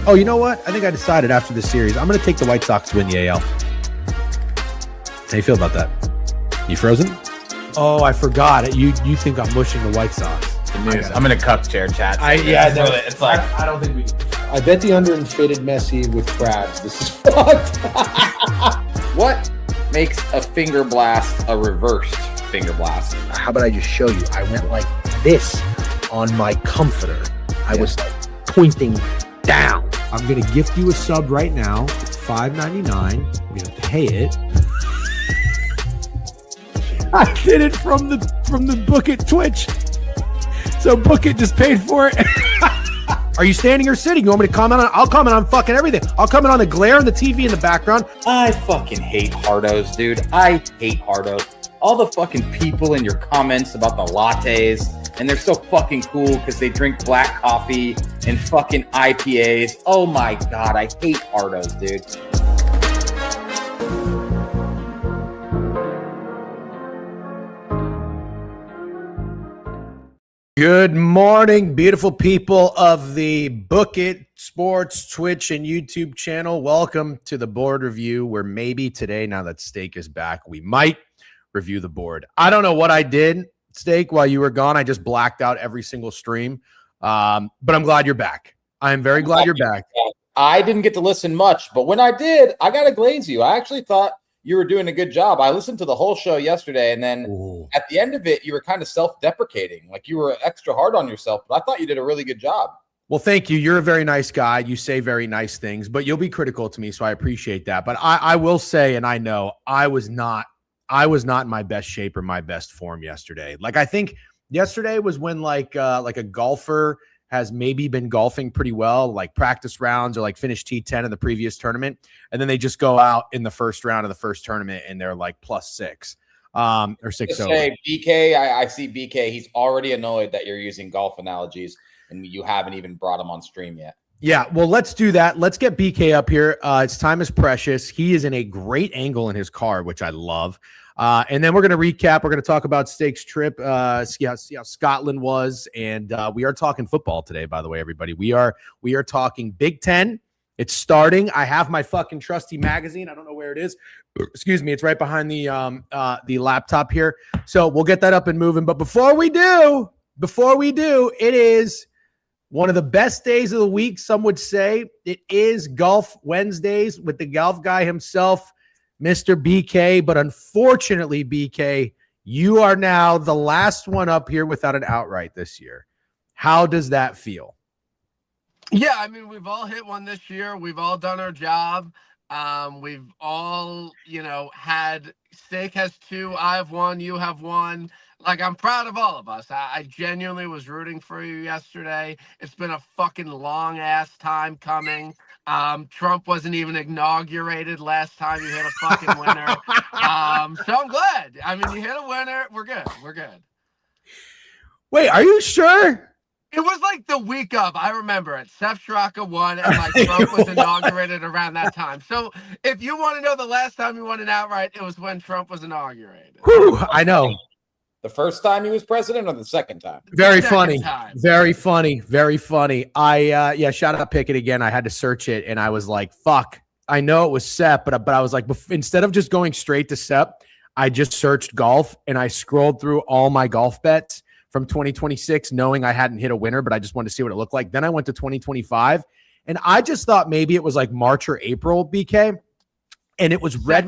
Oh, you know what? I think I decided after this series, I'm going to take the White Sox to win the AL. How do you feel about that? You frozen? Oh, I forgot. You think I'm mushing the White Sox. I'm in a cup chair chat. It's like I don't think we. I bet the under and faded Messi with Krabs. This is fucked. What makes a finger blast a reversed finger blast? How about I just show you? I went like this on my comforter. I was like pointing down. I'm gonna gift you a sub right now. It's $5.99. I'm gonna pay it. I did it from the Book It Twitch. So Book It just paid for it. Are you standing or sitting? You want me to comment on? I'll comment on fucking everything. I'll comment on the glare and the TV in the background. I fucking hate hardos, dude. I hate hardos. All the fucking people in your comments about the lattes, and they're so fucking cool because they drink black coffee and fucking IPAs. Oh my God, I hate hardos, dude. Good morning, beautiful people of the Book It Sports Twitch and YouTube channel. Welcome to the board review, where maybe today, now that Steak is back, we might review the board. I don't know what I did, Steak, while you were gone. I just blacked out every single stream, but I'm glad you're back. I am very glad you're back. I didn't get to listen much, but when I did, I got to glaze you. I actually thought you were doing a good job. I listened to the whole show yesterday, and then at the end of it, you were kind of self-deprecating. Like you were extra hard on yourself, but I thought you did a really good job. Well, thank you. You're a very nice guy. You say very nice things, but you'll be critical to me, so I appreciate that. But I will say, and I know I was not in my best shape or my best form yesterday. Like I think yesterday was when like a golfer has maybe been golfing pretty well, like practice rounds or like finished T10 in the previous tournament. And then they just go out in the first round of the first tournament and they're like +6 or 6 over. Hey, BK, I see BK. He's already annoyed that you're using golf analogies and you haven't even brought him on stream yet. Yeah, well, let's do that. Let's get BK up here. Its time is precious. He is in a great angle in his car, which I love. And then we're going to recap. We're going to talk about Steak's trip, see how Scotland was. And we are talking football today, by the way, everybody. We are talking Big Ten. It's starting. I have my fucking trusty magazine. I don't know where it is. Excuse me. It's right behind the laptop here. So we'll get that up and moving. But before we do, it is one of the best days of the week. Some would say it is Golf Wednesdays with the golf guy himself, Mr. BK, but unfortunately, BK, you are now the last one up here without an outright this year. How does that feel? Yeah, I mean, we've all hit one this year. We've all done our job. We've all, had Steak has 2, I have 1, you have 1. Like, I'm proud of all of us. I genuinely was rooting for you yesterday. It's been a fucking long-ass time coming. Trump wasn't even inaugurated last time you hit a fucking winner. So I'm glad. I mean, you hit a winner. We're good. Wait, are you sure? It was like the week of, I remember it. Seth Straka won, and like Trump was inaugurated around that time. So if you want to know the last time you won an outright, it was when Trump was inaugurated. Whew, I know. The first time he was president or the second time? Very funny. Very funny. Shout out Pickett again. I had to search it and I was like, fuck. I know it was Sep, but I was like, instead of just going straight to Sep, I just searched golf and I scrolled through all my golf bets from 2026, knowing I hadn't hit a winner, but I just wanted to see what it looked like. Then I went to 2025 and I just thought maybe it was like March or April, BK. And it was red.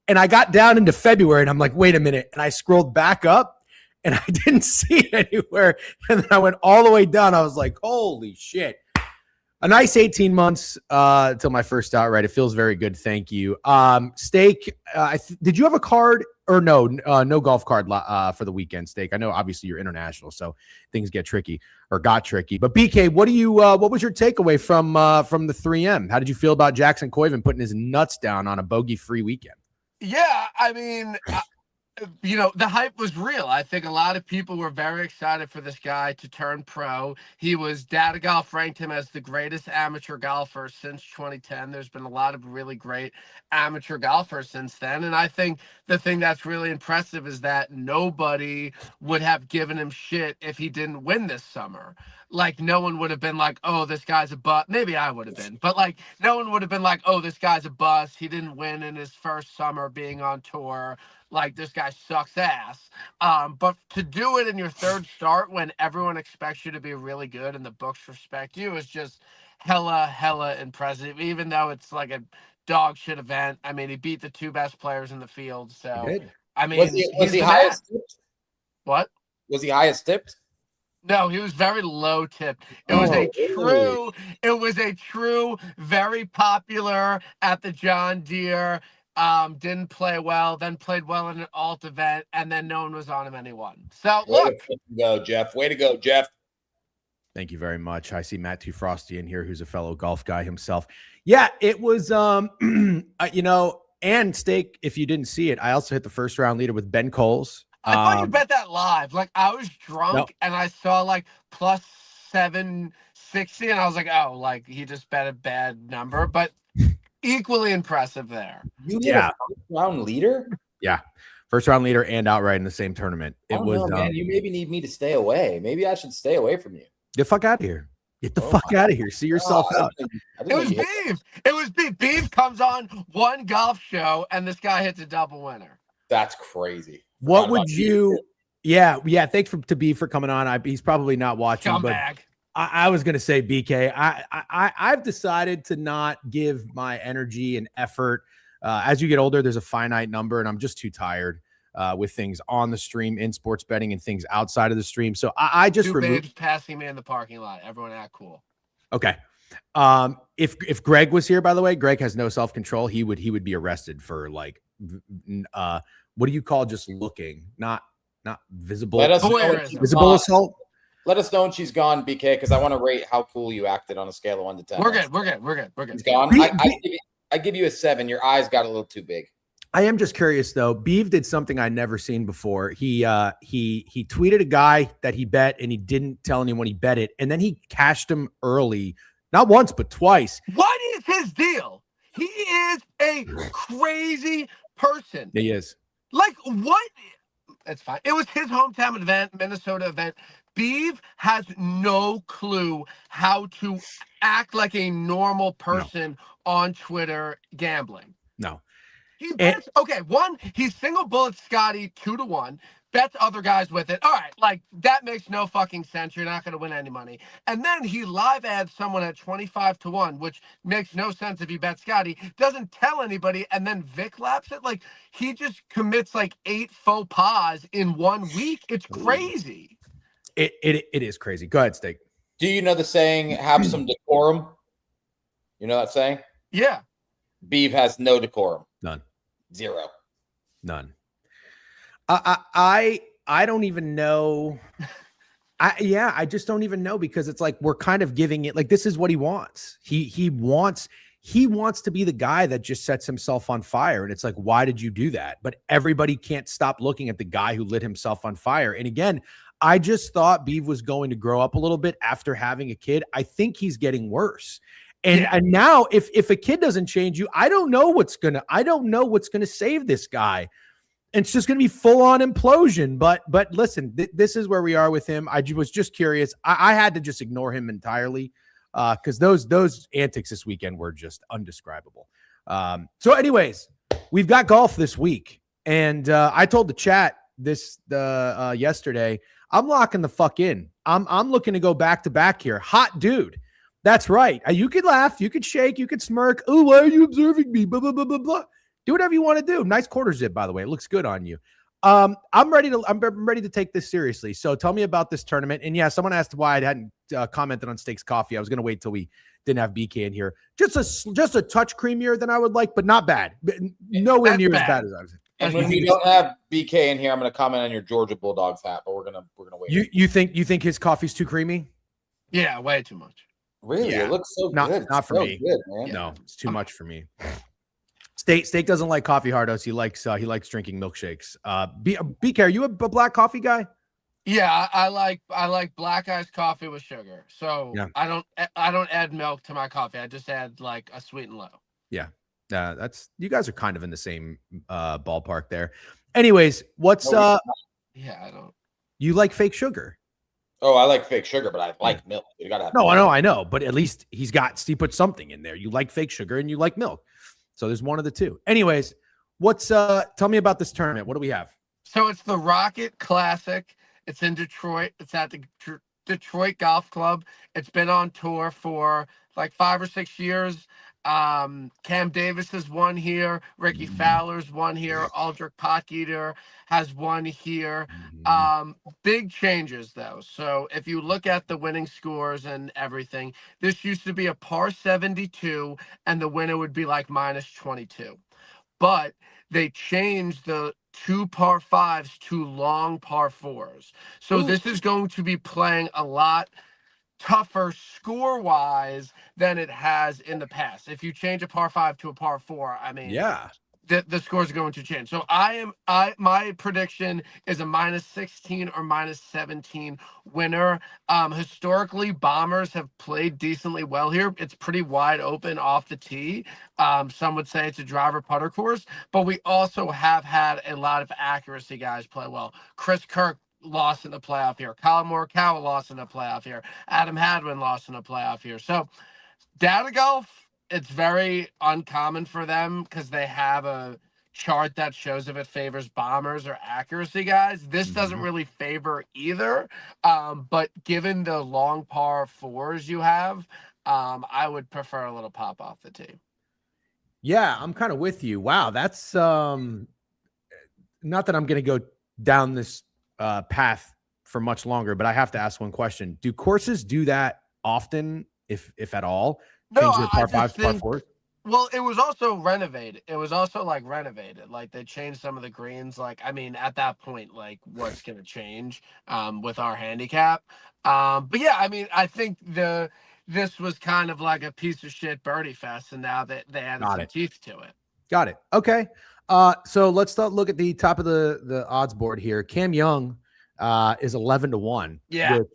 And I got down into February and I'm like, wait a minute. And I scrolled back up and I didn't see it anywhere. And then I went all the way down. I was like, holy shit. A nice 18 months till my first outright. It feels very good. Thank you. Steak, did you have a card or no golf card for the weekend, Steak? I know obviously you're international, so things got tricky. But BK, what was your takeaway from the 3M? How did you feel about Jackson Coyven putting his nuts down on a bogey-free weekend? Yeah, I mean, the hype was real. I think a lot of people were very excited for this guy to turn pro. Data Golf ranked him as the greatest amateur golfer since 2010. There's been a lot of really great amateur golfers since then. And I think the thing that's really impressive is that nobody would have given him shit if he didn't win this summer. Like, no one would have been like, oh, this guy's a bust. Maybe I would have been, but like, no one would have been like, oh, this guy's a bust. He didn't win in his first summer being on tour. Like, this guy sucks ass. But to do it in your third start when everyone expects you to be really good and the books respect you is just hella impressive, even though it's like a dog shit event. I mean, he beat the two best players in the field. So, I mean, was he highest tipped? What? Was he highest tipped? No, he was very low tipped. It was a true, very popular at the John Deere. Didn't play well, then played well in an alt event, and then no one was on him and he won. So look. Way to go, Jeff. Way to go, Jeff. Thank you very much. I see Matt Too Frosty in here, who's a fellow golf guy himself. Yeah, it was and Steak, if you didn't see it, I also hit the first round leader with Ben Coles. I thought you bet that live. Like, I was drunk and I saw like plus 760, and I was like, oh, like he just bet a bad number, but equally impressive there. You hit a first round leader? Yeah. First round leader and outright in the same tournament. It was man. You maybe need me to stay away. Maybe I should stay away from you. Get the fuck out of here. Get the fuck out of here. See yourself out. It was Biev. It was Biev. Biev comes on one golf show and this guy hits a double winner. That's crazy. What would you? Yeah. Thanks to Biev for coming on. He's probably not watching, Scumbag. But I was gonna say BK. I've decided to not give my energy and effort. As you get older, there's a finite number, and I'm just too tired with things on the stream, in sports betting, and things outside of the stream. So I just removed passing me in the parking lot. Everyone act cool. Okay. If Greg was here, by the way, Greg has no self-control. He would be arrested for like what do you call just looking, not visible visible assault. Let us know when she's gone, BK, because I want to rate how cool you acted on a scale of 1 to 10. We're good. She's gone. I give you a 7. Your eyes got a little too big. I am just curious though. Biev did something I never seen before. He tweeted a guy that he bet and he didn't tell anyone he bet it, and then he cashed him early, not once but twice. What is his deal? He is a crazy person. He is. Like, what? It's fine. It was his hometown event, Minnesota event. Biev has no clue how to act like a normal person on Twitter gambling. No. He bets, he's single bullet Scotty 2-1, bets other guys with it. All right, like, that makes no fucking sense. You're not going to win any money. And then he live adds someone at 25-1, which makes no sense if he bets Scotty, doesn't tell anybody, and then Vic laps it. Like, he just commits like 8 faux pas in 1 week. It's crazy. It is crazy. Go ahead, Steak. Do you know the saying, have some decorum? You know that saying? Yeah. Biev has no decorum. None. 0. None. I don't even know. I just don't even know, because it's like we're kind of giving it like this is what he wants. He wants to be the guy that just sets himself on fire. And it's like, why did you do that? But everybody can't stop looking at the guy who lit himself on fire. And again, I just thought Biev was going to grow up a little bit after having a kid. I think he's getting worse. And now if a kid doesn't change you, I don't know what's gonna save this guy. And it's just gonna be full on implosion. But listen, this is where we are with him. I was just curious. I had to just ignore him entirely because those antics this weekend were just undescribable. So anyways, we've got golf this week. And I told the chat yesterday, I'm locking the fuck in. I'm looking to go back to back here. Hot dude. That's right. You could laugh, you could shake, you could smirk. Oh, why are you observing me? Blah, blah, blah, blah, blah. Do whatever you want to do. Nice quarter zip, by the way. It looks good on you. I'm ready to take this seriously. So tell me about this tournament. And yeah, someone asked why I hadn't commented on Steaks Coffee. I was going to wait till we didn't have BK in here. Just a touch creamier than I would like, but not bad. Nowhere near as bad as I was. And when we don't have BK in here, I'm going to comment on your Georgia Bulldogs hat, but we're gonna wait. You think his coffee's too creamy? Yeah, way too much. Really? Yeah. It looks so good. Not for so me. Good, man. No, it's too much for me. Steak doesn't like coffee hardos. He likes drinking milkshakes. BK, are you a black coffee guy? Yeah, I like black iced coffee with sugar. So Yeah. I don't add milk to my coffee. I just add like a sweet and low. Yeah. That's you guys are kind of in the same ballpark there. Anyways, what's Yeah, I don't. you like fake sugar? Oh, I like fake sugar, but I like milk. You gotta have No, milk. I know, but at least he put something in there. You like fake sugar and you like milk. So there's one of the two. Anyways, tell me about this tournament. What do we have? So it's the Rocket Classic. It's in Detroit. It's at the Detroit Golf Club. It's been on tour for like 5 or 6 years. Cam Davis has won here. Ricky Fowler's won here. Aldrich Potgieter has won here. Big changes though. So if you look at the winning scores and everything, this used to be a par 72 and the winner would be like minus 22. But they changed the 2 par 5s to long par 4s. So this is going to be playing a lot tougher score-wise than it has in the past. If you change a par 5 to a par 4, I mean, Yeah. The scores are going to change. So my prediction is a minus 16 or minus 17 winner. Historically, Bombers have played decently well here. It's pretty wide open off the tee. Some would say it's a driver putter course, but we also have had a lot of accuracy guys play well. Chris Kirk lost in the playoff here. Colin Morikawa lost in the playoff here. Adam Hadwin lost in the playoff here. So data golf, it's very uncommon for them because they have a chart that shows if it favors bombers or accuracy guys. This doesn't really favor either. But given the long par 4s you have, I would prefer a little pop off the tee. Yeah, I'm kind of with you. Wow, that's not that I'm going to go down this path for much longer, but I have to ask one question. Do courses do that often, if at all? No, Change the par 5s, par 4s? Well, it was also renovated. It was also like renovated. Like they changed some of the greens. Like, I mean, at that point, like what's going to change with our handicap? But yeah, I mean, I think this was kind of like a piece of shit birdie fest, and now that they added some teeth to it. Got it. Okay. So let's look at the top of the odds board here. Cam Young is 11-1. Yeah. Which,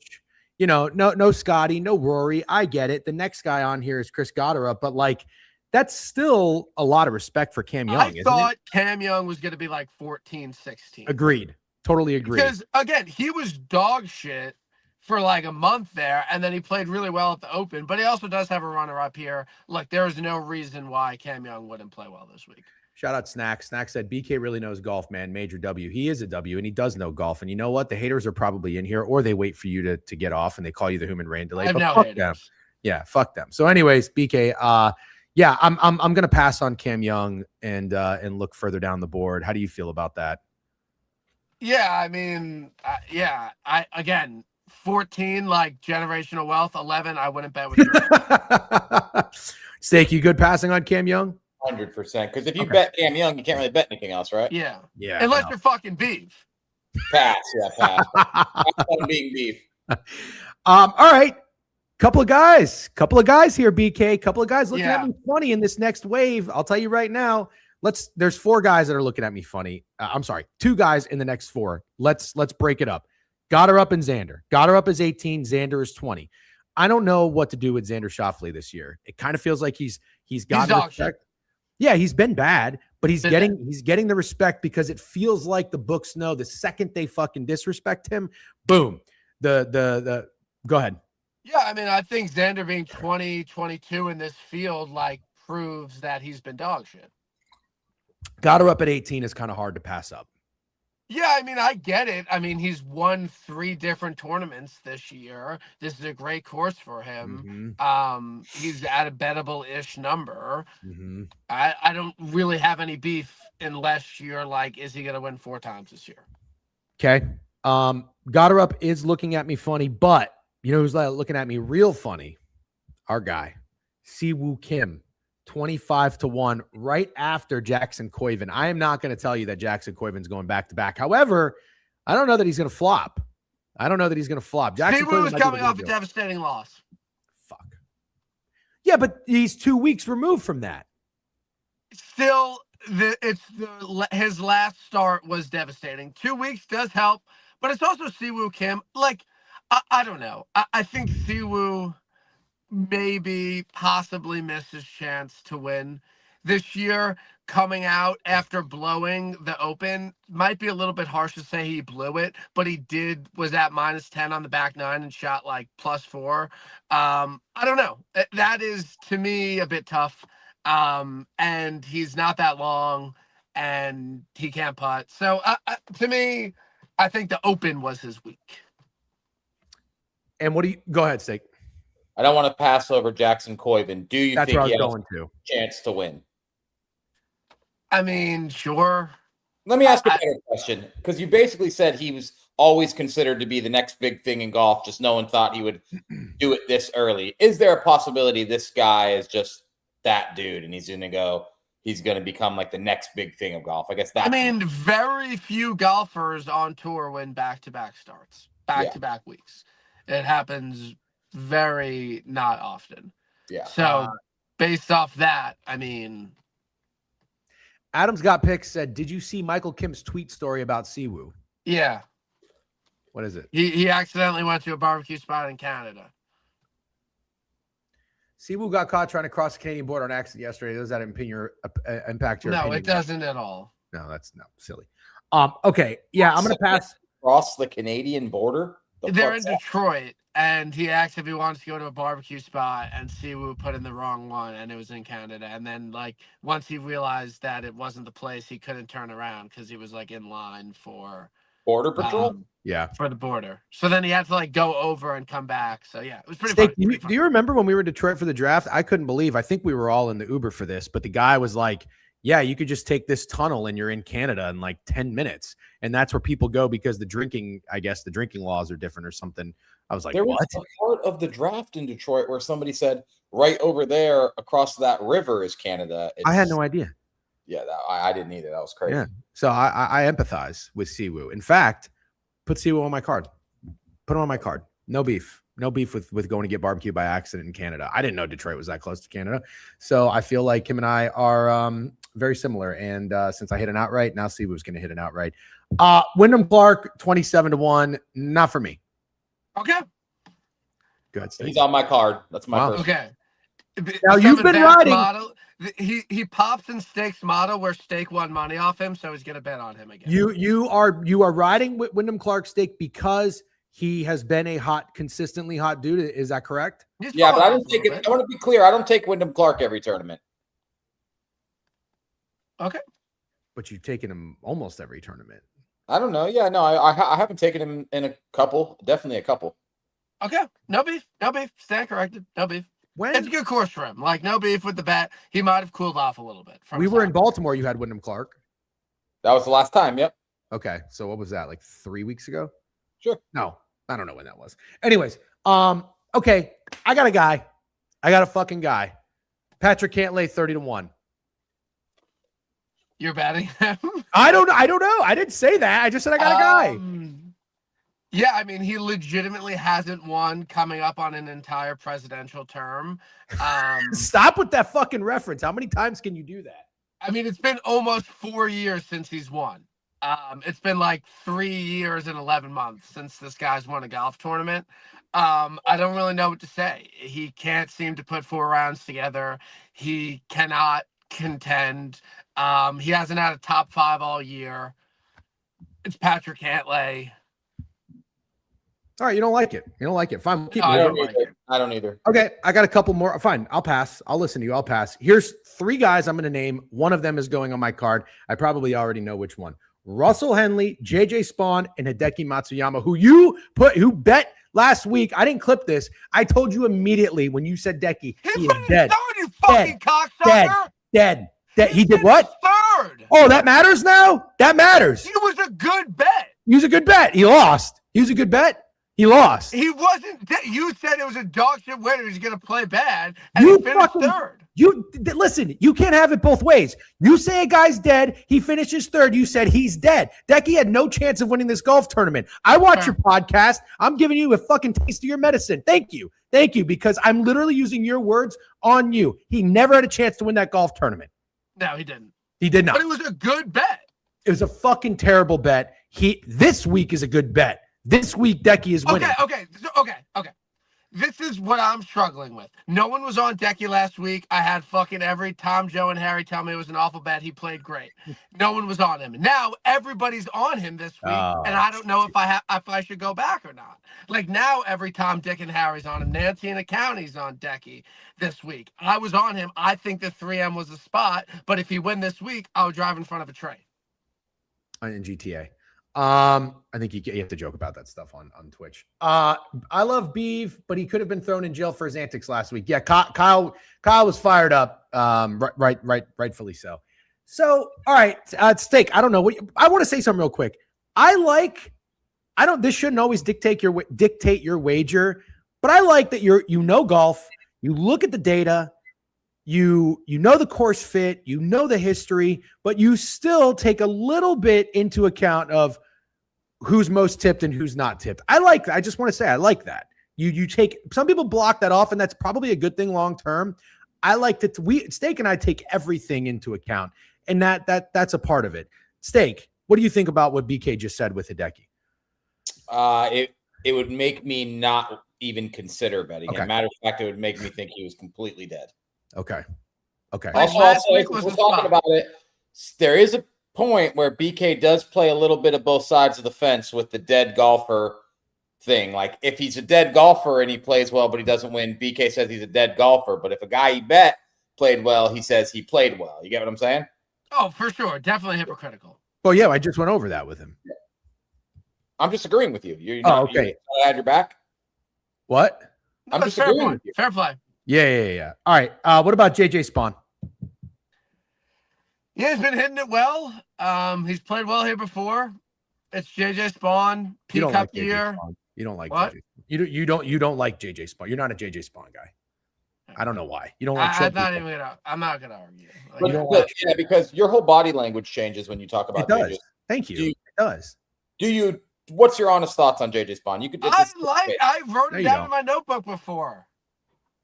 you know, no Scotty, no Rory. I get it. The next guy on here is Chris Gotterup, but like that's still a lot of respect for Cam Young. I thought Cam Young was going to be like 14, 16. Agreed. Totally agreed. Because again, he was dog shit for like a month there, and then he played really well at the Open, but he also does have a runner up here. Look, there is no reason why Cam Young wouldn't play well this week. Shout out Snack. Snack said, BK really knows golf, man. Major W. He is a W, and he does know golf. And you know what? The haters are probably in here, or they wait for you to get off, and they call you the human rain delay. I have no fuck haters. them. Yeah, fuck them. So anyways, BK, yeah, I'm going to pass on Cam Young and look further down the board. How do you feel about that? Yeah, I mean, I again, 14, like generational wealth. 11, I wouldn't bet with you. Steak, you good passing on Cam Young? 100%. Because if you bet Cam Young, you can't really bet anything else, right? Yeah. Unless you're fucking Biev. Pass. Yeah, pass. I'm being Biev. All right. Couple of guys here, BK. Couple of guys looking at me funny in this next wave. I'll tell you right now. There's 4 guys that are looking at me funny. I'm sorry, 2 guys in the next 4. Let's break it up. Gotterup and Xander. Gotterup is 18. Xander is 20. I don't know what to do with Xander Schauffele this year. It kind of feels like he's got respect. Yeah, he's been bad, but he's getting the respect because it feels like the books know the second they fucking disrespect him, boom. The go ahead. Yeah, I mean, I think Xander being 20, 22 in this field like proves that he's been dog shit. Gotterup at 18 is kind of hard to pass up. Yeah, I mean, I get it. I mean, he's won 3 different tournaments this year. This is a great course for him. He's at a bettable-ish number. I don't really have any beef unless you're like, is he going to win 4 times this year? Okay. Gotterup is looking at me funny, but you know who's looking at me real funny? Our guy, Siwoo Kim. 25-1 right after Jackson Koiven. I am not going to tell you that Jackson Koiven's going back-to-back. However, I don't know that he's going to flop. Jackson Siwoo was coming off a devastating loss. Fuck. Yeah, but he's 2 weeks removed from that. still, his last start was devastating. 2 weeks does help, but it's also Siwoo Kim. Like, I don't know. I think Siwoo maybe possibly missed his chance to win this year. Coming out after blowing the Open might be a little bit harsh to say he blew it, but he was at -10 on the back nine and shot like +4. I don't know. That is to me a bit tough. And he's not that long and he can't putt. So to me, I think the Open was his week. And what do you go ahead, Steak? I don't want to pass over Jackson Coyven. Do you That's think where I he was has going to. a chance to win? I mean, sure. Let me ask a better question, because you basically said he was always considered to be the next big thing in golf, just no one thought he would do it this early. Is there a possibility this guy is just that dude and he's going to become like the next big thing of golf? I guess that. I mean, very few golfers on tour win back-to-back starts, back-to-back weeks. It happens very not often. Yeah. So based off that, I mean, Adam's Got Picks said, did you see Michael Kim's tweet story about Siwoo? yeah, What is it? he accidentally went to a barbecue spot in Canada. Siwoo got caught trying to cross the Canadian border on accident yesterday. Does that impact your No, opinion? it doesn't at all. No, that's silly. Okay, yeah, I'm gonna pass. Cross the Canadian border? They're in Detroit, and he asked if he wants to go to a barbecue spot, and Siwoo put in the wrong one, and it was in Canada. And then, like, once he realized that it wasn't the place, he couldn't turn around because he was, like, in line for Border Patrol? for the border. So then he had to, like, go over and come back. So, yeah, it was pretty Steak, funny. do you remember when we were in Detroit for the draft? I couldn't believe. I think we were all in the Uber for this, but the guy was like, yeah, you could just take this tunnel and you're in Canada in like 10 minutes. And that's where people go because the drinking laws are different or something. I was like, there what? was a part of the draft in Detroit where somebody said right over there across that river is Canada. I had no idea. Yeah, I didn't either. That was crazy. Yeah. So I empathize with Siwoo. In fact, put Siwoo on my card. Put him on my card. No beef. No beef with going to get barbecue by accident in Canada. I didn't know Detroit was that close to Canada. So I feel like him and I are very similar. And since I hit an outright, now Siwoo's going to hit an outright. Wyndham Clark, 27-1. Not for me. Okay. Good. He's on my card. That's my first. Okay. Now you've been riding. Model, he pops in Stake's model where Stake won money off him, so he's gonna bet on him again. You are riding with Wyndham Clark Stake because he has been a consistently hot dude. Is that correct? Yeah, but I don't take it. I want to be clear. I don't take Wyndham Clark every tournament. Okay. But you've taken him almost every tournament. I don't know. Yeah, no, I haven't taken him in a couple. Definitely a couple. Okay. No beef. No beef. Stand corrected. No beef. It's a good course for him. Like, no beef with the bet. He might have cooled off a little bit. We were in Baltimore. You had Wyndham Clark. That was the last time. Yep. Okay. So what was that? Like 3 weeks ago? Sure. No, I don't know when that was. Anyways, okay. I got a guy. I got a fucking guy. Patrick Cantlay, 30-1. You're betting him? I don't know. I didn't say that. I just said I got a guy. Yeah, I mean, he legitimately hasn't won coming up on an entire presidential term. Stop with that fucking reference. How many times can you do that? I mean, it's been almost 4 years since he's won. It's been like 3 years and 11 months since this guy's won a golf tournament. I don't really know what to say. He can't seem to put 4 rounds together. He cannot contend. He hasn't had a top 5 all year. It's Patrick Cantlay. All right, you don't like it. You don't like it. Fine. Keep I don't either. Okay, I got a couple more. Fine, I'll pass. I'll listen to you. I'll pass. Here's 3 guys I'm going to name. One of them is going on my card. I probably already know which one. Russell Henley, JJ Spawn, and Hideki Matsuyama, who bet last week. I didn't clip this. I told you immediately when you said Decky, he is dead. You fucking cocksucker. Dead. He did what? Third. Oh, that matters now? That matters. He was a good bet. He was a good bet. He lost. He was a good bet. He lost. He wasn't. You said it was a dog shit winner. He's going to play bad, and he finished third. Listen, you can't have it both ways. You say a guy's dead, he finishes third. You said he's dead. Decky had no chance of winning this golf tournament. I watch your podcast. I'm giving you a fucking taste of your medicine. Thank you, because I'm literally using your words on you. He never had a chance to win that golf tournament. No, he didn't. He did not. But it was a good bet. It was a fucking terrible bet. This week is a good bet. This week, Decky is winning. Okay. This is what I'm struggling with. No one was on Decky last week. I had fucking every Tom, Joe, and Harry tell me it was an awful bet. He played great. No one was on him. Now everybody's on him this week, and I don't know if I should go back or not. Like now, every Tom, Dick, and Harry's on him. Nancy and County's on Decky this week. I was on him. I think the 3M was the spot, but if he win this week, I would drive in front of a train. In GTA. I think you have to joke about that stuff on Twitch. I love Biev, but he could have been thrown in jail for his antics last week. Yeah, Kyle was fired up. Rightfully so. So, all right, Steak. I don't know what I want to say something real quick. This shouldn't always dictate your wager, but I like that you know golf. You look at the data. You know the course fit, you know the history, but you still take a little bit into account of who's most tipped and who's not tipped. I just want to say I like that. You take, some people block that off, and that's probably a good thing long term. I like that Steak and I take everything into account, and that's a part of it. Steak, what do you think about what BK just said with Hideki? It would make me not even consider betting. Okay. As a matter of fact, it would make me think he was completely dead. Okay. Also, we're talking about it. There is a point where BK does play a little bit of both sides of the fence with the dead golfer thing. Like if he's a dead golfer and he plays well, but he doesn't win, BK says he's a dead golfer. But if a guy he bet played well, he says he played well. You get what I'm saying? Oh, for sure. Definitely hypocritical. Well, yeah, I just went over that with him. I'm just agreeing with you. Okay. I had your back. What? No, I'm just fair agreeing point. with you. Fair play. Yeah. All right. What about JJ Spawn? Yeah, he's been hitting it well. He's played well here before. It's JJ Spawn, Peacock year. You don't like what? JJ. You don't like JJ Spawn. You're not a JJ Spawn guy. I don't know why. You don't like. I'm not gonna argue. Yeah, because your whole body language changes when you talk about it does. JJ. Thank you. It does. What's your honest thoughts on JJ Spawn? I wrote it down in my notebook before.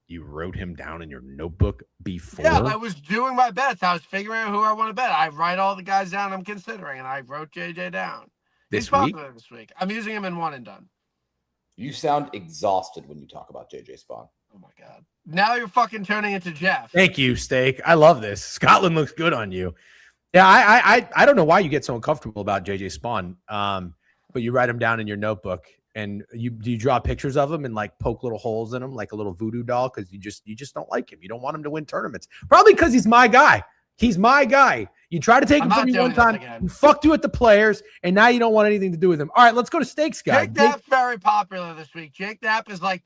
You wrote him down in your notebook before? Yeah, I was doing my bets. I was figuring out who I want to bet. I write all the guys down I'm considering, and I wrote JJ down. He's popular this week. I'm using him in one and done. You sound exhausted when you talk about JJ Spawn. Oh my god! Now you're fucking turning into Jeff. Thank you, Steak. I love this. Scotland looks good on you. Yeah, I don't know why you get so uncomfortable about JJ Spawn. But you write him down in your notebook. And do you draw pictures of him and like poke little holes in him like a little voodoo doll because you just don't like him. You don't want him to win tournaments. Probably because he's my guy. He's my guy. You try to take him from me one time, he fucked you at the players, and now you don't want anything to do with him. All right, let's go to Steaks, guy. Jake Knapp's very popular this week. Jake Knapp is like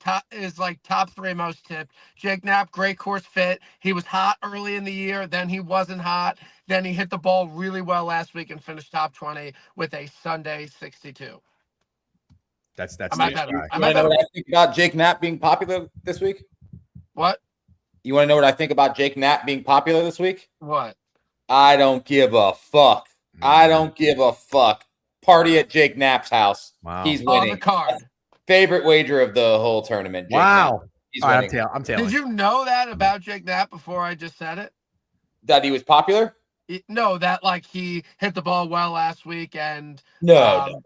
top 3 most tipped. Jake Knapp, great course fit. He was hot early in the year, then he wasn't hot. Then he hit the ball really well last week and finished top 20 with a Sunday 62. That's you want to know what I think about Jake Knapp being popular this week? What? You want to know what I think about Jake Knapp being popular this week? What? I don't give a fuck. I don't give a fuck. Party at Jake Knapp's house. Wow. He's winning. On the card. Favorite wager of the whole tournament. Jake wow. He's winning. I'm telling. Did you know that about Jake Knapp before I just said it? That he was popular? No, that like he hit the ball well last week and no.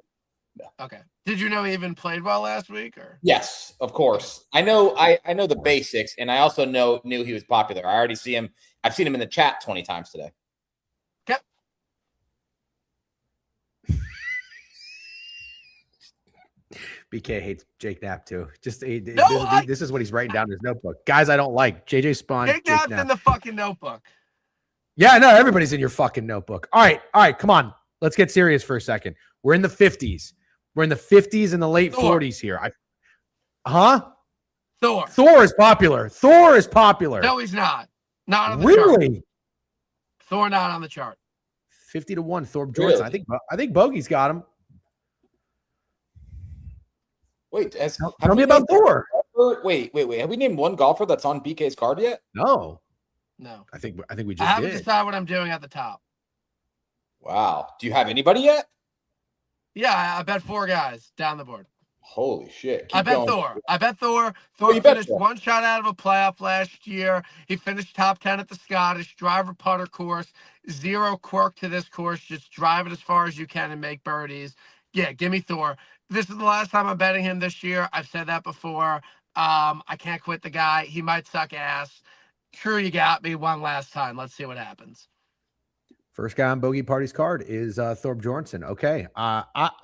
Okay. Did you know he even played well last week? Or yes, of course. I know the basics, and I also knew he was popular. I already see him. I've seen him in the chat 20 times today. Yep. BK hates Jake Knapp too. This is what he's writing down in his notebook. Guys, I don't like JJ Spawn. Jake Knapp's in the fucking notebook. Yeah, no, everybody's in your fucking notebook. All right, come on. Let's get serious for a second. We're in the 50s. We're in the 50s and the late 40s here. Thor is popular. No, he's not. Not on the really? chart. Thor not on the chart. 50-1. Thor Jordan. Really? I think Bogey's got him. Wait, tell me about Thor. Wait. Have we named one golfer that's on BK's card yet? No. I think we just I haven't decided what I'm doing at the top. Wow. Do you have anybody yet? Yeah, I bet 4 guys down the board. Holy shit. I Keep bet going. Thor. I bet Thor. Oh, Thor you finished betcha. one shot out of a playoff last year. He finished top 10 at the Scottish driver putter course. Zero quirk to this course. Just drive it as far as you can and make birdies. Yeah, give me Thor. This is the last time I'm betting him this year. I've said that before. I can't quit the guy. He might suck ass. True, you got me one last time. Let's see what happens. First guy on Bogey Party's card is Thorpe Jorgensen. Okay.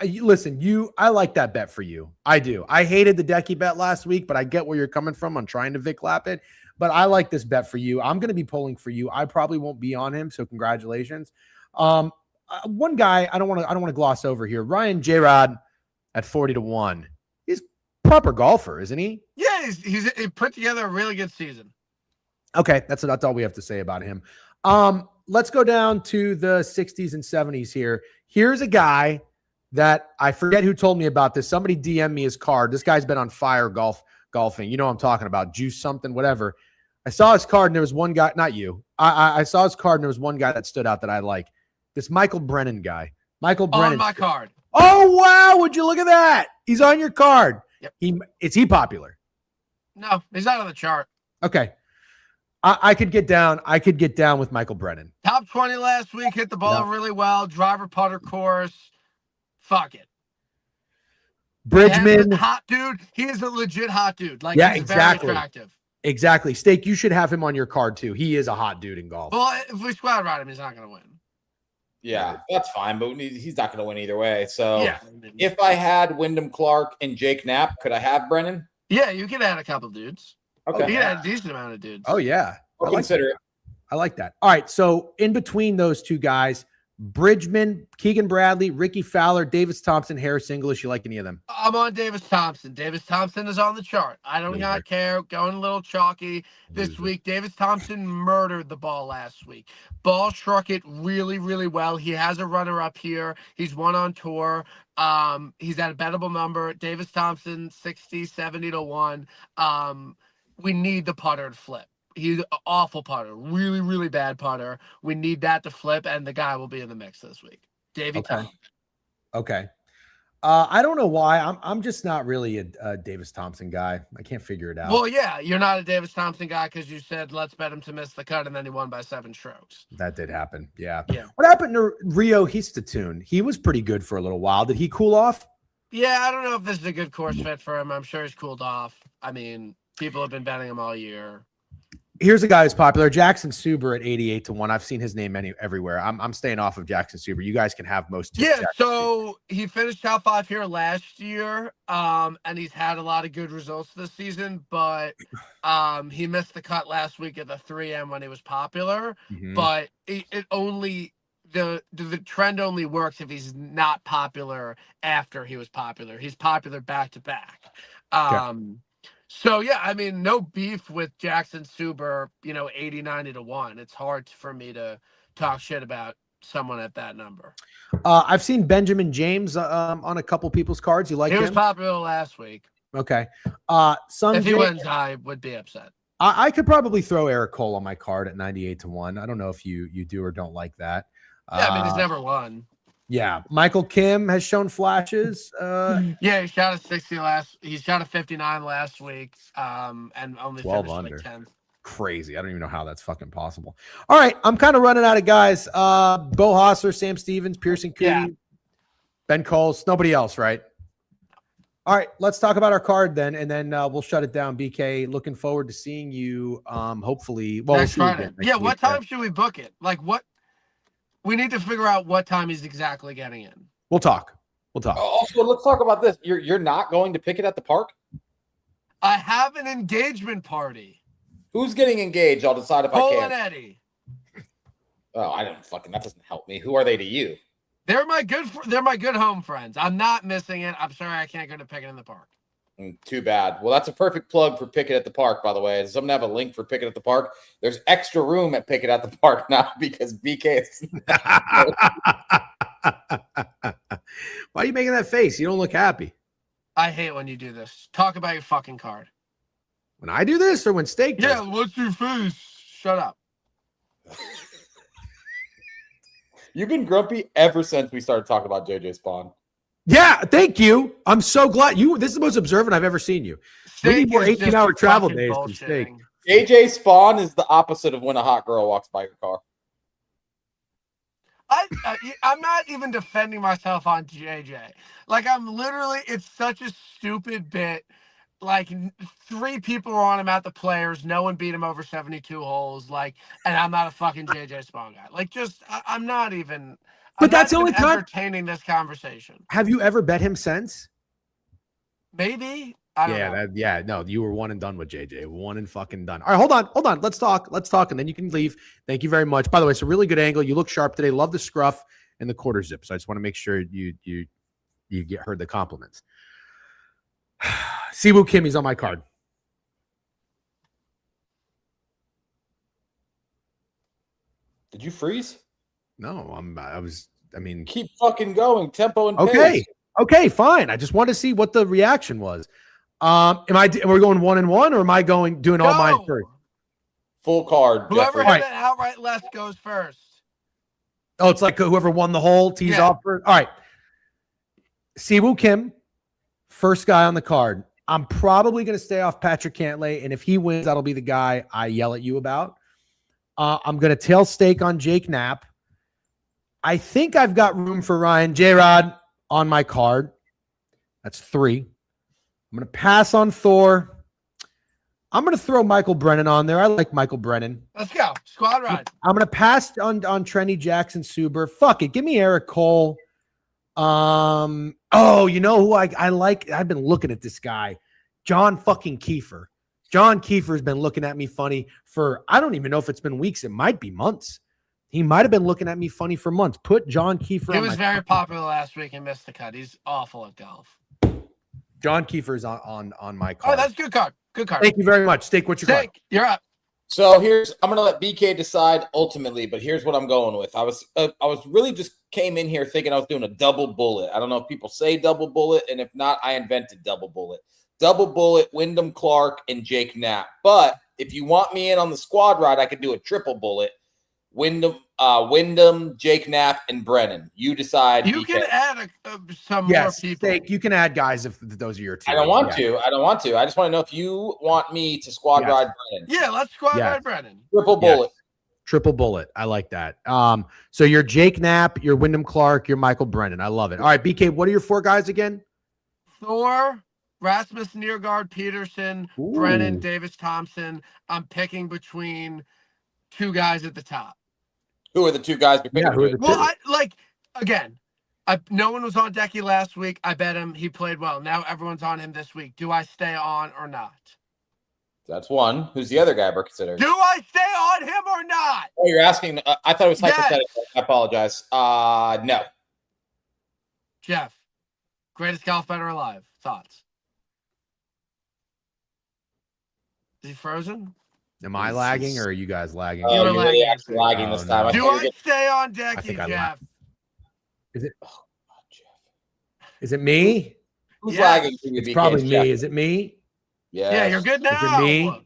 Listen, I like that bet for you. I do. I hated the Decky bet last week, but I get where you're coming from on trying to Vic Lap it. But I like this bet for you. I'm going to be pulling for you. I probably won't be on him, so congratulations. One guy I don't want to gloss over here. Ryan J. Rod at 40-1. He's proper golfer, isn't he? Yeah, he put together a really good season. Okay, that's all we have to say about him. Let's go down to the 60s and 70s here. Here's a guy that I forget who told me about this. Somebody DM me his card. This guy's been on fire golfing. You know what I'm talking about. Juice something, whatever. I saw his card and there was one guy, not you. I saw his card and there was one guy that stood out that I like. This Michael Brennan guy. Michael Brennan. On my card. Oh, wow. Would you look at that? He's on your card. Yep. Is he popular? No, he's not on the chart. Okay. I could get down. I could get down with Michael Brennan. Top 20 last week, hit the ball really well. Driver putter course. Fuck it. Bridgman. Hot dude. He is a legit hot dude. Like, yeah, he's exactly. very attractive. Exactly. Steak, you should have him on your card too. He is a hot dude in golf. Well, if we squad ride him, he's not going to win. Yeah, that's fine, but he's not going to win either way. So Yeah. if I had Wyndham Clark and Jake Knapp, could I have Brennan? Yeah, you can add a couple dudes. Okay. You can add a decent amount of dudes. Oh, yeah. I'll consider it. I like that. All right. So in between those two guys, Bridgman, Keegan Bradley, Ricky Fowler, Davis Thompson, Harris English. You like any of them? I'm on Davis Thompson. Davis Thompson is on the chart. I don't not care. Going a little chalky this week. Davis Thompson murdered the ball last week. Ball struck it really, really well. He has a runner up here. He's won on tour. He's at a bettable number. Davis Thompson, 60, 70-1. We need the putter to flip. He's an awful putter, really, really bad putter. We need that to flip, and the guy will be in the mix this week. Davey Thompson. Okay. I don't know why. I'm just not really a Davis Thompson guy. I can't figure it out. Well, yeah, you're not a Davis Thompson guy because you said let's bet him to miss the cut, and then he won by 7 strokes. That did happen. Yeah. Yeah. What happened to Rio Histatune? He was pretty good for a little while. Did he cool off? Yeah, I don't know if this is a good course fit for him. I'm sure he's cooled off. I mean, people have been betting him all year. Here's a guy who's popular, Jackson Suber at 88-1. I've seen his name everywhere. I'm staying off of Jackson Suber. You guys can have most. Yeah, so he finished top 5 here last year, and he's had a lot of good results this season. But he missed the cut last week at the 3M when he was popular. Mm-hmm. But it only the trend only works if he's not popular after he was popular. He's popular back to back. So, yeah, I mean, no beef with Jackson Suber, 80, 90-1. It's hard for me to talk shit about someone at that number. I've seen Benjamin James on a couple people's cards. You like him? He was popular last week. Okay. If he wins, I would be upset. I could probably throw Eric Cole on my card at 98-1. I don't know if you do or don't like that. Yeah, I mean, he's never won. Yeah, Michael Kim has shown flashes. Yeah, he shot a 60 he shot a 59 last week, and only 12 finished under. like 10th. Crazy. I don't even know how that's fucking possible. All right, I'm kind of running out of guys. Bo Hosser, Sam Stevens, Pearson Cooney, Ben Coles, nobody else, right? All right, let's talk about our card then, and then we'll shut it down. BK, looking forward to seeing you. Hopefully, well, Next we'll see you Friday. again next Yeah, week, what time should we book it? Like what? We need to figure out what time he's exactly getting in. We'll talk. Also, let's talk about this. You're not going to pick it at the park? I have an engagement party. Who's getting engaged? I'll decide if Cole I and can. Eddie. Oh, I don't fucking. That doesn't help me. Who are they to you? They're my good home friends. I'm not missing it. I'm sorry I can't go to Pick It in the Park. Too bad. Well, that's a perfect plug for Pick It at the Park, by the way. Does someone have a link for Pick It at the Park? There's extra room at Pick It at the Park now because BK is. Why are you making that face? You don't look happy. I hate when you do this. Talk about your fucking card. When I do this or when Steak does? Yeah, what's your face? Shut up. You've been grumpy ever since we started talking about JJ Spawn. Yeah, thank you. I'm so glad you. This is the most observant I've ever seen you. We need more 18-hour travel days than steak. JJ Spawn is the opposite of when a hot girl walks by your car. I'm not even defending myself on JJ. Like, I'm literally, it's such a stupid bit. Like, 3 people were on him at the Players. No one beat him over 72 holes. Like, and I'm not a fucking JJ Spawn guy. Like, just, I'm not even. But I'm that's not the only even time. entertaining this conversation. Have you ever bet him since? Maybe. I don't know. No, you were one and done with JJ. One and fucking done. All right, hold on. Let's talk, and then you can leave. Thank you very much. By the way, it's a really good angle. You look sharp today. Love the scruff and the quarter zip. So I just want to make sure you heard the compliments. Siwoo Kim, he's on my card. Did you freeze? No, I mean, keep fucking going. Tempo and okay. pace. Okay, fine. I just wanted to see what the reaction was. Are we going 1-1, or am I doing all mine first? Full card. Whoever hit it outright left goes first. Oh, it's like whoever won the hole tees off first. All right. Siwoo Kim, first guy on the card. I'm probably going to stay off Patrick Cantlay, and if he wins, that'll be the guy I yell at you about. I'm going to tail stake on Jake Knapp. I think I've got room for Ryan J-Rod on my card. That's 3. I'm going to pass on Thor. I'm going to throw Michael Brennan on there. I like Michael Brennan. Let's go. Squad ride. I'm going to pass on Trenny Jackson Suber. Fuck it. Give me Eric Cole. Oh, you know who I like? I've been looking at this guy, John fucking Kiefer. John Kiefer's been looking at me funny for, I don't even know if it's been weeks. It might be months. He might have been looking at me funny for months. Put John Kiefer. He was very popular last week and missed the cut. He's awful at golf. John Kiefer's on my card. Oh, that's a good card. Good card. Thank you very much. Steak, what's your card? You're up. So I'm going to let BK decide ultimately, but here's what I'm going with. I was really just came in here thinking I was doing a double bullet. I don't know if people say double bullet, and if not, I invented double bullet. Double bullet, Wyndham Clark, and Jake Knapp. But if you want me in on the squad ride, I could do a triple bullet. Wyndham, Jake Knapp, and Brennan. You decide. You can add some more people. Steak, you can add guys if those are your two. I don't want to. I just want to know if you want me to squad ride Brennan. Yeah, let's squad ride Brennan. Triple bullet. Triple bullet. I like that. So you're Jake Knapp, you're Wyndham Clark, you're Michael Brennan. I love it. All right, BK, what are your 4 guys again? Thor, Rasmus Niergaard Peterson, Brennan, Davis Thompson. I'm picking between 2 guys at the top. Who are the 2 guys you're picking? No one was on Decky last week. I bet him. He played well. Now everyone's on him this week. Do I stay on or not? That's one. Who's the other guy we're considering? Do I stay on him or not? Oh, you're asking. I thought it was hypothetical. I apologize. No. Jeff, greatest golf bettor alive. Thoughts? Is he frozen? Am I lagging or are you guys lagging? Oh, you're really actually lagging this time. No. Do I stay on Decky, Jeff? Is it? Oh, Jeff. Is it me? Who's lagging? It's probably me. Jeff. Is it me? Yeah, you're good now. Is it me?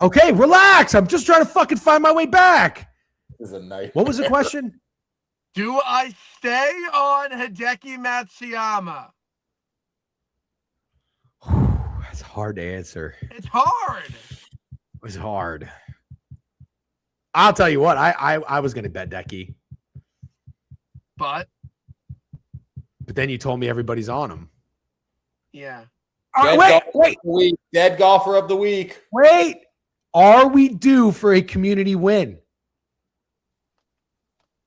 Okay, relax. I'm just trying to fucking find my way back. This is a nightmare. What was the question? Do I stay on Hideki Matsuyama? That's hard to answer. It's hard. It was hard. I'll tell you what. I was going to bet Decky, but then you told me everybody's on him. Yeah. Wait. Dead golfer of the week. Wait. Are we due for a community win?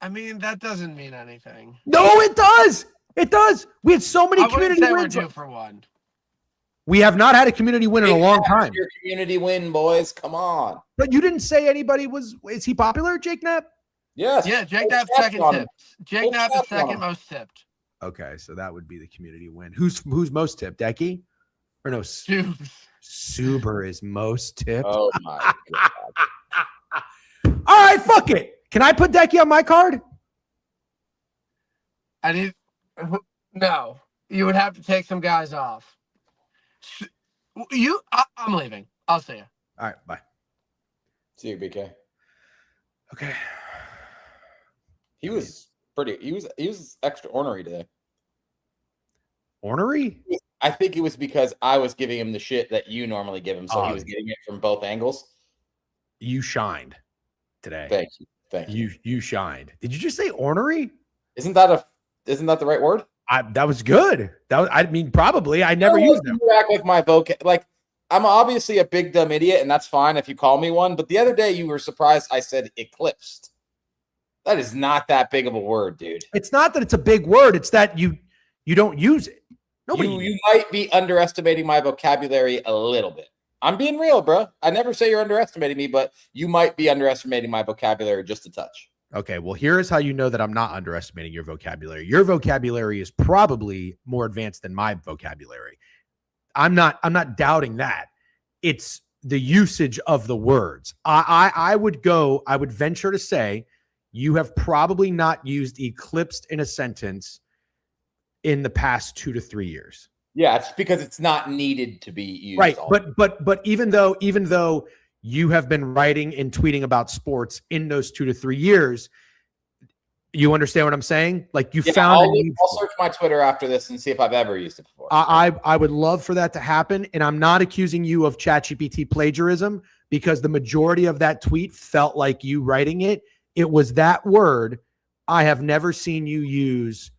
I mean, that doesn't mean anything. No, it does. It does. We had so many community wins. We're due for one. We have not had a community win in a long time. Your community win, boys. Come on. But you didn't say anybody was. Is he popular, Jake Knapp? Yes. Yeah, Jake Knapp second tipped. Jake Knapp is second most tipped. Okay, so that would be the community win. Who's most tipped? Decky? Or no? Suber is most tipped. Oh my god. All right, fuck it. Can I put Decky on my card? No. You would have to take some guys off. I'm leaving. I'll see you. All right, bye. See you, BK. Okay. He was extra ornery today. Ornery? I think it was because I was giving him the shit that you normally give him, so he was getting it from both angles. You shined today. Thank you. Thank you. You shined. Did you just say ornery? Isn't that the right word? That was good. I mean, probably. I never used them. You act like my vocab. Like, I'm obviously a big dumb idiot, and that's fine if you call me one. But the other day, you were surprised I said eclipsed. That is not that big of a word, dude. It's not that it's a big word. It's that you don't use it. You might be underestimating my vocabulary a little bit. I'm being real, bro. I never say you're underestimating me, but you might be underestimating my vocabulary just a touch. Okay, well, here's how you know that I'm not underestimating your vocabulary. Your vocabulary is probably more advanced than my vocabulary. I'm not doubting that. It's the usage of the words. I would venture to say you have probably not used eclipsed in a sentence in the past 2 to 3 years. Yeah, it's because it's not needed to be used. Right. But even though you have been writing and tweeting about sports in those 2 to 3 years, you understand what I'm saying? Like you found. I'll search my Twitter after this and see if I've ever used it before. I would love for that to happen. And I'm not accusing you of ChatGPT plagiarism because the majority of that tweet felt like you writing it. It was that word I have never seen you use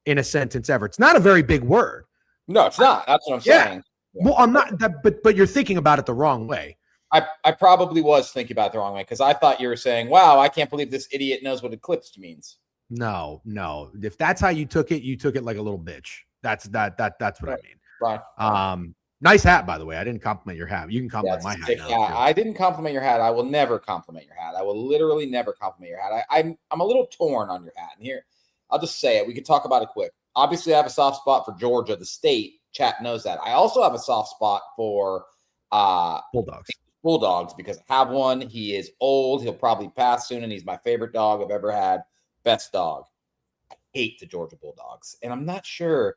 in a sentence ever. It's not a very big word. No, it's not. That's what I'm saying. Yeah. Well, I'm not that, but you're thinking about it the wrong way. I probably was thinking about it the wrong way because I thought you were saying, wow, I can't believe this idiot knows what eclipsed means. No. If that's how you took it like a little bitch. That's what I mean. Right. Nice hat, by the way. I didn't compliment your hat. You can compliment my hat now. I didn't compliment your hat. I will never compliment your hat. I will literally never compliment your hat. I'm a little torn on your hat. And here, I'll just say it. We can talk about it quick. Obviously, I have a soft spot for Georgia, the state. Chat knows that. I also have a soft spot for Bulldogs because I have one. He is old. He'll probably pass soon, and he's my favorite dog I've ever had. Best dog. I hate the Georgia Bulldogs, and I'm not sure.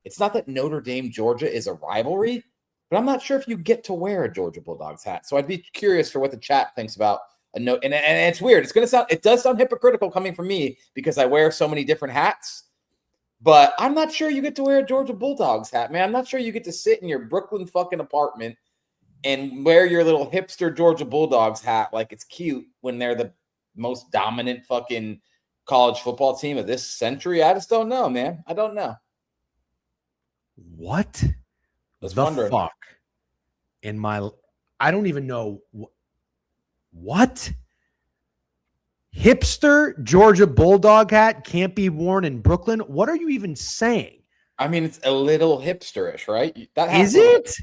It's not that Notre Dame, Georgia is a rivalry, but I'm not sure if you get to wear a Georgia Bulldogs hat. So I'd be curious for what the chat thinks about a note. And it's weird. It does sound hypocritical coming from me because I wear so many different hats. But I'm not sure you get to wear a Georgia Bulldogs hat, man. I'm not sure you get to sit in your Brooklyn fucking apartment and wear your little hipster Georgia Bulldogs hat like it's cute when they're the most dominant fucking college football team of this century. I just don't know, man. I don't know. What the wondering. Fuck? I don't even know. What? Hipster Georgia Bulldog hat can't be worn in Brooklyn? What are you even saying? I mean, it's a little hipsterish, right? Is it?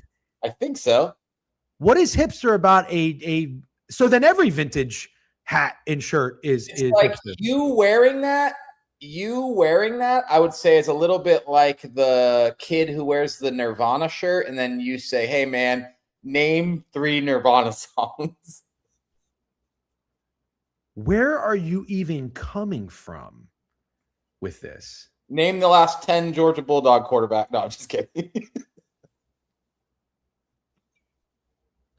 I think so. What is hipster about so then every vintage hat and shirt is like hipster. You wearing that, I would say is a little bit like the kid who wears the Nirvana shirt and then you say, hey man, name 3 Nirvana songs. Where are you even coming from with this? Name the last 10 Georgia Bulldog quarterback. No, I'm just kidding.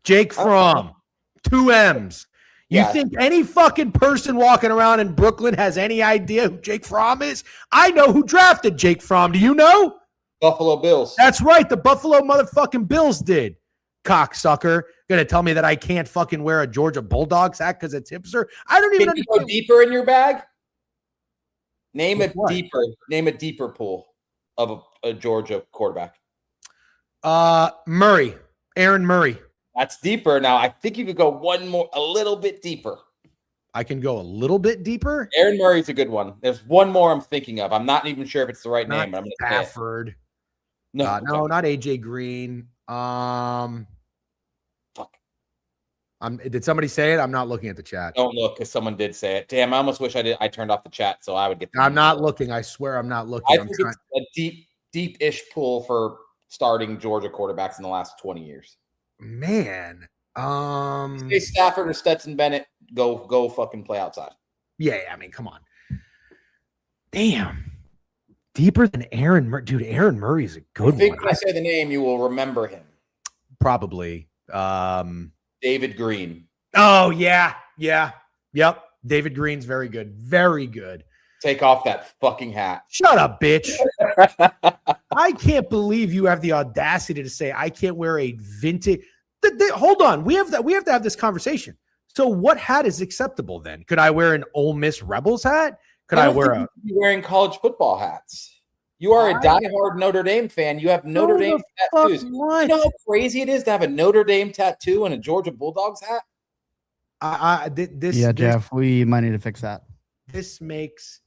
Jake Fromm, 2 M's. You think any fucking person walking around in Brooklyn has any idea who Jake Fromm is? I know who drafted Jake Fromm. Do you know? Buffalo Bills. That's right. The Buffalo motherfucking Bills did. Cocksucker. Gonna tell me that I can't fucking wear a Georgia Bulldogs hat because it's hipster? I don't even understand. Go deeper in your bag? Name a deeper pool of a Georgia quarterback. Murray. Aaron Murray. That's deeper. Now, I think you could go a little bit deeper. I can go a little bit deeper? Aaron Murray's a good one. There's one more I'm thinking of. I'm not even sure if it's the right name. But I'm going to Stafford. No, not AJ Green. Did somebody say it? I'm not looking at the chat. Don't look, because someone did say it. Damn, I almost wish I turned off the chat so I would get. I'm not looking. I swear I'm not looking. I think it's a deep-ish pool for starting Georgia quarterbacks in the last 20 years. Man, say Stafford or Stetson Bennett, go fucking play outside. Yeah, I mean, come on. Damn, deeper than Aaron Murray, dude. Aaron Murray's a good one. I think when I say the name, you will remember him. Probably. David Green. Oh yeah, yep. David Green's very good, very good. Take off that fucking hat. Shut up, bitch. I can't believe you have the audacity to say I can't wear a vintage. Hold on, we have to have this conversation. So, what hat is acceptable then? Could I wear an Ole Miss Rebels hat? Could I wear you be wearing college football hats? You are a diehard Notre Dame fan. You have Notre Dame tattoos. You know how crazy it is to have a Notre Dame tattoo and a Georgia Bulldogs hat? Jeff, we might need to fix that. This makes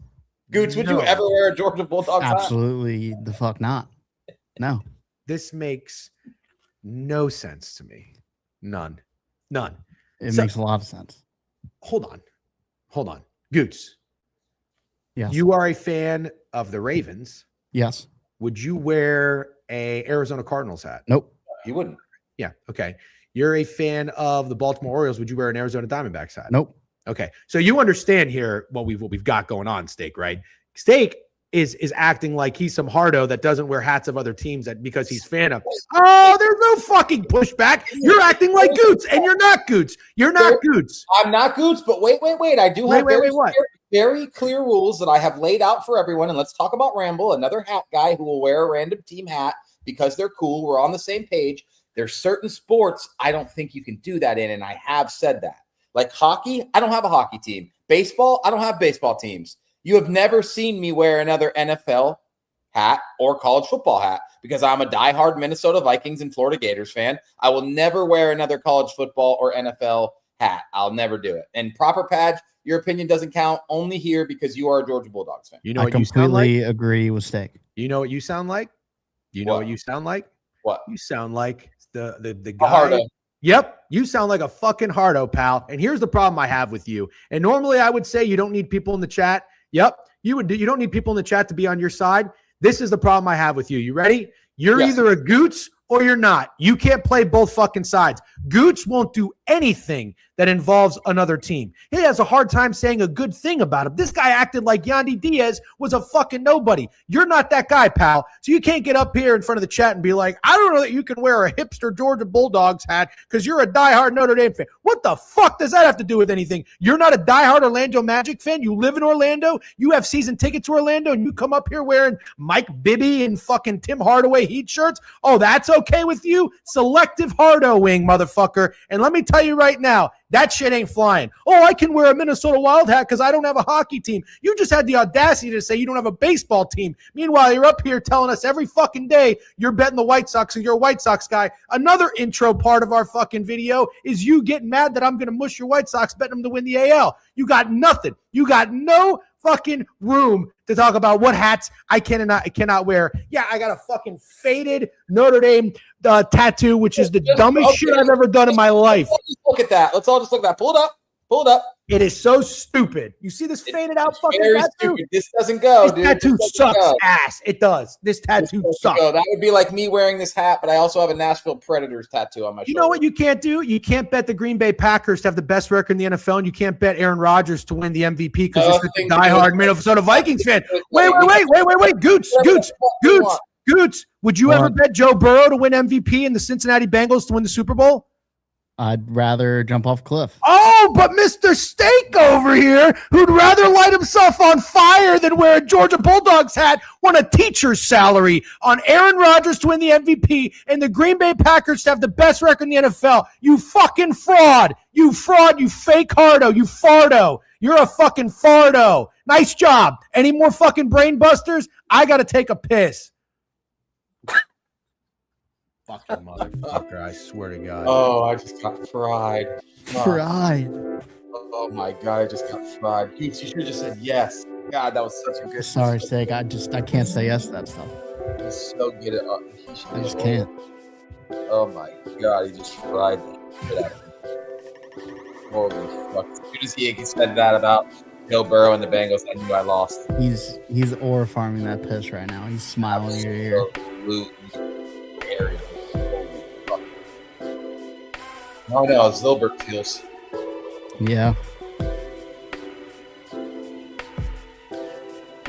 Goots, would you ever wear a Georgia Bulldogs hat? Absolutely the fuck not. No. This makes no sense to me. None. It makes a lot of sense. Hold on. Goots. Yes. You are a fan of the Ravens. Yes. Would you wear a Arizona Cardinals hat? Nope. You wouldn't. Yeah. Okay. You're a fan of the Baltimore Orioles. Would you wear an Arizona Diamondbacks hat? Nope. Okay. So you understand here what we've got going on, Steak, right? Steak is acting like he's some hardo that doesn't wear hats of other teams because he's fan of. Oh, there's no fucking pushback. You're acting like Goots, and you're not Goots. You're not Goots. I'm not Goots, but wait. I do have very clear rules that I have laid out for everyone. And let's talk about Ramble, another hat guy who will wear a random team hat because they're cool. We're on the same page. There's certain sports I don't think you can do that in, and I have said that. Like hockey, I don't have a hockey team. Baseball, I don't have baseball teams. You have never seen me wear another NFL hat or college football hat because I'm a diehard Minnesota Vikings and Florida Gators fan. I will never wear another college football or NFL hat. I'll never do it. And proper badge, your opinion doesn't count, only here because you are a Georgia Bulldogs fan. You know I what you sound like? completely agree with Steak. You know what you sound like? You know what you sound like? What? You sound like the guy. Yep. You sound like a fucking hardo, pal. And here's the problem I have with you. And normally I would say you don't need people in the chat. Yep. You don't need people in the chat to be on your side. This is the problem I have with you. You ready? You're either a Goots or you're not. You can't play both fucking sides. Goots won't do anything that involves another team. He has a hard time saying a good thing about him. This guy acted like Yandy Diaz was a fucking nobody. You're not that guy, pal. So you can't get up here in front of the chat and be like, I don't know that you can wear a hipster Georgia Bulldogs hat because you're a diehard Notre Dame fan. What the fuck does that have to do with anything? You're not a diehard Orlando Magic fan. You live in Orlando. You have season tickets to Orlando, and you come up here wearing Mike Bibby and fucking Tim Hardaway Heat shirts. Oh, that's okay with you? Selective hardo-wing, motherfucker. And let me tell you right now, that shit ain't flying. Oh, I can wear a Minnesota Wild hat because I don't have a hockey team. You just had the audacity to say you don't have a baseball team. Meanwhile, you're up here telling us every fucking day you're betting the White Sox and you're a White Sox guy. Another intro part of our fucking video is you getting mad that I'm going to mush your White Sox betting them to win the AL. You got nothing. You got no fucking room to talk about what hats I cannot wear. Yeah, I got a fucking faded Notre Dame tattoo, which is the dumbest shit I've ever done in my life. Let's look at that. Let's all just look at that. Pull it up. It is so stupid. You see this faded out fucking tattoo? Stupid. This doesn't go, this dude. Tattoo sucks ass. It does. This tattoo sucks. That would be like me wearing this hat, but I also have a Nashville Predators tattoo on my shoulder. You know what you can't do? You can't bet the Green Bay Packers to have the best record in the NFL, and you can't bet Aaron Rodgers to win the MVP because you're such a diehard Minnesota Vikings fan. Wait. Goots. Would you ever bet Joe Burrow to win MVP and the Cincinnati Bengals to win the Super Bowl? I'd rather jump off a cliff. Oh, but Mr. Steak over here, who'd rather light himself on fire than wear a Georgia Bulldogs hat, won a teacher's salary on Aaron Rodgers to win the MVP and the Green Bay Packers to have the best record in the NFL. You fucking fraud. You fraud, you fake hardo, you fardo. You're a fucking fardo. Nice job. Any more fucking brain busters? I got to take a piss. Fucking motherfucker, I swear to God. Oh, I just got fried. Fried. Oh my God, I just got fried. Pete, you should have just said yes. God, that was such a good. Sorry, Steak. I can't say yes to that stuff. He's so good at I just can't. Oh my God, he just fried the shit out of me. Holy fuck. As soon as he said that about Joe Burrow and the Bengals, I knew I lost. He's ore farming that piss right now. He's smiling in your ear. Holy fuck. Oh no, Zilbert feels. Yeah.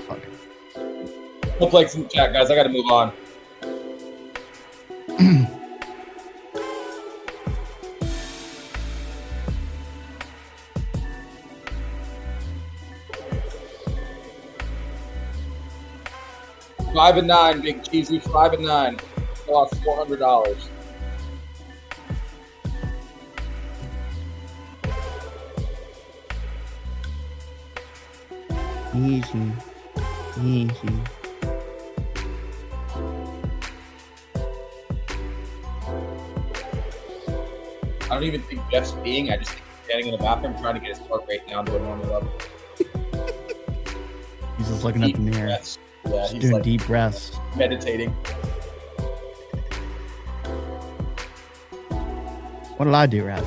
Fuck. We'll play some chat, guys. I gotta move on. 5-9, Big Cheesy. 5-9. I lost $400. Easy. Easy. I don't even think Jeff's peeing. I just think he's standing in the bathroom trying to get his heart rate down to a normal level. He's just looking up in the air. Breaths. Yeah, Just he's doing like deep breaths. meditating. What did I do, Raz?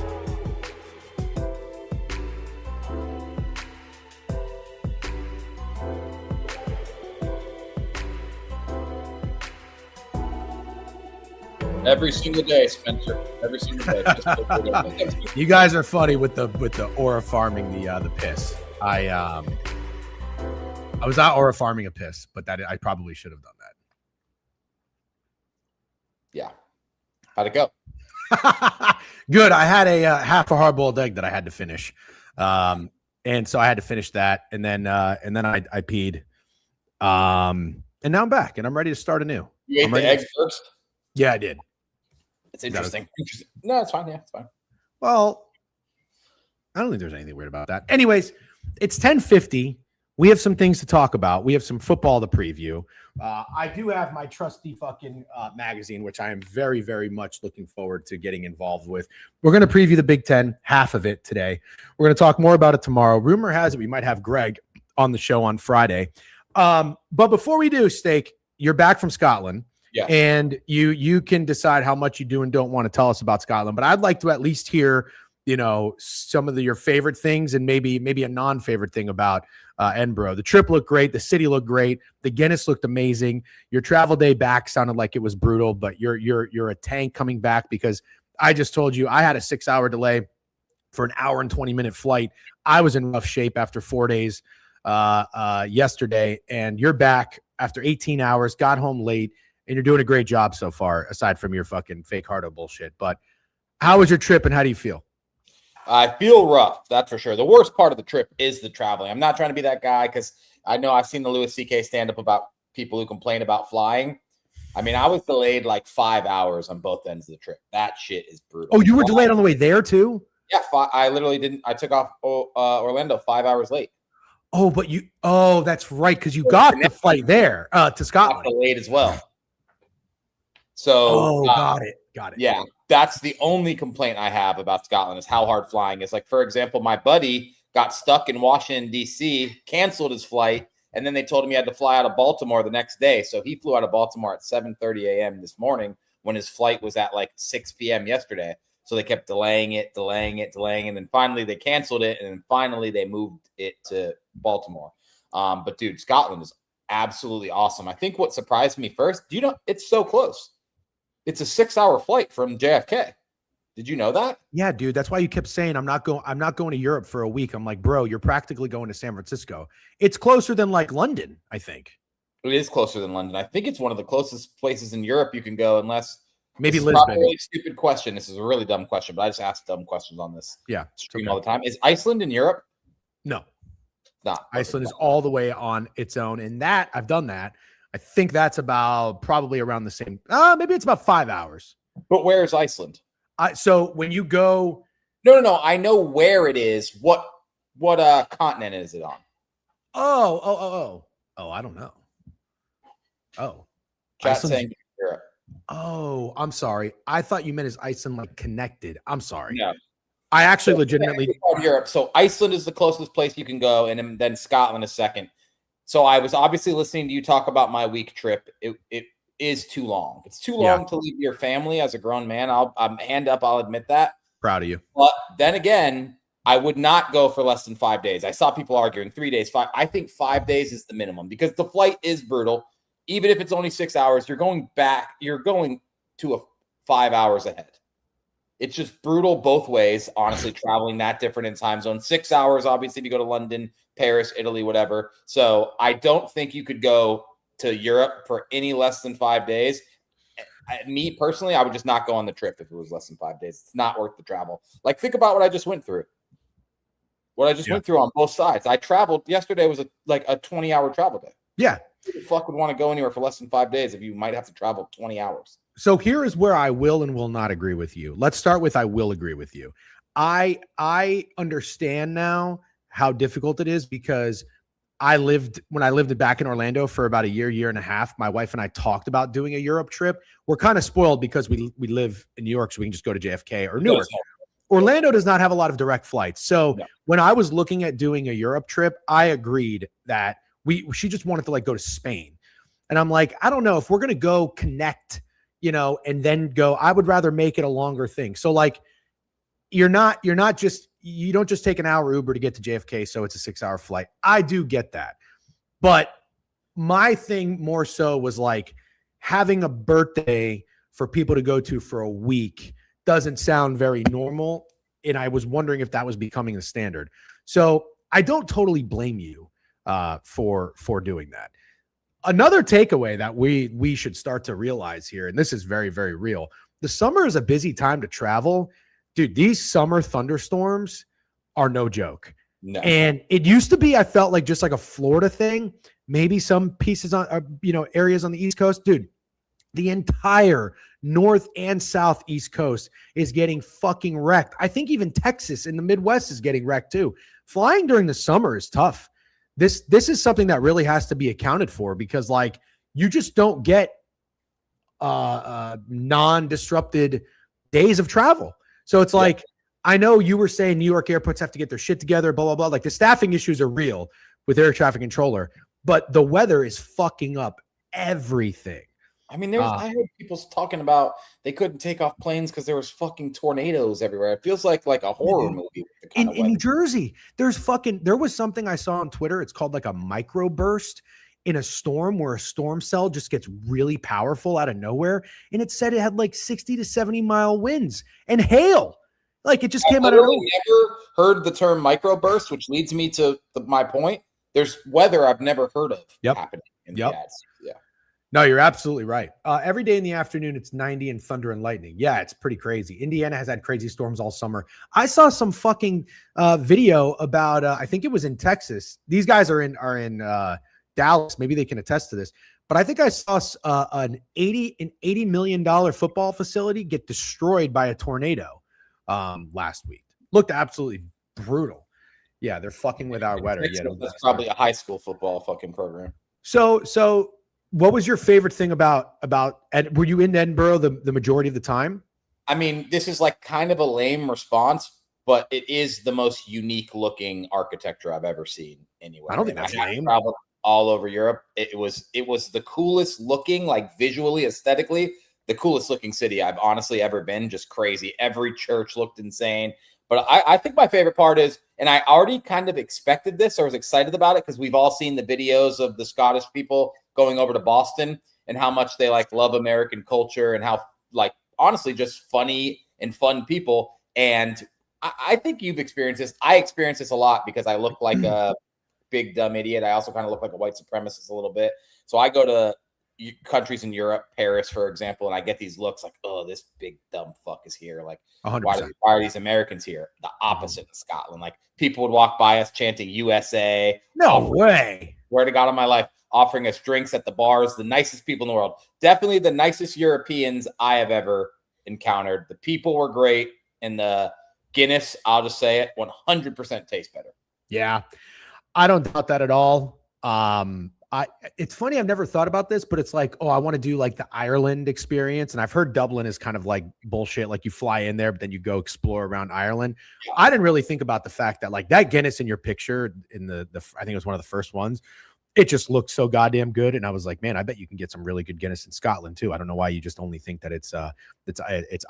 Every single day, Spencer. Every single day. You guys are funny with the aura farming the piss. I was not aura farming a piss, but that I probably should have done Yeah. How'd it go? that. Good. I had a half a hard-boiled egg that I had to finish, and so I had to finish that, and then I peed, and now I'm back and I'm ready to start anew. You ate the egg first? Yeah, I did. It's interesting. No, it's fine. Yeah, it's fine. Well, I don't think there's anything weird about that. Anyways, it's 10:50. We have some things to talk about. We have some football to preview. I do have my trusty fucking magazine, which I am very, very much looking forward to getting involved with. We're going to preview the Big Ten, half of it today. We're going to talk more about it tomorrow. Rumor has it we might have Greg on the show on Friday. But before we do, Steak, you're back from Scotland. Yeah. And you can decide how much you do and don't want to tell us about Scotland. But I'd like to at least hear, some of your favorite things and maybe a non-favorite thing about Edinburgh. The trip looked great. The city looked great. The Guinness looked amazing. Your travel day back sounded like it was brutal, but you're a tank coming back, because I just told you I had a 6-hour delay for an hour and 20-minute flight. I was in rough shape after 4 days yesterday, and you're back after 18 hours, got home late, and you're doing a great job so far, aside from your fucking fake hardo bullshit. But how was your trip and how do you feel? I feel rough, that's for sure. The worst part of the trip is the traveling. I'm not trying to be that guy, because I know I've seen the Louis C.K. stand-up about people who complain about flying. I mean, I was delayed like 5 hours on both ends of the trip. That shit is brutal. Oh, you were delayed on the way there too? Yeah, I literally didn't. I took off Orlando 5 hours late. Oh, but that's right, because you got the flight there to Scotland. Delayed as well. So, got it. Yeah, that's the only complaint I have about Scotland, is how hard flying is. Like, for example, my buddy got stuck in Washington, D.C., canceled his flight, and then they told him he had to fly out of Baltimore the next day. So he flew out of Baltimore at 7:30 a.m. this morning when his flight was at like 6 p.m. yesterday. So they kept delaying it. And then finally they canceled it. And then finally they moved it to Baltimore. But dude, Scotland is absolutely awesome. I think what surprised me first, it's so close. It's a 6-hour flight from JFK. Did you know that? Yeah, dude. That's why you kept saying I'm not going to Europe for a week. I'm like, bro, you're practically going to San Francisco. It's closer than like London, I think. It is closer than London. I think it's one of the closest places in Europe you can go, unless maybe this Lisbon. Is a really stupid question. This is a really dumb question, but I just ask dumb questions on this stream all the time. Is Iceland in Europe? No. No. Iceland is all the way on its own. And that I've done that. I think that's about probably around the same. Maybe it's about 5 hours. But where is Iceland? So when you go, no, I know where it is. What continent is it on? Oh, I don't know. Oh, Chat saying Europe. Oh, I'm sorry. I thought you meant is Iceland like connected. I'm sorry. No, I actually legitimately Europe. So Iceland is the closest place you can go, and then Scotland is second. So I was obviously listening to you talk about my week trip. It is too long. It's too long to leave your family as a grown man. I'm hand up. I'll admit that. Proud of you. But then again, I would not go for less than 5 days. I saw people arguing 3 days, 5. I think 5 days is the minimum, because the flight is brutal. Even if it's only 6 hours, you're going back. You're going to 5 hours ahead. It's just brutal both ways, honestly, traveling that different in time zones. 6 hours, obviously, if you go to London, Paris, Italy, whatever. So I don't think you could go to Europe for any less than 5 days. Me personally, I would just not go on the trip if it was less than 5 days. It's not worth the travel. Like, think about what I just went through. What I just went through on both sides. I traveled yesterday was a 20-hour travel day. Yeah. Who the fuck would want to go anywhere for less than 5 days if you might have to travel 20 hours? So here is where I will and will not agree with you. Let's start with I will agree with you. I understand now how difficult it is because when I lived back in Orlando for about a year and a half, my wife and I talked about doing a Europe trip. We're kind of spoiled because we live in New York, so we can just go to JFK or Newark. Orlando does not have a lot of direct flights. So when I was looking at doing a Europe trip, I agreed that she just wanted to like go to Spain. And I'm like, I don't know if we're going to go connect, and then go, I would rather make it a longer thing. So like, you don't just take an hour Uber to get to JFK. So it's a 6-hour flight. I do get that. But my thing more so was like having a birthday for people to go to for a week doesn't sound very normal. And I was wondering if that was becoming the standard. So I don't totally blame you for doing that. Another takeaway that we should start to realize here, and this is very, very real. The summer is a busy time to travel. Dude, these summer thunderstorms are no joke. No. And it used to be, I felt like just like a Florida thing, maybe some pieces on, areas on the East Coast. Dude, the entire North and South East Coast is getting fucking wrecked. I think even Texas in the Midwest is getting wrecked too. Flying during the summer is tough. This is something that really has to be accounted for because like you just don't get non-disrupted days of travel. So it's like, I know you were saying New York airports have to get their shit together, blah, blah, blah. Like the staffing issues are real with air traffic controller, but the weather is fucking up everything. I mean, I heard people talking about they couldn't take off planes because there was fucking tornadoes everywhere. It feels like a horror movie. In New Jersey, there was something I saw on Twitter. It's called like a microburst in a storm where a storm cell just gets really powerful out of nowhere. And it said it had like 60 to 70 mile winds and hail. Like it just came out of nowhere. I've never heard the term microburst, which leads me to my point. There's weather I've never heard of happening in the ads. Yeah. No, you're absolutely right. Every day in the afternoon, it's 90 and thunder and lightning. Yeah, it's pretty crazy. Indiana has had crazy storms all summer. I saw some fucking video about, I think it was in Texas. These guys are in Dallas. Maybe they can attest to this. But I think I saw an $80 million football facility get destroyed by a tornado last week. Looked absolutely brutal. Yeah, they're fucking with our weather. Yeah, that's probably a high school football fucking program. So what was your favorite thing about were you in Edinburgh the majority of the time? I mean, this is like kind of a lame response, but it is the most unique looking architecture I've ever seen anywhere. I don't think that's lame. Traveled all over Europe. It was the coolest looking, like visually, aesthetically, the coolest looking city I've honestly ever been. Just crazy. Every church looked insane. But I think my favorite part is, and I already kind of expected this or was excited about it because we've all seen the videos of the Scottish people going over to Boston and how much they like love American culture and how like honestly just funny and fun people. And I think you've experienced this. I experience this a lot because I look like a big dumb idiot. I also kind of look like a white supremacist a little bit. So I go to countries in Europe, Paris, for example, and I get these looks like, oh, this big dumb fuck is here. Like, 100%. why are these Americans here? The opposite in Scotland. Like, people would walk by us chanting USA. No way. Swear to God on my life, offering us drinks at the bars. The nicest people in the world. Definitely the nicest Europeans I have ever encountered. The people were great, and the Guinness, I'll just say it, 100% tastes better. Yeah, I don't doubt that at all. It's funny, I've never thought about this, but it's like, oh, I want to do like the Ireland experience. And I've heard Dublin is kind of like bullshit. Like you fly in there, but then you go explore around Ireland. Yeah. I didn't really think about the fact that like that Guinness in your picture in the I think it was one of the first ones. It just looked so goddamn good. And I was like, man, I bet you can get some really good Guinness in Scotland too. I don't know why you just only think that it's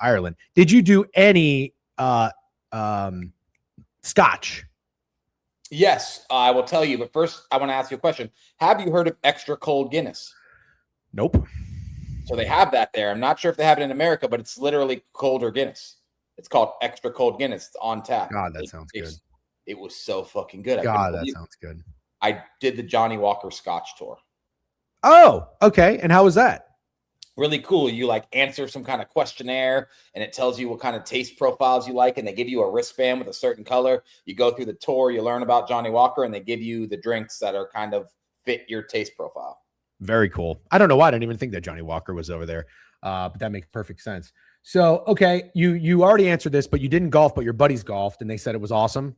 Ireland. Did you do any Scotch? Yes, I will tell you. But first, I want to ask you a question. Have you heard of extra cold Guinness? Nope. So they have that there. I'm not sure if they have it in America, but it's literally colder Guinness. It's called extra cold Guinness. It's on tap. God, that sounds good. It was so fucking good. God, that sounds good. I did the Johnny Walker Scotch tour. Oh, okay. And how was that? Really cool. You like answer some kind of questionnaire and it tells you what kind of taste profiles you like. And they give you a wristband with a certain color. You go through the tour, you learn about Johnny Walker, and they give you the drinks that are kind of fit your taste profile. Very cool. I don't know why I didn't even think that Johnny Walker was over there, but that makes perfect sense. So, okay, you already answered this, but you didn't golf, but your buddies golfed, and they said it was awesome.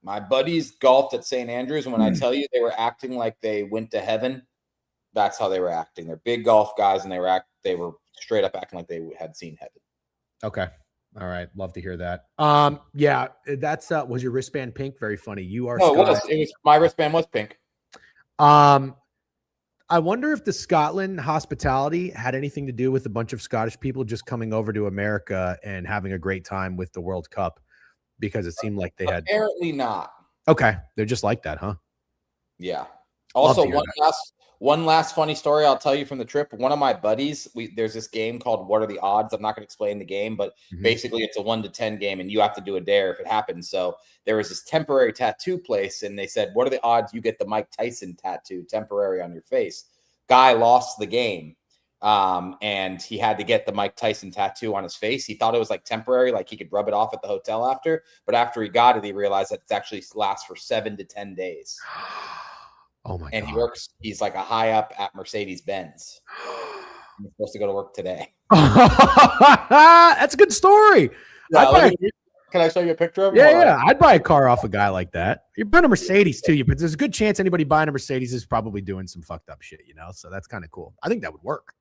My buddies golfed at St. Andrews, and when I tell you they were acting like they went to heaven, that's how they were acting. They're big golf guys, and they were straight up acting like they had seen heaven. Okay. All right. Love to hear that. Yeah, that's was your wristband pink? Very funny. You are No, it was my wristband was pink. I wonder if the Scotland hospitality had anything to do with a bunch of Scottish people just coming over to America and having a great time with the World Cup, because it seemed like they had. Apparently not. Okay. They're just like that, huh? Yeah. Also, Love to hear one last funny story I'll tell you from the trip. One of my buddies, there's this game called What Are the Odds? I'm not going to explain the game, but basically it's a 1 to 10 game, and you have to do a dare if it happens. So there was this temporary tattoo place, and they said, what are the odds you get the Mike Tyson tattoo temporary on your face? Guy lost the game, and he had to get the Mike Tyson tattoo on his face. He thought it was like temporary, like he could rub it off at the hotel after. But after he got it, he realized that it actually lasts for 7 to 10 days. Oh my and God. He's like a high up at Mercedes-Benz. He's supposed to go to work today. That's a good story. Yeah, can I show you a picture of him? Yeah. I'd buy a car off a guy like that. You're buying a Mercedes too, but there's a good chance anybody buying a Mercedes is probably doing some fucked up shit, So that's kind of cool. I think that would work.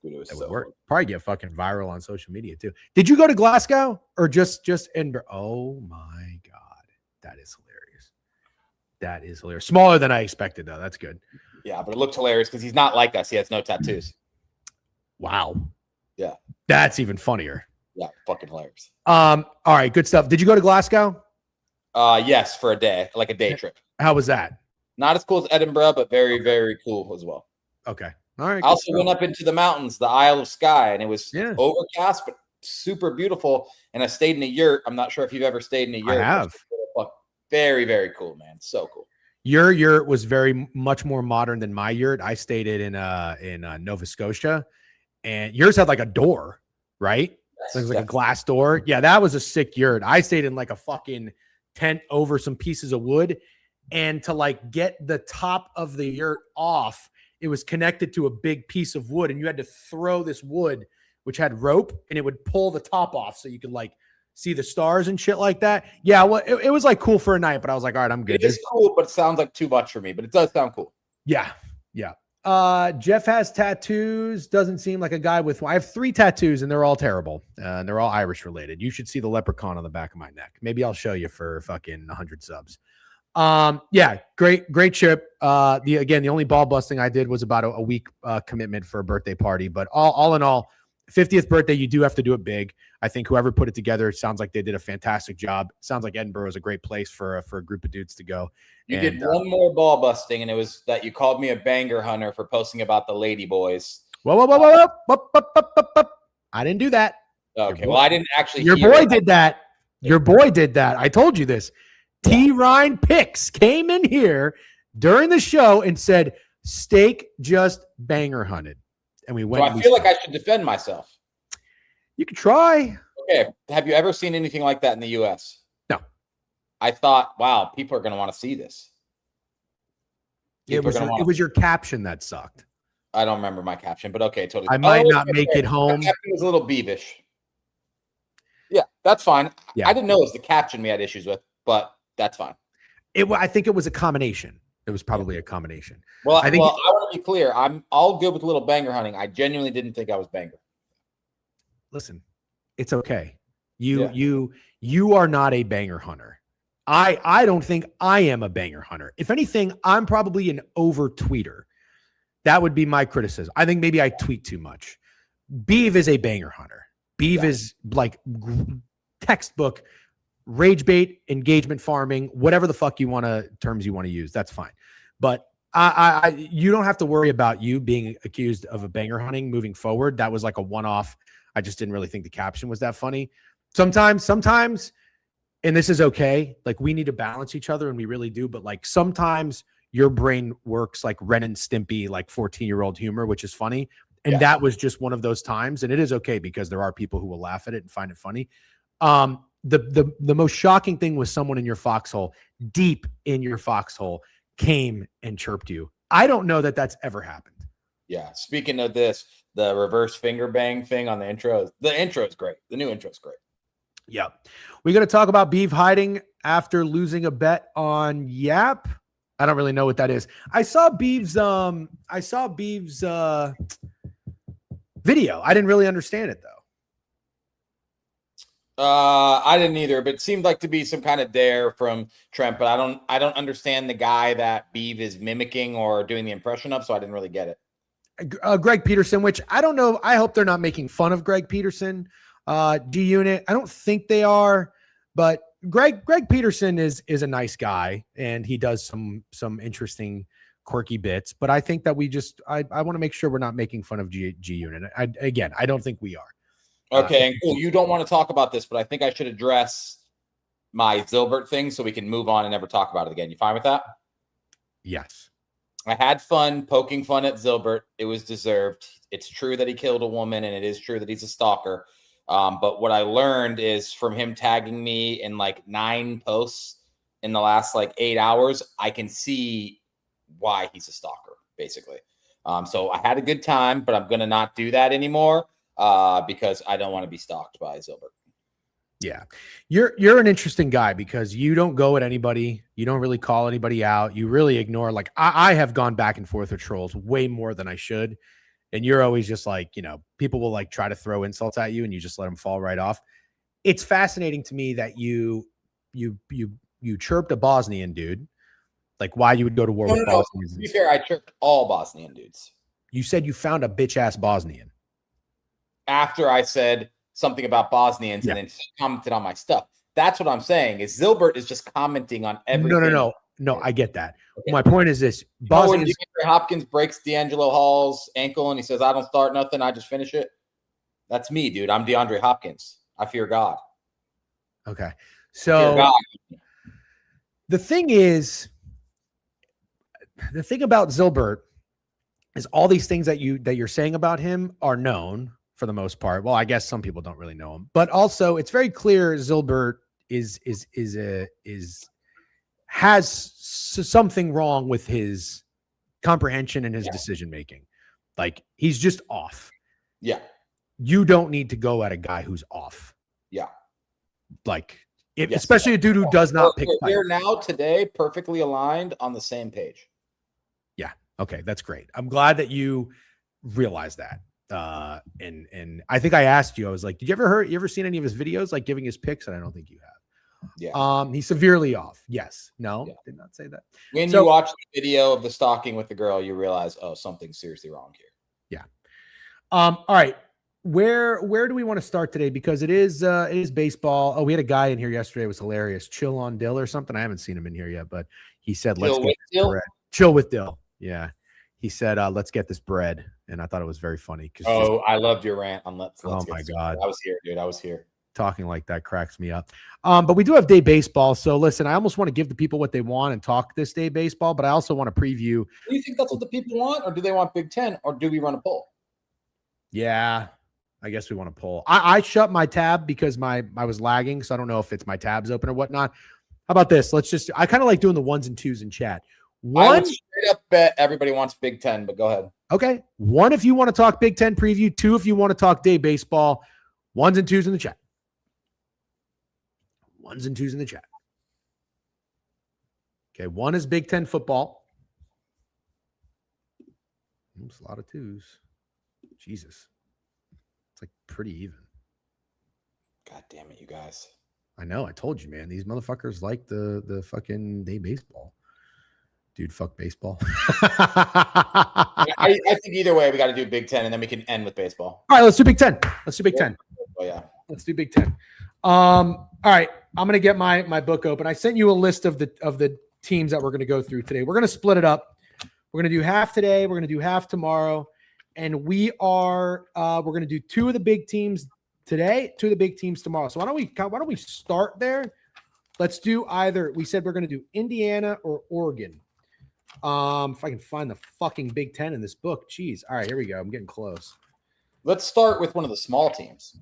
Dude, that would work. Probably get fucking viral on social media too. Did you go to Glasgow or just Edinburgh? Oh my God. That is hilarious. That is hilarious. Smaller than I expected, though. That's good. Yeah, but it looked hilarious because he's not like us. He has no tattoos. Wow. Yeah. That's even funnier. Yeah, fucking hilarious. All right, good stuff. Did you go to Glasgow? Yes, for a day, like a day trip. How was that? Not as cool as Edinburgh, but very, very cool as well. Okay. All right. I also went up into the mountains, the Isle of Skye, and it was Yeah. overcast, but super beautiful. And I stayed in a yurt. I'm not sure if you've ever stayed in a yurt. I have. Very, very cool, man. So cool. Your yurt was very much more modern than my yurt. I stayed it in Nova Scotia, and yours had like a door, right? Yes, So it was like a glass door. Yeah, that was a sick yurt. I stayed in like a fucking tent over some pieces of wood, and to like get the top of the yurt off, it was connected to a big piece of wood, and you had to throw this wood, which had rope, and it would pull the top off so you could like see the stars and shit like that. Yeah, well, it was like cool for a night, but I was like, all right, I'm good. It is cool, but it sounds like too much for me, but it does sound cool. Yeah. Jeff has tattoos. Doesn't seem like a guy with. I have 3 tattoos, and they're all terrible. And they're all Irish related. You should see the leprechaun on the back of my neck. Maybe I'll show you for fucking 100 subs. Yeah, great trip. The only ball busting I did was about a week commitment for a birthday party, but all in all, 50th birthday, you do have to do it big. I think whoever put it together, it sounds like they did a fantastic job. Sounds like Edinburgh is a great place for a group of dudes to go. You did one more ball busting, and it was that you called me a banger hunter for posting about the lady boys. Whoa. I didn't do that. Okay, well, I didn't actually. Your boy did that. Your boy did that. I told you this. T. Ryan Picks came in here during the show and said, Steak just banger hunted. And we went. So I feel like I should defend myself. You could try. Okay. Have you ever seen anything like that in the U.S.? No. I thought, wow, people are going to want to see this. It was your caption that sucked. I don't remember my caption, but okay, totally. I might not make it home. My caption was a little beevish. Yeah, that's fine. Yeah. I didn't know it was the caption we had issues with, but that's fine. I think it was a combination. It was probably a combination. Well, I want to be clear. I'm all good with a little banger hunting. I genuinely didn't think I was banger. Listen, it's okay. You are not a banger hunter. I don't think I am a banger hunter. If anything, I'm probably an over tweeter. That would be my criticism. I think maybe I tweet too much. Biev is a banger hunter. Biev is like textbook rage bait, engagement farming, whatever the fuck terms you want to use. That's fine. But you don't have to worry about you being accused of a banger hunting moving forward. That was like a one-off. I just didn't really think the caption was that funny. Sometimes, and this is okay. Like we need to balance each other, and we really do. But like sometimes your brain works like Ren and Stimpy, like 14-year-old humor, which is funny. And that was just one of those times. And it is okay because there are people who will laugh at it and find it funny. The most shocking thing was someone in your foxhole, deep in your foxhole, came and chirped you I don't know that that's ever happened. Yeah. Speaking of this, the reverse finger bang thing on the intro is great. The new intro is great. Yeah. We're going to talk about Biev hiding after losing a bet on Yap. I don't really know what that is. I saw Biev's video. I didn't really understand it though. I didn't either, but it seemed like to be some kind of dare from Trent, but I don't understand the guy that Biev is mimicking or doing the impression of, so I didn't really get it. Greg Peterson, which I don't know. I hope they're not making fun of Greg Peterson. G-Unit. I don't think they are, but Greg Peterson is a nice guy and he does some interesting quirky bits, but I think that I want to make sure we're not making fun of G-Unit. I don't think we are. Okay, and cool. You don't want to talk about this, but I think I should address my Zilbert thing so we can move on and never talk about it again. You fine with that? Yes. I had fun poking fun at Zilbert. It was deserved. It's true that he killed a woman, and it is true that he's a stalker. But what I learned is from him tagging me in like 9 posts in the last like 8 hours, I can see why he's a stalker, basically. So I had a good time, but I'm going to not do that anymore. Because I don't want to be stalked by Zilbert. Yeah. You're an interesting guy because you don't go at anybody. You don't really call anybody out. You really ignore, like I have gone back and forth with trolls way more than I should. And you're always just like, people will like try to throw insults at you and you just let them fall right off. It's fascinating to me that you chirped a Bosnian dude. Like why you would go to war with Bosnians. To be fair, I chirped all Bosnian dudes. You said you found a bitch ass Bosnian. After I said something about Bosnians and then commented on my stuff. That's what I'm saying is Zilbert is just commenting on everything. No, I get that. Okay. My point is this. When DeAndre Hopkins breaks D'Angelo Hall's ankle and he says, I don't start nothing, I just finish it. That's me, dude. I'm DeAndre Hopkins. I fear God. Okay. So the thing about Zilbert is all these things that you're saying about him are known. For the most part. Well, I guess some people don't really know him, but also it's very clear Zilbert has something wrong with his comprehension and his decision making. Like he's just off. Yeah. You don't need to go at a guy who's off. Yeah. Like especially a dude who does not pick. We're now today perfectly aligned on the same page. Yeah. Okay. That's great. I'm glad that you realize that. And I think I asked you, I was like, did you ever seen any of his videos, like giving his picks? And I don't think you have. Yeah. He's severely off. Yes. No, did not say that. When you watch the video of the stalking with the girl, you realize, oh, something's seriously wrong here. Yeah. All right. Where do we want to start today? Because it is baseball. Oh, we had a guy in here yesterday. It was hilarious. Chill on Dill or something. I haven't seen him in here yet, but he said, let's get this bread. Chill with Dill. Yeah. He said, let's get this bread. And I thought it was very funny. I loved your rant on let's oh my God. I was here, dude. I was here. Talking like that cracks me up. But we do have day baseball. So listen, I almost want to give the people what they want and talk this day baseball, but I also want to preview. Do you think that's what the people want, or do they want Big Ten, or do we run a poll? Yeah, I guess we want to poll. I shut my tab because I was lagging, so I don't know if it's my tabs open or whatnot. How about this? I kind of like doing the 1s and 2s in chat. I would straight up bet everybody wants Big Ten, but go ahead. Okay. 1 if you want to talk Big Ten preview. 2 if you want to talk day baseball. 1s and 2s in the chat. 1s and 2s in the chat. Okay. 1 is Big Ten football. Oops, a lot of 2s. Jesus. It's like pretty even. God damn it, you guys. I know. I told you, man. These motherfuckers like the fucking day baseball. Dude, fuck baseball. I think either way, we got to do Big Ten, and then we can end with baseball. All right, let's do Big Ten. Let's do Big Ten. Oh, yeah. Let's do Big Ten. All right, I'm going to get my book open. I sent you a list of the teams that we're going to go through today. We're going to split it up. We're going to do half today. We're going to do half tomorrow. And we're going to do 2 of the big teams today, 2 of the big teams tomorrow. So why don't we start there? Let's do either. We said we're going to do Indiana or Oregon. If I can find the fucking Big Ten in this book. Jeez. All right, here we go. I'm getting close. Let's start with one of the small teams.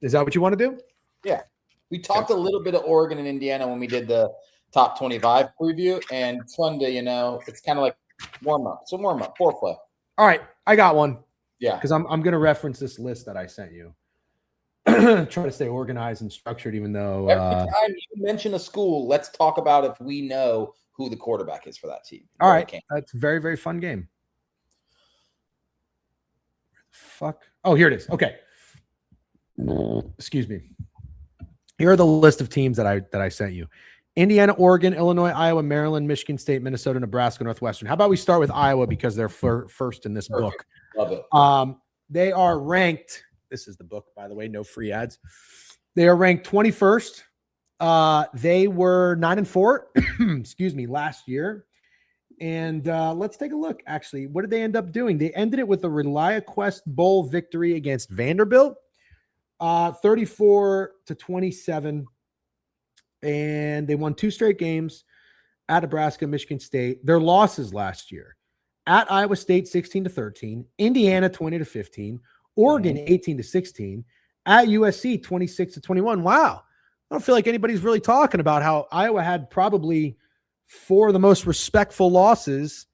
Is that what you want to do? Yeah. We talked a little bit of Oregon and Indiana when we did the top 25 preview, and it's fun to, it's kind of like Warm up. So warm up. Foreplay. All right, I got one Yeah. because I'm going to reference this list that I sent you. Try to stay organized and structured, even though Every time you mention a school, let's talk about if we know who the quarterback is for that team. all right, that's a very, very fun game. Fuck. Oh, here it is. Okay. Excuse me. Here are the list of teams that I sent you: Indiana, Oregon, Illinois, Iowa, Maryland, Michigan State, Minnesota, Nebraska, Northwestern. How about we start with Iowa because they're first in this book. Love it. They are ranked. This is the book, by the way. No free ads. They are ranked 21st. They were 9-4. Excuse me, last year. And let's take a look. Actually, what did they end up doing? They ended it with a ReliaQuest Bowl victory against Vanderbilt, 34-27, and they won 2 straight games at Nebraska, Michigan State. Their losses last year: at Iowa State, 16-13, Indiana, 20-15, Oregon, 18-16, at USC, 26-21. Wow, I don't feel like anybody's really talking about how Iowa had probably 4 of the most respectful losses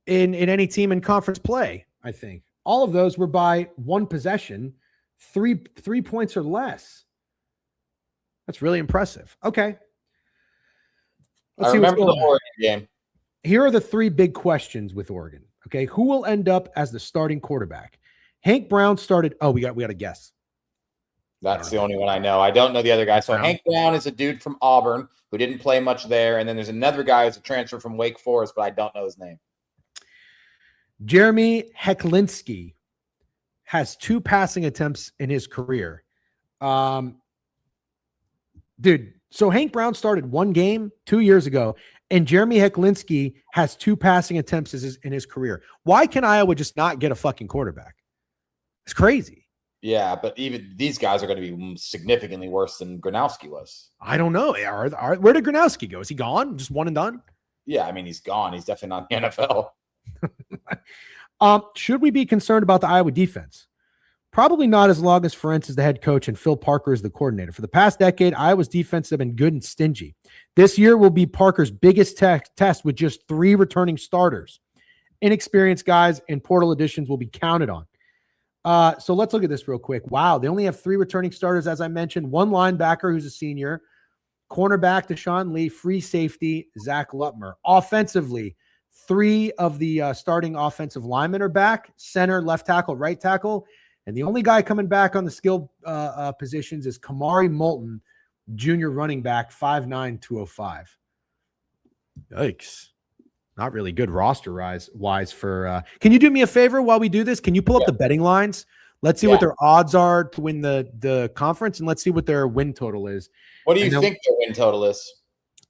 in any team in conference play. I think all of those were by 1 possession, 3 points or less. That's really impressive. Okay. I remember the Oregon game. Here are the 3 big questions with Oregon. Okay. Who will end up as the starting quarterback? Hank Brown started. Oh, we got a guess. That's the only one I know. I don't know the other guy. So Hank Brown is a dude from Auburn who didn't play much there. And then there's another guy who's a transfer from Wake Forest, but I don't know his name. Jeremy Hecklinski has 2 passing attempts in his career. Dude, so Hank Brown started 1 game 2 years ago, and Jeremy Hecklinski has 2 passing attempts in his career. Why can Iowa just not get a fucking quarterback? It's crazy. Yeah, but even these guys are going to be significantly worse than Gronowski was. I don't know. Where did Gronowski go? Is he gone? Just one and done? Yeah, I mean, he's gone. He's definitely not in the NFL. Should we be concerned about the Iowa defense? Probably not, as long as Ferentz is the head coach and Phil Parker is the coordinator. For the past decade, Iowa's defense have been good and stingy. This year will be Parker's biggest test with just 3 returning starters. Inexperienced guys and portal additions will be counted on. So let's look at this real quick. Wow, they only have 3 returning starters, as I mentioned. 1 linebacker who's a senior, cornerback Deshaun Lee, free safety Zach Lutmer. Offensively, 3 of the starting offensive linemen are back: center, left tackle, right tackle. And the only guy coming back on the skill positions is Kamari Moulton, junior running back, 5'9", 205. Yikes. Not really good roster-wise for can you do me a favor while we do this? Can you pull up the betting lines? Let's see what their odds are to win the conference, and let's see what their win total is. What do you think their win total is?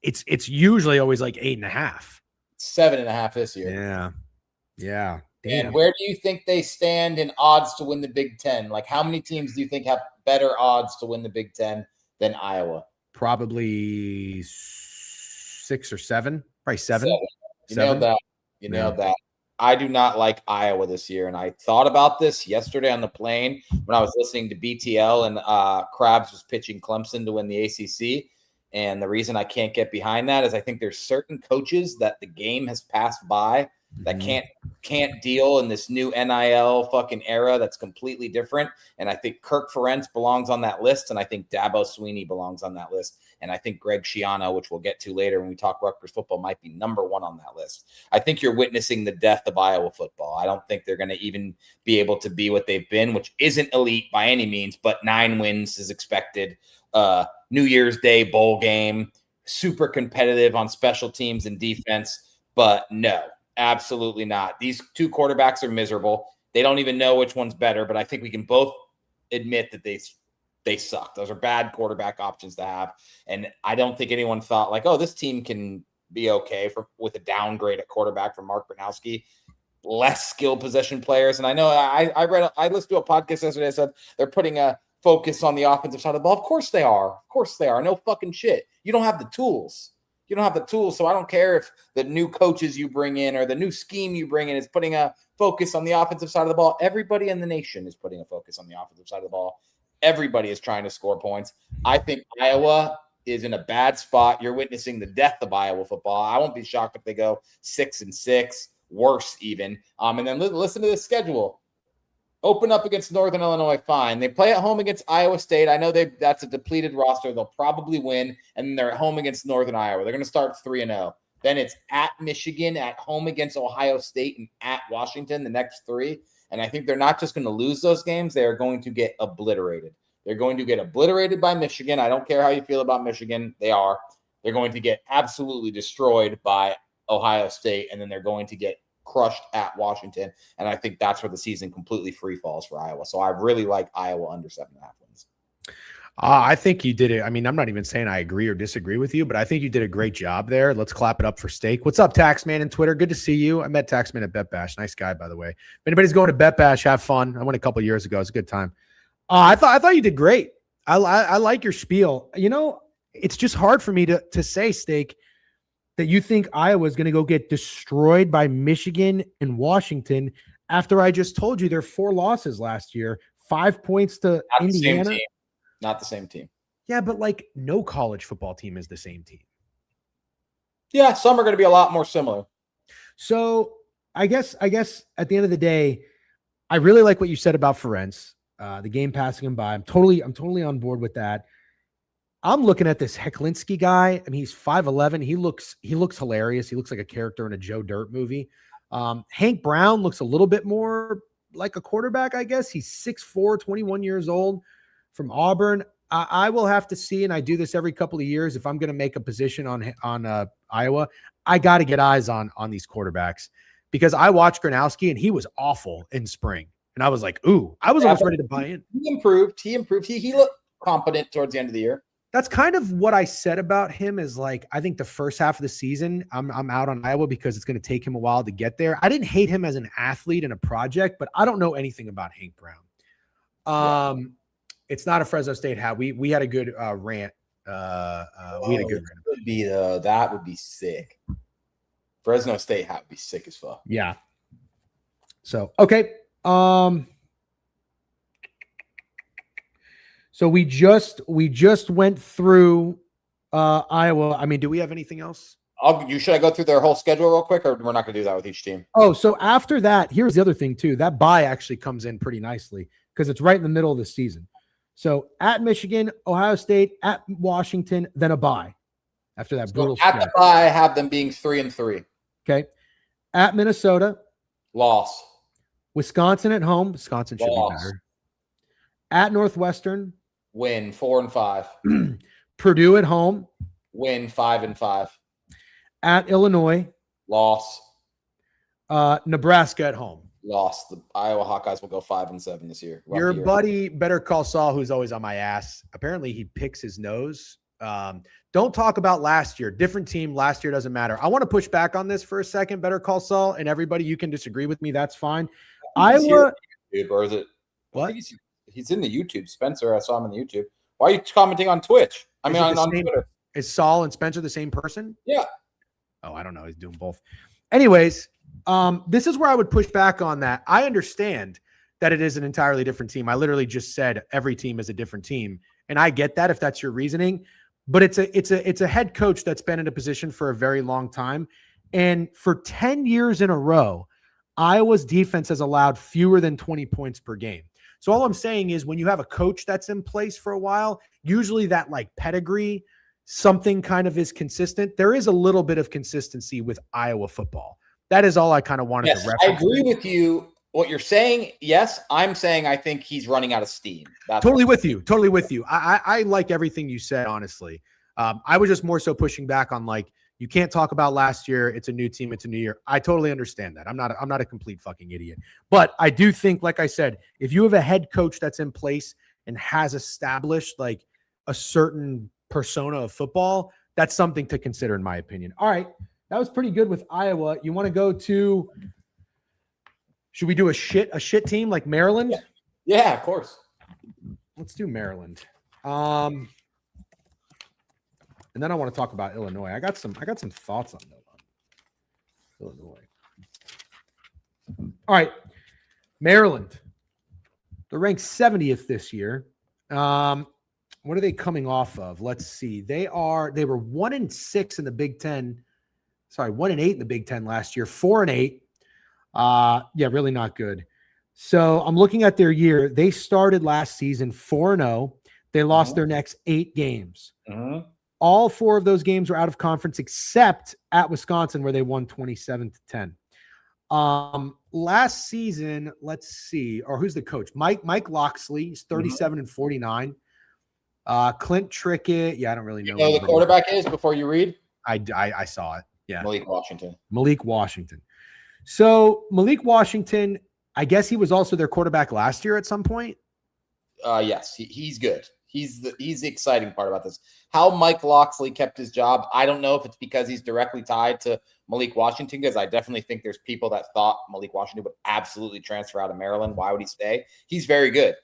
It's usually always like 8.5. 7.5 this year. Yeah. Damn. And where do you think they stand in odds to win the Big Ten? Like, how many teams do you think have better odds to win the Big Ten than Iowa? Probably 6 or 7. Probably 7. You nailed that. You nailed that. I do not like Iowa this year, and I thought about this yesterday on the plane when I was listening to BTL and Krabs was pitching Clemson to win the ACC. And the reason I can't get behind that is I think there's certain coaches that the game has passed by that can't deal in this new NIL fucking era that's completely different. And I think Kirk Ferentz belongs on that list, and I think Dabo Swinney belongs on that list. And I think Greg Schiano, which we'll get to later when we talk Rutgers football, might be number 1 on that list. I think you're witnessing the death of Iowa football. I don't think they're going to even be able to be what they've been, which isn't elite by any means, but 9 wins is expected. New Year's Day bowl game, super competitive on special teams and defense, but no. Absolutely not. These 2 quarterbacks are miserable. They don't even know which one's better, but I think we can both admit that they suck. Those are bad quarterback options to have. And I don't think anyone thought like, oh, this team can be okay with a downgrade at quarterback from Mark Gronowski. Less skilled possession players. And I know I listened to a podcast yesterday that said they're putting a focus on the offensive side of the ball. Of course they are. Of course they are. No fucking shit. You don't have the tools. You don't have the tools, so I don't care if the new coaches you bring in or the new scheme you bring in is putting a focus on the offensive side of the ball. Everybody in the nation is putting a focus on the offensive side of the ball. Everybody is trying to score points. I think Iowa is in a bad spot. You're witnessing the death of Iowa football. I won't be shocked if they go 6-6, worse even. And then listen to the schedule. Open up against Northern Illinois, fine. They play at home against Iowa State. I know that's a depleted roster. They'll probably win. And then they're at home against Northern Iowa. They're going to start 3-0. Then it's at Michigan, at home against Ohio State, and at Washington, the next 3. And I think they're not just going to lose those games. They are going to get obliterated. They're going to get obliterated by Michigan. I don't care how you feel about Michigan. They are. They're going to get absolutely destroyed by Ohio State, and then they're going to get crushed at Washington. And I think that's where the season completely free falls for Iowa. So I really like Iowa under 7.5 wins. I think you did it. I mean, I'm not even saying I agree or disagree with you, but I think you did a great job there. Let's clap it up for Steak. What's up, Taxman in Twitter? Good to see you. I met Taxman at Bet Bash. Nice guy, by the way. If anybody's going to Bet Bash, have fun. I went a couple of years ago. It was a good time. I thought you did great. I like your spiel. You know, it's just hard for me to say, Steak, that you think Iowa is going to go get destroyed by Michigan and Washington after I just told you their 4 losses last year, 5 points to Not Indiana. The same team. Not the same team. Yeah, but like no college football team is the same team. Yeah, some are going to be a lot more similar. So I guess at the end of the day, I really like what you said about Ferenc, the game passing him by. I'm totally on board with that. I'm looking at this Hecklinski guy. I mean, he's 5'11". He looks hilarious. He looks like a character in a Joe Dirt movie. Hank Brown looks a little bit more like a quarterback, I guess. He's 6'4", 21 years old, from Auburn. I will have to see, and I do this every couple of years. If I'm going to make a position on Iowa, I got to get eyes on these quarterbacks, because I watched Gronowski and he was awful in spring, and I was like, ooh, I was almost ready to buy in. He improved. He looked competent towards the end of the year. That's kind of what I said about him, is like, I think the first half of the season, I'm out on Iowa because it's going to take him a while to get there. I didn't hate him as an athlete and a project, but I don't know anything about Hank Brown. It's not a Fresno State hat. We had a good rant. We had a good rant. That would be sick. Fresno State hat would be sick as fuck. Yeah. So, okay. So we just went through Iowa. I mean, do we have anything else? Should I go through their whole schedule real quick, or we're not going to do that with each team? Oh, so after that, here's the other thing too. That bye actually comes in pretty nicely because it's right in the middle of the season. So at Michigan, Ohio State, at Washington, then a bye after that brutal at the bye, I have them being 3-3. Okay. At Minnesota, loss. Wisconsin at home. Wisconsin should be better. At Northwestern, win 4-5. Purdue at home, win 5-5. At Illinois, loss. Nebraska at home, loss. The Iowa Hawkeyes will go 5-7 this year. Your buddy Better Call Saul, who's always on my ass, apparently he picks his nose. Don't talk about last year. Different team. Last year doesn't matter. I want to push back on this for a second, Better Call Saul, and everybody, you can disagree with me. That's fine. Iowa, or is it what? He's in the YouTube. Spencer, I saw him in the YouTube. Why are you commenting on Twitch? I mean, on Twitter. Is Saul and Spencer the same person? Yeah. Oh, I don't know. He's doing both. Anyways, this is where I would push back on that. I understand that it is an entirely different team. I literally just said every team is a different team, and I get that if that's your reasoning. But it's a head coach that's been in a position for a very long time, and for 10 years in a row, Iowa's defense has allowed fewer than 20 points per game. So all I'm saying is when you have a coach that's in place for a while, usually that like pedigree, something kind of is consistent. There is a little bit of consistency with Iowa football. That is all I kind of wanted to reference. I agree with you. What you're saying, yes, I'm saying I think he's running out of steam. That's totally with you. Totally with you. I like everything you said, honestly. I was just more so pushing back on like, you can't talk about last year. It's a new team. It's a new year. I totally understand that. I'm not a complete fucking idiot. But I do think, like I said, if you have a head coach that's in place and has established like a certain persona of football, that's something to consider, in my opinion. All right. That was pretty good with Iowa. You want to go to, should we do a shit team like Maryland? Yeah, of course. Let's do Maryland. And then I want to talk about Illinois. I got some thoughts on Illinois. All right. Maryland. They're ranked 70th this year. what are they coming off of? Let's see. They were 1-6 in the Big Ten. Sorry, 1-8 in the Big Ten last year, 4-8. Yeah, really not good. So I'm looking at their year. They started last season 4-0. They lost their next 8 games. All 4 of those games were out of conference, except at Wisconsin, where they won 27-10. Last season, let's see, or who's the coach? Mike Loxley. He's 37-49. Clint Trickett. Yeah, I don't really know. You know who the quarterback is before you read? I saw it. Yeah. Malik Washington. So Malik Washington, I guess he was also their quarterback last year at some point. Yes, he's good. He's the exciting part about this. How Mike Loxley kept his job, I don't know if it's because he's directly tied to Malik Washington, because I definitely think there's people that thought Malik Washington would absolutely transfer out of Maryland. Why would he stay? He's very good.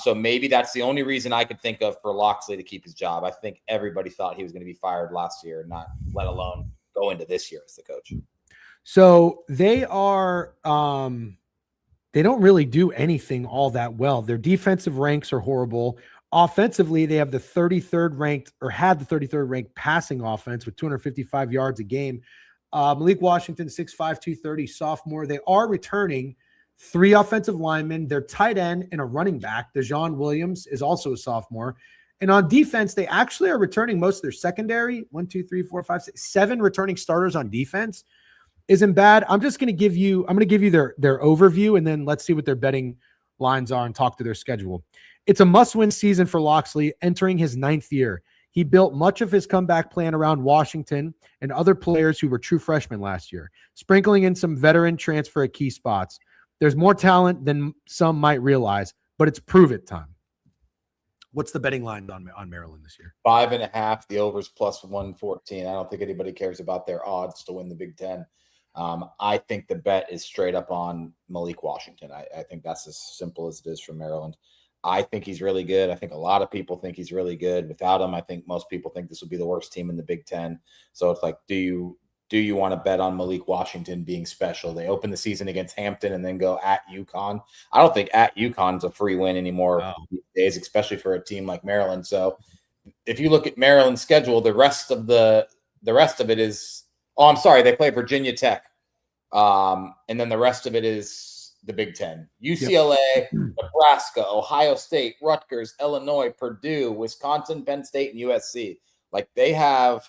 So maybe that's the only reason I could think of for Loxley to keep his job. I think everybody thought he was going to be fired last year, not let alone go into this year as the coach. So they are they don't really do anything all that well. Their defensive ranks are horrible. Offensively, they have the 33rd ranked, or had the 33rd ranked passing offense with 255 yards a game. Malik Washington, 6'5", 230, sophomore. They are returning 3 offensive linemen, their tight end, and a running back. Dejan Williams is also a sophomore. And on defense, they actually are returning most of their secondary. 1, 2, 3, 4, 5, 6, 7 returning starters on defense. Isn't bad. I'm going to give you their overview, and then let's see what their betting lines are and talk to their schedule. It's a must-win season for Loxley, entering his 9th year. He built much of his comeback plan around Washington and other players who were true freshmen last year, sprinkling in some veteran transfer at key spots. There's more talent than some might realize, but it's prove-it time. What's the betting line on Maryland this year? 5.5. The overs plus 114. I don't think anybody cares about their odds to win the Big Ten. I think the bet is straight up on Malik Washington. I think that's as simple as it is for Maryland. I think he's really good. I think a lot of people think he's really good. Without him, I think most people think this would be the worst team in the Big Ten. So it's like, do you want to bet on Malik Washington being special? They open the season against Hampton and then go at UConn. I don't think at UConn's a free win anymore these days, especially for a team like Maryland. So if you look at Maryland's schedule, the rest of it is – oh, I'm sorry, they play Virginia Tech. And then the rest of it is the Big Ten. UCLA, Nebraska, Ohio State, Rutgers, Illinois, Purdue, Wisconsin, Penn State, and USC. Like, they have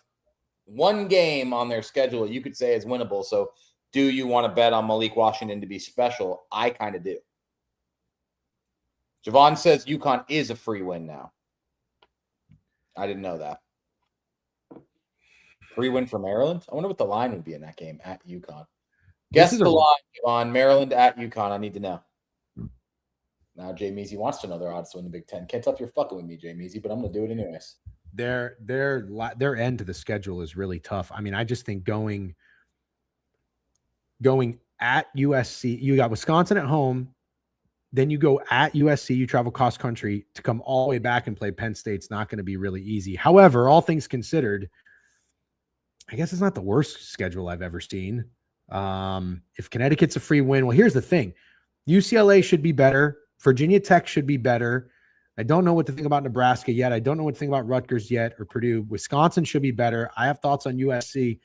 one game on their schedule you could say is winnable. So do you want to bet on Malik Washington to be special? I kind of do. Jovan says UConn is a free win now. I didn't know that. Free win for Maryland? I wonder what the line would be in that game at UConn. Guess the line on Maryland at UConn. I need to know. Now Jay Measy wants to know their odds to win the Big Ten. Can't tell if you're fucking with me, Jay Measy, but I'm going to do it anyways. Their end to the schedule is really tough. I mean, I just think going at USC, you got Wisconsin at home, then you go at USC, you travel cross country to come all the way back and play Penn State's not going to be really easy. However, all things considered, I guess it's not the worst schedule I've ever seen. If Connecticut's a free win, well, here's the thing. UCLA should be better. Virginia Tech should be better. I don't know what to think about Nebraska yet. I don't know what to think about Rutgers yet or Purdue. Wisconsin should be better. I have thoughts on USC.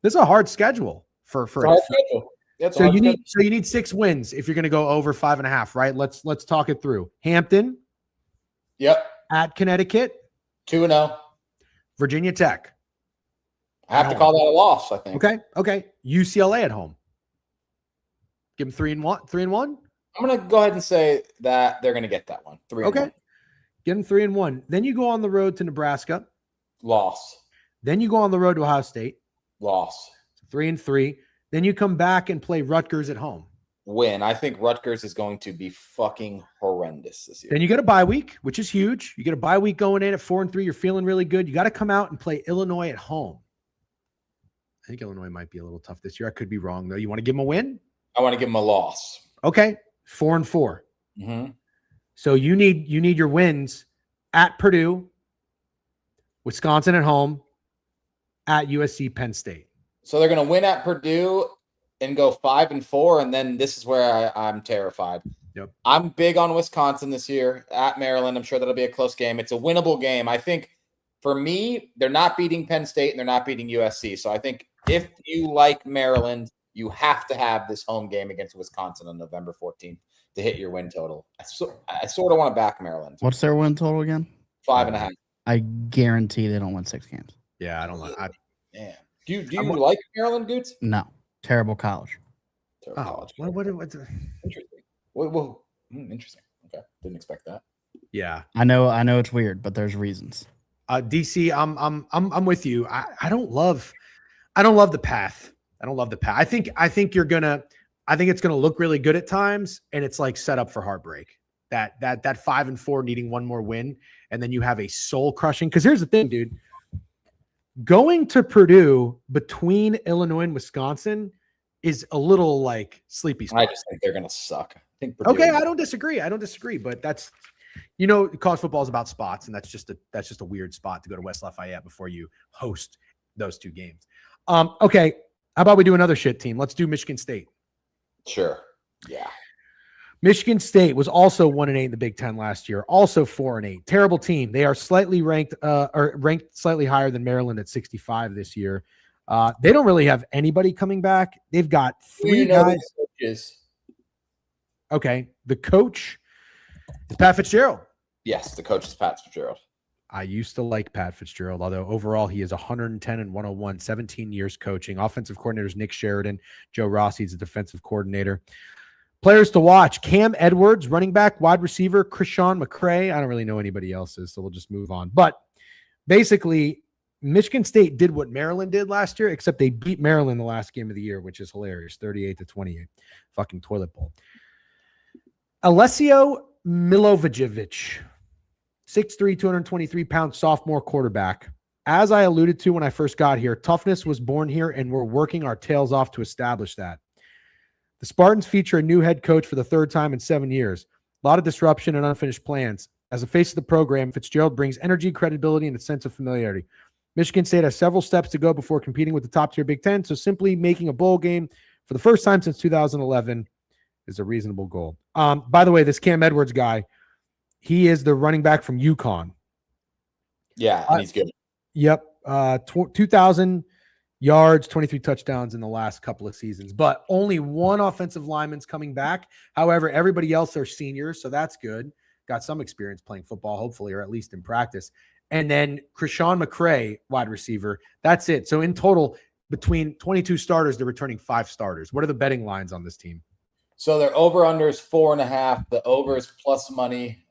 This is a hard schedule for so you need 6 wins if you're going to go over 5.5, right? Let's talk it through. Hampton. Yep. At Connecticut. 2-0. Virginia Tech. I have to call that a loss, I think. Okay. UCLA at home. Give them 3-1. 3-1. I'm going to go ahead and say that they're going to get that one. 3-1. Okay. Get them 3-1. Then you go on the road to Nebraska. Loss. Then you go on the road to Ohio State. Loss. 3-3. Then you come back and play Rutgers at home. Win. I think Rutgers is going to be fucking horrendous this year. Then you get a bye week, which is huge. You get a bye week going in at 4-3. You're feeling really good. You got to come out and play Illinois at home. I think Illinois might be a little tough this year. I could be wrong, though. You want to give them a win? I want to give them a loss. Okay. 4-4. Mm-hmm. So you need your wins at Purdue, Wisconsin at home, at USC, Penn State. So they're going to win at Purdue and go 5-4, and then this is where I'm terrified. Yep. I'm big on Wisconsin this year at Maryland. I'm sure that'll be a close game. It's a winnable game. I think for me, they're not beating Penn State and they're not beating USC. So I think if you like Maryland, you have to have this home game against Wisconsin on November 14th to hit your win total. I sort of want to back Maryland. What's their win total again? 5.5. I guarantee they don't win 6 games. Yeah, I don't like. Yeah. Do you like Maryland, Goots? No. Terrible college. Terrible college. What, Interesting. Well, interesting. Okay, didn't expect that. yeah, I know it's weird, but there's reasons. DC, I'm with you. I don't love the path. I don't love the path. I think it's gonna look really good at times, and it's like set up for heartbreak. That 5-4 needing one more win, and then you have a soul crushing. Because here's the thing, dude. Going to Purdue between Illinois and Wisconsin is a little like sleepy spot. I just think they're gonna suck. Okay, I don't disagree, but that's college football is about spots, and that's just a weird spot to go to West Lafayette before you host those 2 games. Okay, how about we do another shit team? Let's do Michigan State. Sure. Yeah. Michigan State was also 1-8 in the Big Ten last year, also 4-8. Terrible team. They are slightly ranked slightly higher than Maryland at 65 this year. They don't really have anybody coming back. They've got 3 guys. Okay, the coach is Pat Fitzgerald. Yes, the coach is Pat Fitzgerald. I used to like Pat Fitzgerald, although overall he is 110 and 101, 17 years coaching. Offensive coordinators Nick Sheridan, Joe Rossi is the defensive coordinator. Players to watch: Cam Edwards, running back, wide receiver, Krishan McCray. I don't really know anybody else's, so we'll just move on. But basically, Michigan State did what Maryland did last year, except they beat Maryland the last game of the year, which is hilarious, 38-28. Fucking toilet bowl. Alessio Milovijevic, 6'3", 223-pound sophomore quarterback. As I alluded to when I first got here, toughness was born here, and we're working our tails off to establish that. The Spartans feature a new head coach for the 3rd time in 7 years. A lot of disruption and unfinished plans. As a face of the program, Fitzgerald brings energy, credibility, and a sense of familiarity. Michigan State has several steps to go before competing with the top-tier Big Ten, so simply making a bowl game for the first time since 2011 is a reasonable goal. By the way, this Cam Edwards guy, he is the running back from UConn. Yeah, and he's good. Yep. 2,000 yards, 23 touchdowns in the last couple of seasons, but only 1 offensive lineman's coming back. However, everybody else are seniors, so that's good. Got some experience playing football, hopefully, or at least in practice. And then Krishan McCray, wide receiver. That's it. So in total, between 22 starters, they're returning 5 starters. What are the betting lines on this team? So their over-under is 4.5. The over is plus money.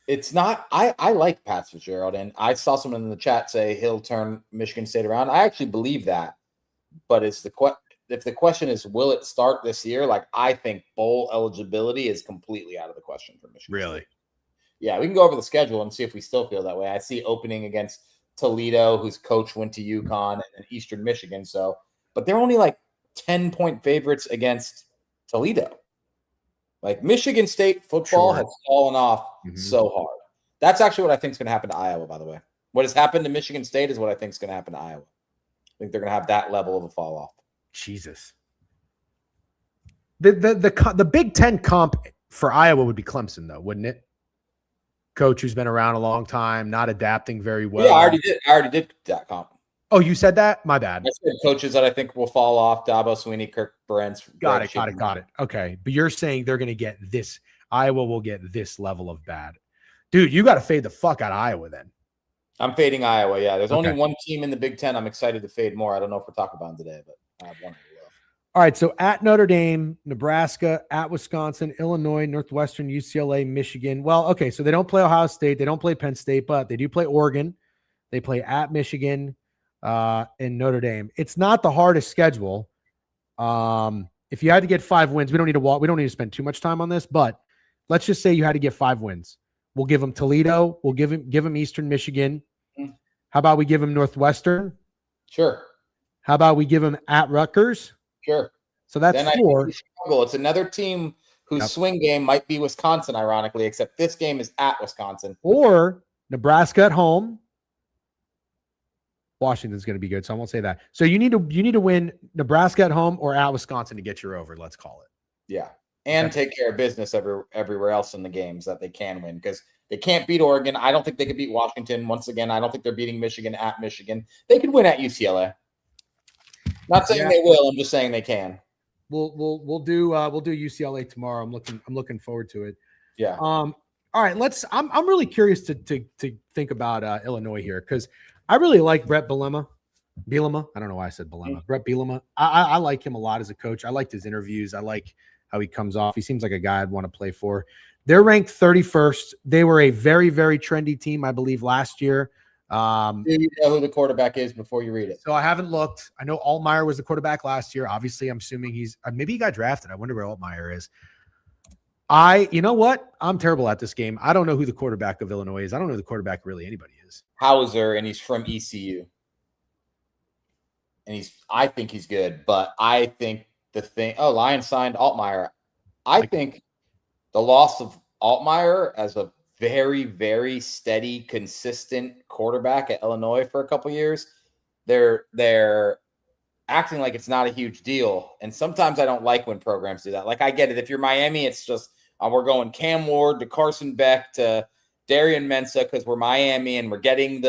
It's not – I like Pat Fitzgerald, and I saw someone in the chat say he'll turn Michigan State around. I actually believe that. But if the question is, will it start this year, like I think bowl eligibility is completely out of the question for Michigan State. Yeah, we can go over the schedule and see if we still feel that way. I see opening against Toledo, whose coach went to UConn, and then Eastern Michigan. So, but they're only like 10-point favorites against Toledo. Like Michigan State football has fallen off so hard. That's actually what I think is going to happen to Iowa, by the way. What has happened to Michigan State is what I think is going to happen to Iowa. I think they're going to have that level of a fall off. Jesus. The Big Ten comp for Iowa would be Clemson, though, wouldn't it? Coach who's been around a long time, not adapting very well. Yeah, I already did that comp. Oh, you said that? My bad. I said coaches that I think will fall off: Dabo Swinney, Kirk Ferentz. Got it. Okay, but you're saying they're going to get this. Iowa will get this level of bad. Dude, you got to fade the fuck out of Iowa then. I'm fading Iowa, yeah. There's only one team in the Big Ten I'm excited to fade more. I don't know if we're talking about them today, but I have one. All right, so at Notre Dame, Nebraska, at Wisconsin, Illinois, Northwestern, UCLA, Michigan. Well, okay, so they don't play Ohio State. They don't play Penn State, but they do play Oregon. They play at Michigan and Notre Dame. It's not the hardest schedule. If you had to get 5 wins, we don't need to spend too much time on this, but let's just say you had to get 5 wins. We'll give them Toledo. We'll give them Eastern Michigan. How about we give them Northwestern? Sure. How about we give them at Rutgers? Sure. So that's then 4. It's another team whose swing game might be Wisconsin, ironically, except this game is at Wisconsin. Or Nebraska at home. Washington's going to be good, so I won't say that. So you need to win Nebraska at home or at Wisconsin to get your over, let's call it. Yeah. And take care of business everywhere else in the games that they can win, because they can't beat Oregon. I don't think they could beat Washington. Once again, I don't think they're beating Michigan at Michigan. They could win at UCLA. Not saying they will. I'm just saying they can. We'll do UCLA tomorrow. I'm looking forward to it. Yeah. All right. I'm really curious to think about Illinois here, because I really like Brett Bielema. I don't know why I said Bielema. Brett Bielema. I like him a lot as a coach. I liked his interviews. I like how he comes off. He seems like a guy I'd want to play for. They're ranked 31st. They were a very, very trendy team, I believe, last year. Do you know who the quarterback is before you read it? So I haven't looked. I know Altmaier was the quarterback last year. Obviously, I'm assuming maybe he got drafted. I wonder where Altmaier is. You know what? I'm terrible at this game. I don't know who the quarterback of Illinois is. I don't know who the quarterback really anybody is. Hauser, and he's from ECU. And I think he's good, but I think Lions signed Altmaier. I think the loss of Altmaier as a very, very steady, consistent quarterback at Illinois for a couple years, they're acting like it's not a huge deal. And sometimes I don't like when programs do that. Like, I get it. If you're Miami, it's just we're going Cam Ward to Carson Beck to Darian Mensah because we're Miami and we're getting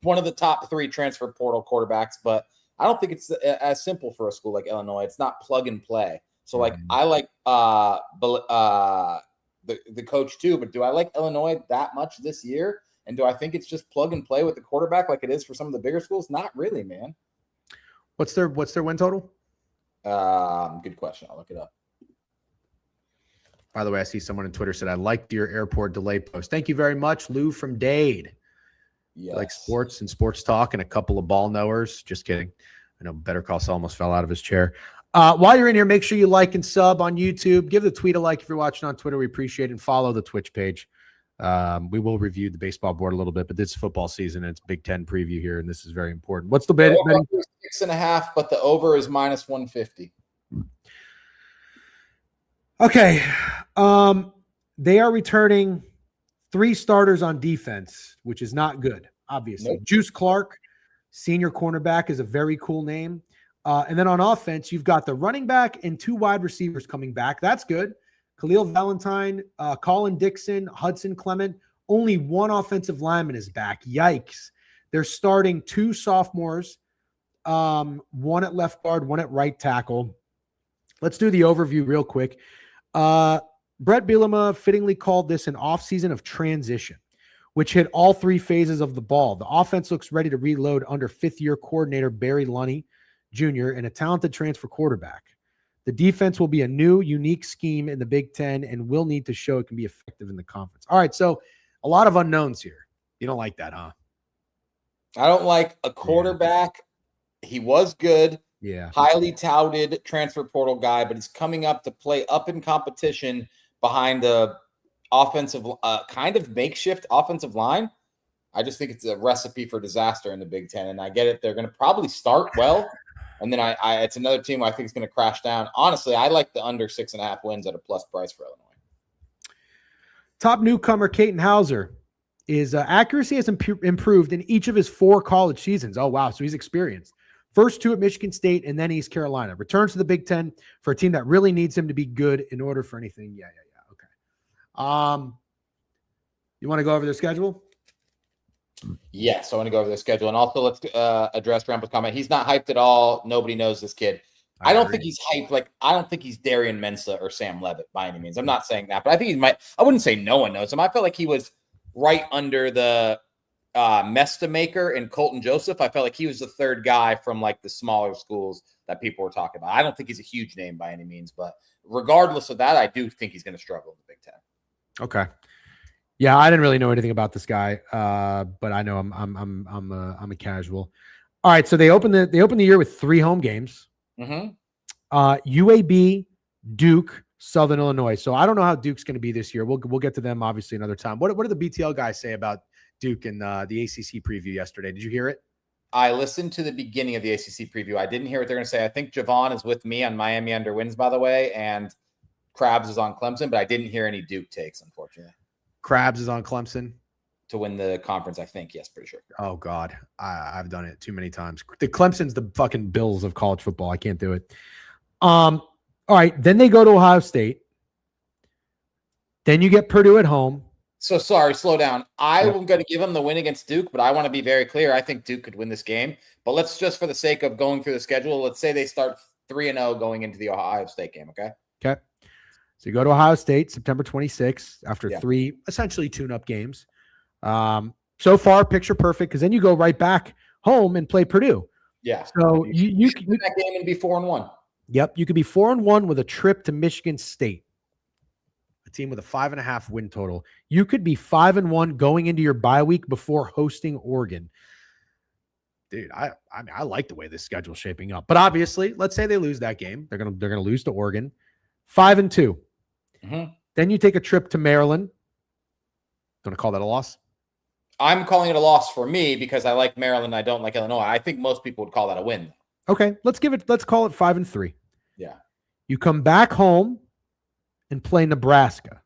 one of the top 3 transfer portal quarterbacks. But I don't think it's as simple for a school like Illinois. It's not plug and play. So, like, I like the coach too, but do I like Illinois that much this year? And do I think it's just plug and play with the quarterback like it is for some of the bigger schools? Not really, man. What's their win total? Good question. I'll look it up. By the way, I see someone on Twitter said, I liked your airport delay post. Thank you very much, Lou from Dade. Yes. Like sports and sports talk and a couple of ball knowers. Just kidding. I know Better Call Saul almost fell out of his chair. While you're in here, make sure you like and sub on YouTube. Give the tweet a like if you're watching on Twitter. We appreciate it. And follow the Twitch page. We will review the baseball board a little bit, but this is football season and it's Big Ten preview here, and this is very important. What's the bet? 6.5, but the over is minus 150. Okay. They are returning 3 starters on defense, which is not good, obviously. Nope. Juice Clark, senior cornerback, is a very cool name. And then on offense, you've got the running back and 2 wide receivers coming back. That's good. Khalil Valentine, Colin Dixon, Hudson Clement. Only 1 offensive lineman is back. Yikes. They're starting 2 sophomores, 1 at left guard, 1 at right tackle. Let's do the overview real quick. Brett Bielema fittingly called this an offseason of transition, which hit all 3 phases of the ball. The offense looks ready to reload under 5th-year coordinator Barry Lunney Jr. and a talented transfer quarterback. The defense will be a new, unique scheme in the Big Ten and will need to show it can be effective in the conference. All right, so a lot of unknowns here. You don't like that, huh? I don't like a quarterback. He was good. Yeah. Highly touted transfer portal guy, but he's coming up to play up in competition behind the offensive, kind of makeshift offensive line. I just think it's a recipe for disaster in the Big Ten, and I get it. They're going to probably start well, and then it's another team I think is going to crash down. Honestly, I like the under 6.5 wins at a plus price for Illinois. Top newcomer Caton Hauser is accuracy has improved in each of his 4 college seasons. Oh, wow. So he's experienced. First 2 at Michigan State and then East Carolina. Returns to the Big Ten for a team that really needs him to be good in order for anything. Yeah. Okay. You want to go over their schedule? Yes, I want to go over their schedule. And also let's address Rample's comment. He's not hyped at all. Nobody knows this kid. I don't think he's hyped. Like, I don't think he's Darian Mensah or Sam Levitt by any means. I'm not saying that, but I think he might. I wouldn't say no one knows him. I felt like he was right under the Mestamaker and Colton Joseph. I felt like he was the 3rd guy from like the smaller schools that people were talking about. I don't think he's a huge name by any means, but regardless of that, I do think he's going to struggle in the Big Ten. Okay. Yeah, I didn't really know anything about this guy, but I know I'm a casual. All right, so they open the year with 3 home games. Mm-hmm. UAB, Duke, Southern Illinois. So I don't know how Duke's going to be this year. We'll get to them obviously another time. What did the BTL guys say about Duke and the ACC preview yesterday? Did you hear it? I listened to the beginning of the ACC preview. I didn't hear what they're going to say. I think Jovan is with me on Miami under wins, by the way, and Krabs is on Clemson, but I didn't hear any Duke takes, unfortunately. Krabs is on Clemson to win the conference, I think. Yes, pretty sure. Oh God, I've done it too many times. The Clemson's the fucking Bills of college football. I can't do it. All right. Then they go to Ohio State. Then you get Purdue at home. So sorry, slow down. I'm Yep. going to give them the win against Duke, but I want to be very clear. I think Duke could win this game. But let's just, for the sake of going through the schedule, let's say they start 3-0 going into the Ohio State game. Okay. Okay. So you go to Ohio State September 26th after Yeah. 3 essentially tune-up games. So far, picture perfect, because then you go right back home and play Purdue. Yeah. So you should win that game and be 4-1. Yep, you could be 4-1 with a trip to Michigan State, a team with a 5.5 win total. You could be 5-1 going into your bye week before hosting Oregon. Dude, I mean, I like the way this schedule's shaping up. But obviously, let's say they lose that game, they're gonna lose to Oregon, 5-2. Mm-hmm. Then you take a trip to Maryland. Gonna call that a loss? I'm calling it a loss for me because I like Maryland. I don't like Illinois. I think most people would call that a win. Okay, let's call it 5-3. Yeah. You come back home and play Nebraska.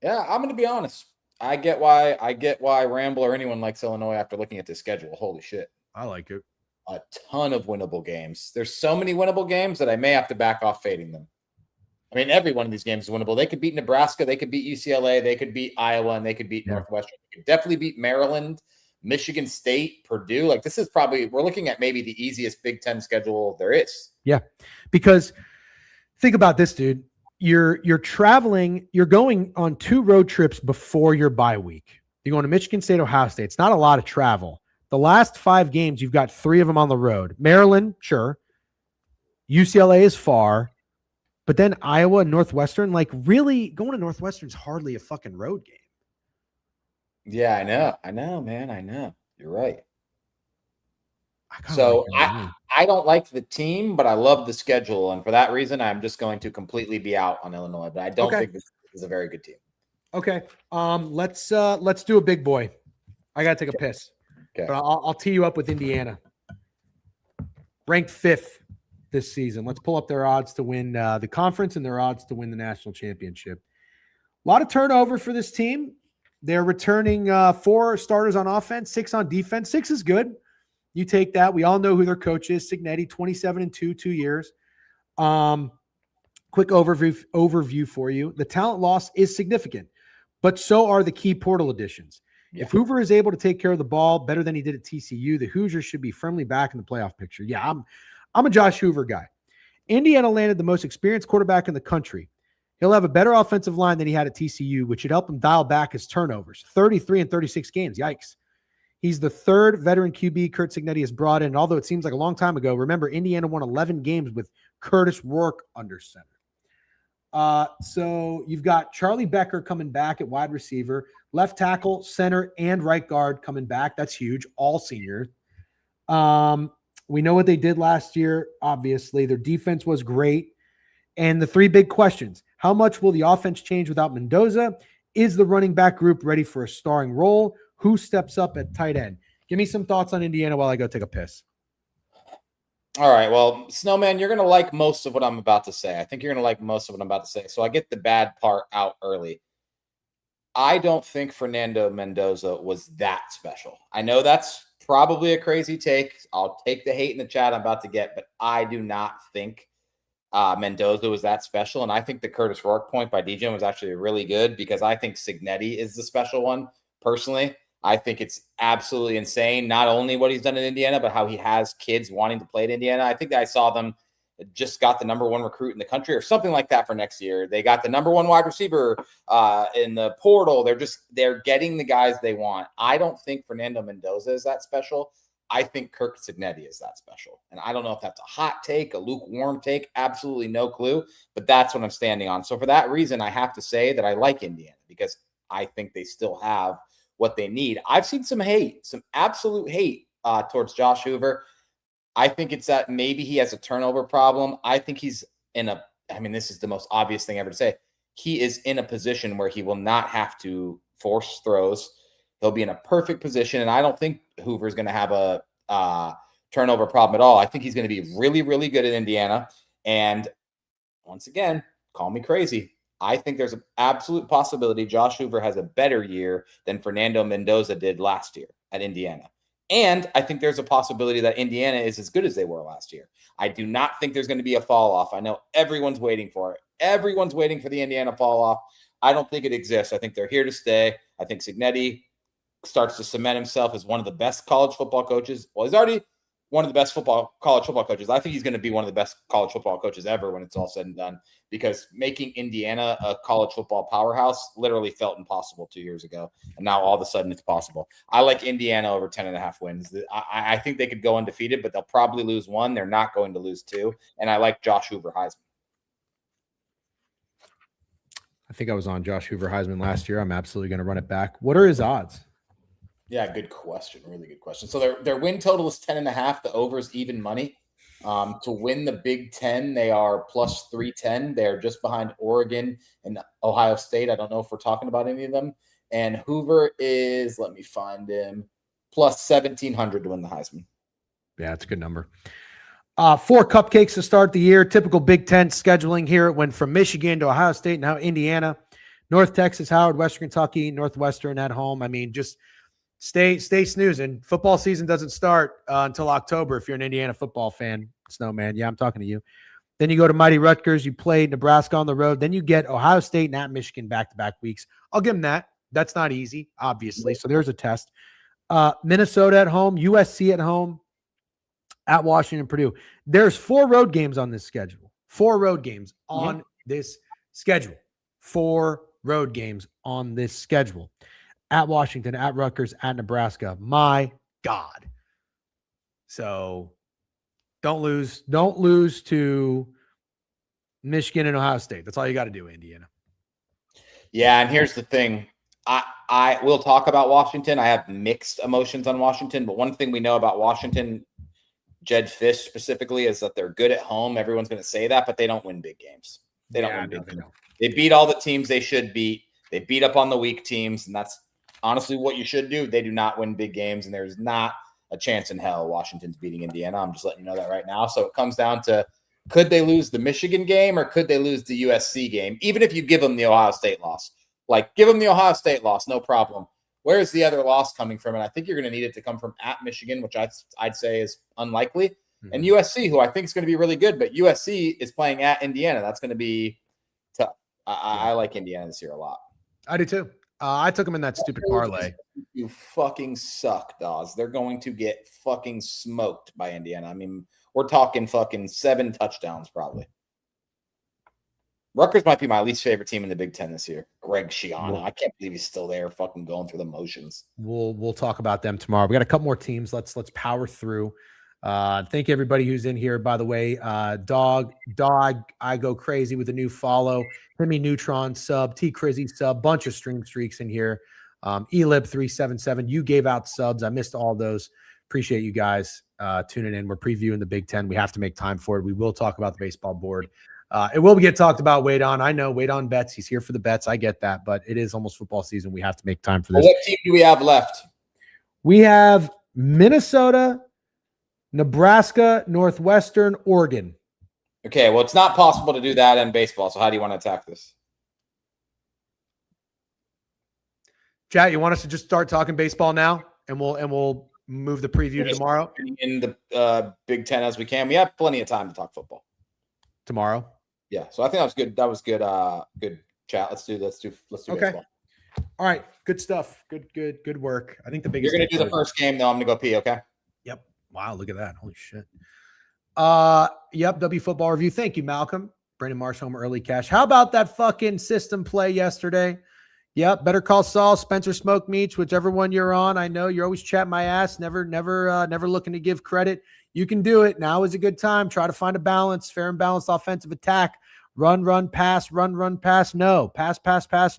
Yeah, I'm going to be honest. I get why Ramble or anyone likes Illinois after looking at this schedule. Holy shit. I like it. A ton of winnable games. There's so many winnable games that I may have to back off fading them. I mean, every one of these games is winnable. They could beat Nebraska. They could beat UCLA. They could beat Iowa, and they could beat Northwestern. They could definitely beat Maryland, Michigan State, Purdue. Like, this is probably, we're looking at maybe the easiest Big Ten schedule there is. Yeah, because think about this, dude. You're traveling. You're going on 2 road trips before your bye week. You're going to Michigan State, Ohio State. It's not a lot of travel. The last 5 games, you've got 3 of them on the road. Maryland, sure. UCLA is far. But then Iowa and Northwestern, like, really going to Northwestern is hardly a fucking road game. Yeah, I know, man. I know. You're right. I don't like the team, but I love the schedule. And for that reason, I'm just going to completely be out on Illinois. But I don't think this is a very good team. Okay. Let's do a big boy. I gotta take a piss. Okay. But I'll tee you up with Indiana. Ranked 5th this season. Let's pull up their odds to win the conference and their odds to win the national championship. A lot of turnover for this team. They're returning 4 starters on offense, 6 on defense. 6 is good. You take that. We all know who their coach is. Signetti, 27-2, 2 years. Quick overview for you. The talent loss is significant, but so are the key portal additions. Yeah. If Hoover is able to take care of the ball better than he did at TCU, the Hoosiers should be firmly back in the playoff picture. Yeah, I'm a Josh Hoover guy. Indiana landed the most experienced quarterback in the country. He'll have a better offensive line than he had at TCU, which should help him dial back his turnovers. 33 in 36 games. Yikes. He's the 3rd veteran QB Curt Cignetti has brought in. And although it seems like a long time ago, remember, Indiana won 11 games with Curtis Rourke under center. So you've got Charlie Becker coming back at wide receiver, left tackle, center, and right guard coming back. That's huge. All seniors. We know what they did last year, obviously. Their defense was great. And the 3 big questions. How much will the offense change without Mendoza? Is the running back group ready for a starring role? Who steps up at tight end? Give me some thoughts on Indiana while I go take a piss. All right. Well, Snowman, you're going to like most of what I'm about to say. I think you're going to like most of what I'm about to say. So I get the bad part out early. I don't think Fernando Mendoza was that special. I know that's probably a crazy take. I'll take the hate in the chat I'm about to get, but I do not think Mendoza was that special. And I think the Curtis Rourke point by Degen was actually really good because I think Cignetti is the special one. Personally, I think it's absolutely insane, not only what he's done in Indiana, but how he has kids wanting to play at Indiana. I think that I saw them just got the number 1 recruit in the country or something like that for next year. They got the number 1 wide receiver in the portal. They're getting the guys they want. I don't think Fernando Mendoza is that special. I think Curt Cignetti is that special. And I don't know if that's a hot take, a lukewarm take, absolutely no clue, but that's what I'm standing on. So for that reason, I have to say that I like Indiana because I think they still have what they need. I've seen some hate, some absolute hate towards Josh Hoover. I think it's that maybe he has a turnover problem. I think he's this is the most obvious thing ever to say. He is in a position where he will not have to force throws. He'll be in a perfect position. And I don't think Hoover is going to have a turnover problem at all. I think he's going to be really, really good at Indiana. And once again, call me crazy. I think there's an absolute possibility Josh Hoover has a better year than Fernando Mendoza did last year at Indiana. And I think there's a possibility that Indiana is as good as they were last year. I do not think there's going to be a fall off. I know everyone's waiting for it. Everyone's waiting for the Indiana fall off. I don't think it exists. I think they're here to stay. I think Cignetti starts to cement himself as one of the best college football coaches. Well, he's already one of the best college football coaches. I think he's going to be one of the best college football coaches ever when it's all said and done, because making Indiana a college football powerhouse literally felt impossible 2 years ago. And now all of a sudden it's possible. I like Indiana over 10.5 wins. I think they could go undefeated, but they'll probably lose one. They're not going to lose two. And I like Josh Hoover Heisman. I think I was on Josh Hoover Heisman last year. I'm absolutely going to run it back. What are his odds? Yeah, good question. Really good question. So their win total is 10.5. The over is even money. To win the Big Ten, they are plus 310. They're just behind Oregon and Ohio State. I don't know if we're talking about any of them. And Hoover is, let me find him, plus 1,700 to win the Heisman. Yeah, that's a good number. 4 cupcakes to start the year. Typical Big Ten scheduling here. It went from Michigan to Ohio State, now Indiana, North Texas, Howard, Western Kentucky, Northwestern at home. I mean, just stay snoozing. Football season doesn't start until October if you're an Indiana football fan. Snowman, yeah, I'm talking to you. Then you go to Mighty Rutgers. You play Nebraska on the road. Then you get Ohio State and at Michigan back-to-back weeks. I'll give them that. That's not easy, obviously. So there's a test. Minnesota at home, USC at home, at Washington, Purdue. There's 4 road games on this schedule. 4 road games on this schedule. 4 road games on this schedule. At Washington, at Rutgers, at Nebraska. My God. So don't lose to Michigan and Ohio State. That's all you got to do, Indiana. Yeah, and here's the thing. I will talk about Washington. I have mixed emotions on Washington, but one thing we know about Washington, Jed Fish specifically, is that they're good at home. Everyone's going to say that, but they don't win big games. They don't win big games. They beat all the teams they should beat. They beat up on the weak teams, and that's honestly what you should do. They do not win big games, and there's not a chance in hell Washington's beating Indiana. I'm just letting you know that right now. So it comes down to, could they lose the Michigan game or could they lose the USC game, even if you give them the Ohio State loss? Like, give them the Ohio State loss, no problem. Where is the other loss coming from? And I think you're going to need it to come from at Michigan, which I'd say is unlikely, and USC, who I think is going to be really good, but USC is playing at Indiana. That's going to be tough. I like Indiana this year a lot. I do too. I took them in that stupid parlay. You fucking suck, Dawes. They're going to get fucking smoked by Indiana. I mean, we're talking fucking 7 touchdowns probably. Rutgers might be my least favorite team in the Big Ten this year. Greg Schiano. I can't believe he's still there fucking going through the motions. We'll talk about them tomorrow. We got a couple more teams. Let's power through. Thank everybody who's in here, by the way. Dog, I go crazy with a new follow. Timmy Neutron sub, T Crizzy sub, bunch of stream streaks in here. Elib377, you gave out subs. I missed all those. Appreciate you guys tuning in. We're previewing the Big Ten. We have to make time for it. We will talk about the baseball board. It will get talked about. Wait on. I know. Wait on bets. He's here for the bets. I get that, but it is almost football season. We have to make time for this. What team do we have left? We have Minnesota, Nebraska, Northwestern, Oregon. Okay, well, it's not possible to do that in baseball. So how do you want to attack this? Chat, you want us to just start talking baseball now, and we'll move the preview to tomorrow? In the Big Ten as we can. We have plenty of time to talk football. Tomorrow? Yeah. So I think that was good. That was good. Good chat. Let's do okay. baseball. All right. Good stuff. Good work. I think the biggest. You're going to do the first game, though. I'm going to go pee. Okay. Yep. Wow. Look at that. Holy shit. Yep. W Football Review. Thank you, Malcolm. Brandon Marsh home early cash. How about that fucking system play yesterday? Yep. Better Call Saul, Spencer Smoke Meats, whichever one you're on. I know you're always chatting my ass. Never looking to give credit. You can do it. Now is a good time. Try to find a balance, fair and balanced offensive attack. Run, pass, run, pass. No. Pass,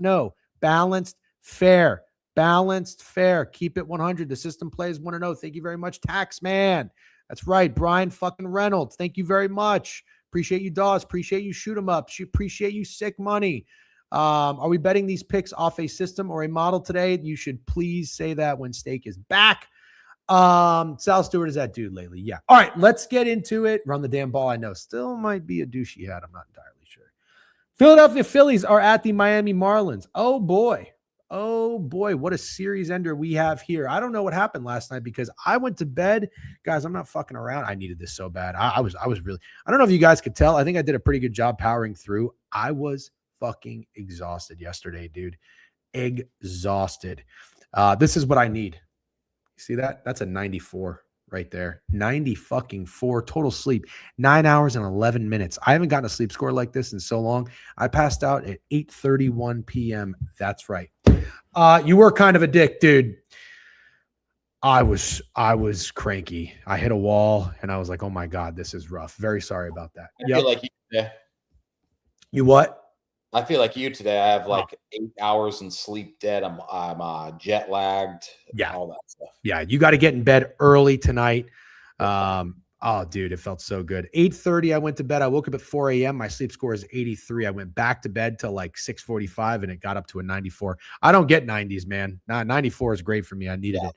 no. Balanced, fair. Keep it 100. The system plays 1-0. Thank you very much, Taxman. That's right. Brian fucking Reynolds. Thank you very much. Appreciate you, Dawes. Appreciate you, Shoot 'em Up. Appreciate you, Sick Money. Are we betting these picks off a system or a model today? You should please say that when Steak is back. Sal Stewart is that dude lately. Yeah. All right, let's get into it. Run the damn ball. I know still might be a douchey hat. I'm not entirely sure. Philadelphia Phillies are at the Miami Marlins. Oh boy. Oh boy, what a series ender we have here. I don't know what happened last night because I went to bed. Guys, I'm not fucking around. I needed this so bad. I was really, I don't know if you guys could tell. I think I did a pretty good job powering through. I was fucking exhausted yesterday, dude. Exhausted. This is what I need. You see that? That's a 94 right there. 90 fucking 4 total sleep. 9 hours and 11 minutes. I haven't gotten a sleep score like this in so long. I passed out at 8:31 p.m. That's right. You were kind of a dick, dude. I was cranky. I hit a wall and I was like, oh my God, this is rough. Very sorry about that. I feel like you today. You what? I feel like you today. I have like 8 hours and sleep dead. I'm jet lagged. Yeah. All that stuff. Yeah. You got to get in bed early tonight. Oh, dude, it felt so good. 8:30, I went to bed. I woke up at 4 a.m. My sleep score is 83. I went back to bed till like 6:45 and it got up to a 94. I don't get 90s, man. 94 is great for me. I needed it.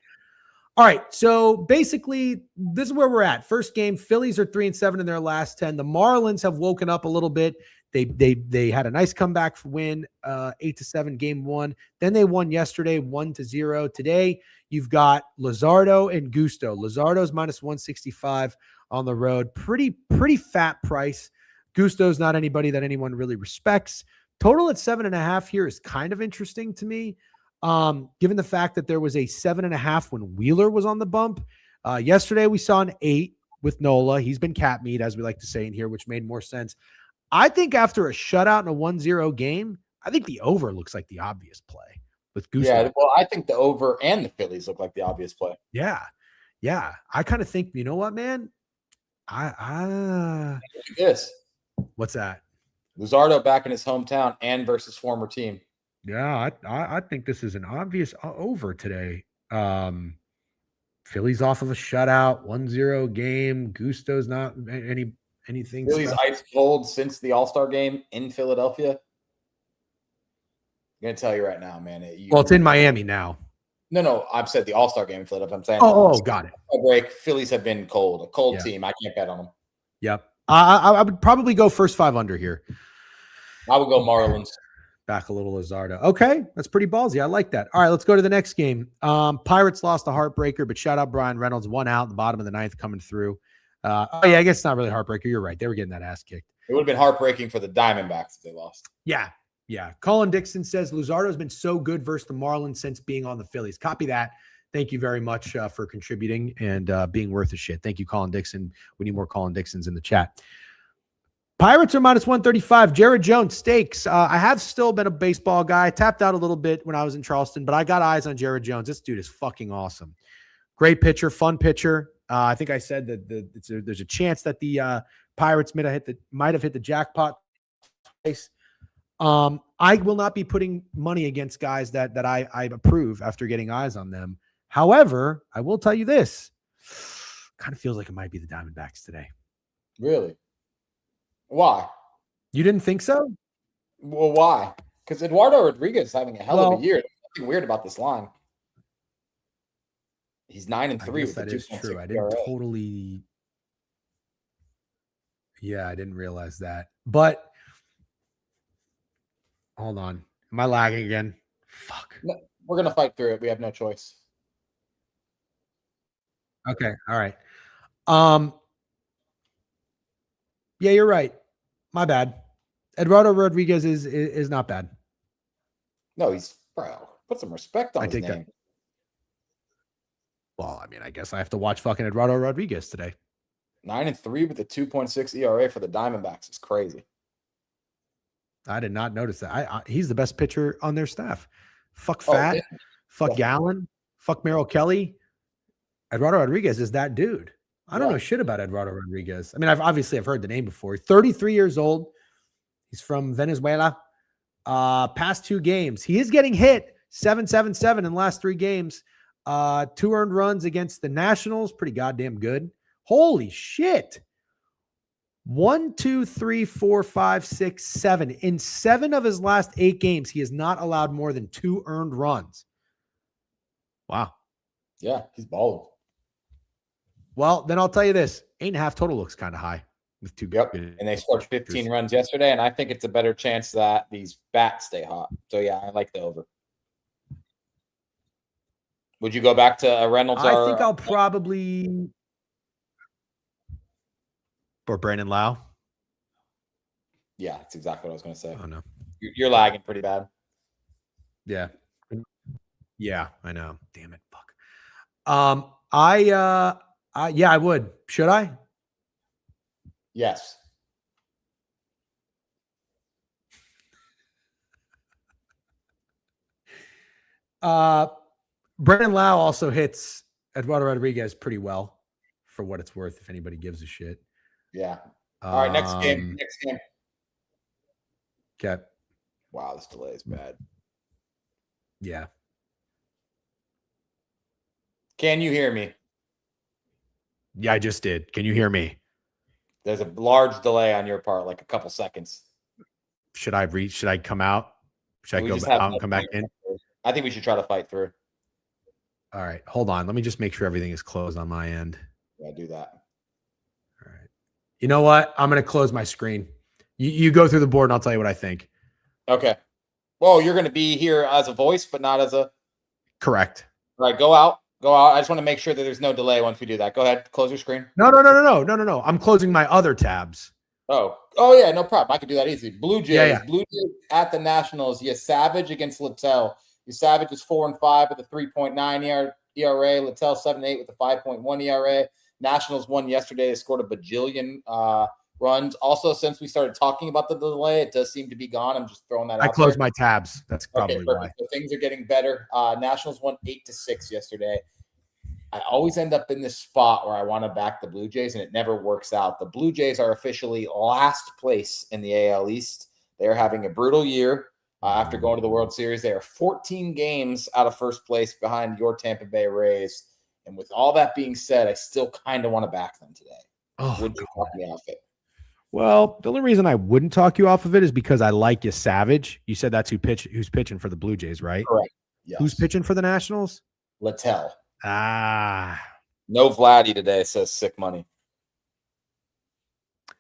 All right. So basically, this is where we're at. First game, Phillies are 3-7 in their last 10. The Marlins have woken up a little bit. They had a nice comeback win, 8-7 game 1. Then they won yesterday 1-0. Today, you've got Luzardo and Gusto. Luzardo's minus 165 on the road. Pretty fat price. Gusto's not anybody that anyone really respects. Total at 7.5 here is kind of interesting to me. Given the fact that there was a 7.5 when Wheeler was on the bump. Yesterday, we saw an 8 with Nola. He's been cat meat, as we like to say in here, which made more sense. I think after a shutout in a 1-0 game, I think the over looks like the obvious play with Gusto. Yeah, well, I think the over and the Phillies look like the obvious play. Yeah. I kind of think, you know what, man? Yes. What's that? Luzardo back in his hometown and versus former team. Yeah, I think this is an obvious over today. Phillies off of a shutout, 1-0 game. Gusto's not anything. Phillies ice cold since the All-Star game in Philadelphia. I'm going to tell you right now, man. It's in Miami now. No, I've said the All-Star game in Philadelphia. I'm saying got it. Break. Phillies have been cold. A cold team. I can't bet on them. Yep. I would probably go first 5 under here. I would go Marlins. Back a little Luzardo. Okay, that's pretty ballsy. I like that. All right, let's go to the next game. Pirates lost a heartbreaker, but shout out Brian Reynolds, 1 out in the bottom of the 9th coming through. I guess it's not really heartbreaker. You're right. They were getting that ass kicked. It would have been heartbreaking for the Diamondbacks if they lost. Yeah. Colin Dixon says Luzardo's been so good versus the Marlins since being on the Phillies. Copy that. Thank you very much for contributing and being worth a shit. Thank you, Colin Dixon. We need more Colin Dixons in the chat. Pirates are minus 135. Jared Jones, stakes. I have still been a baseball guy. I tapped out a little bit when I was in Charleston, but I got eyes on Jared Jones. This dude is fucking awesome. Great pitcher, fun pitcher. I think I said that there's a chance that the Pirates might have hit the jackpot. I will not be putting money against guys that I approve after getting eyes on them. However, I will tell you this. Kind of feels like it might be the Diamondbacks today. Really? Why? You didn't think so? Well, why? Because Eduardo Rodriguez is having a hell of a year. There's nothing weird about this line. He's 9-3 with that is true. I didn't totally. Yeah, I didn't realize that. But hold on. Am I lagging again? Fuck. No, we're gonna fight through it. We have no choice. Okay. All right. Yeah, you're right. My bad. Eduardo Rodriguez is not bad. No, he's put some respect on his name. That. Well, I mean, I guess I have to watch fucking Eduardo Rodriguez today. 9-3 with a 2.6 ERA for the Diamondbacks is crazy. I did not notice that. He's the best pitcher on their staff. Fuck Fat. Fuck Gallen. Fuck Merrill Kelly. Eduardo Rodriguez is that dude. I don't know shit about Eduardo Rodriguez. I mean, I've heard the name before. 33 years old. He's from Venezuela. Past 2 games. He is getting hit 7-7-7 in the last 3 games. 2 earned runs against the Nationals. Pretty goddamn good. Holy shit. 1, 2, 3, 4, 5, 6, 7. In 7 of his last 8 games, he has not allowed more than 2 earned runs. Wow. Yeah, he's balling. Well, then I'll tell you this. 8.5 total looks kind of high with 2. Yep. And they scored 15 runs yesterday, and I think it's a better chance that these bats stay hot. So, yeah, I like the over. Would you go back to Reynolds? I think I'll probably or Brandon Lau. Yeah, that's exactly what I was going to say. Oh no, You're lagging pretty bad. yeah, yeah, I know. Damn it, fuck. Yeah, I would. Should I? Yes. Brandon Lau also hits Eduardo Rodriguez pretty well, for what it's worth. If anybody gives a shit. Yeah. All right. Next game. Next game. Okay. Wow, this delay is bad. Yeah. Can you hear me? Yeah, I just did. Can you hear me? There's a large delay on your part, like a couple seconds. Should I come out? Should I go out and come back in? I think we should try to fight through. All right. Hold on. Let me just make sure everything is closed on my end. Yeah, do that. All right. You know what? I'm going to close my screen. You go through the board and I'll tell you what I think. Okay. Well, you're going to be here as a voice, but not as a... Correct. All right, go out. Go out. I just want to make sure that there's no delay once we do that. Go ahead. Close your screen. No. I'm closing my other tabs. Oh yeah, no problem. I can do that easy. Blue Jays. Yeah. Blue Jays at the Nationals. Savage against Littell. Savage is 4-5 with a 3.9 ERA. Littell 7-8 with a 5.1 ERA. Nationals won yesterday. They scored a bajillion runs. Also, since we started talking about the delay, it does seem to be gone. I'm just throwing that out. I closed my tabs. That's probably why. So things are getting better. Nationals won 8-6 yesterday. I always end up in this spot where I want to back the Blue Jays, and it never works out. The Blue Jays are officially last place in the AL East. They're having a brutal year after going to the World Series. They are 14 games out of first place behind your Tampa Bay Rays. And with all that being said, I still kind of want to back them today. Oh, would you talk me off it? Well, the only reason I wouldn't talk you off of it is because I like you, Savage. You said that's who's pitching for the Blue Jays, right? Correct. Yes. Who's pitching for the Nationals? Littell. No Vladdy today, says sick money.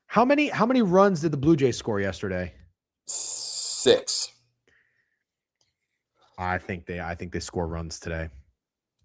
How many runs did the Blue Jays score yesterday? 6. I think they score runs today.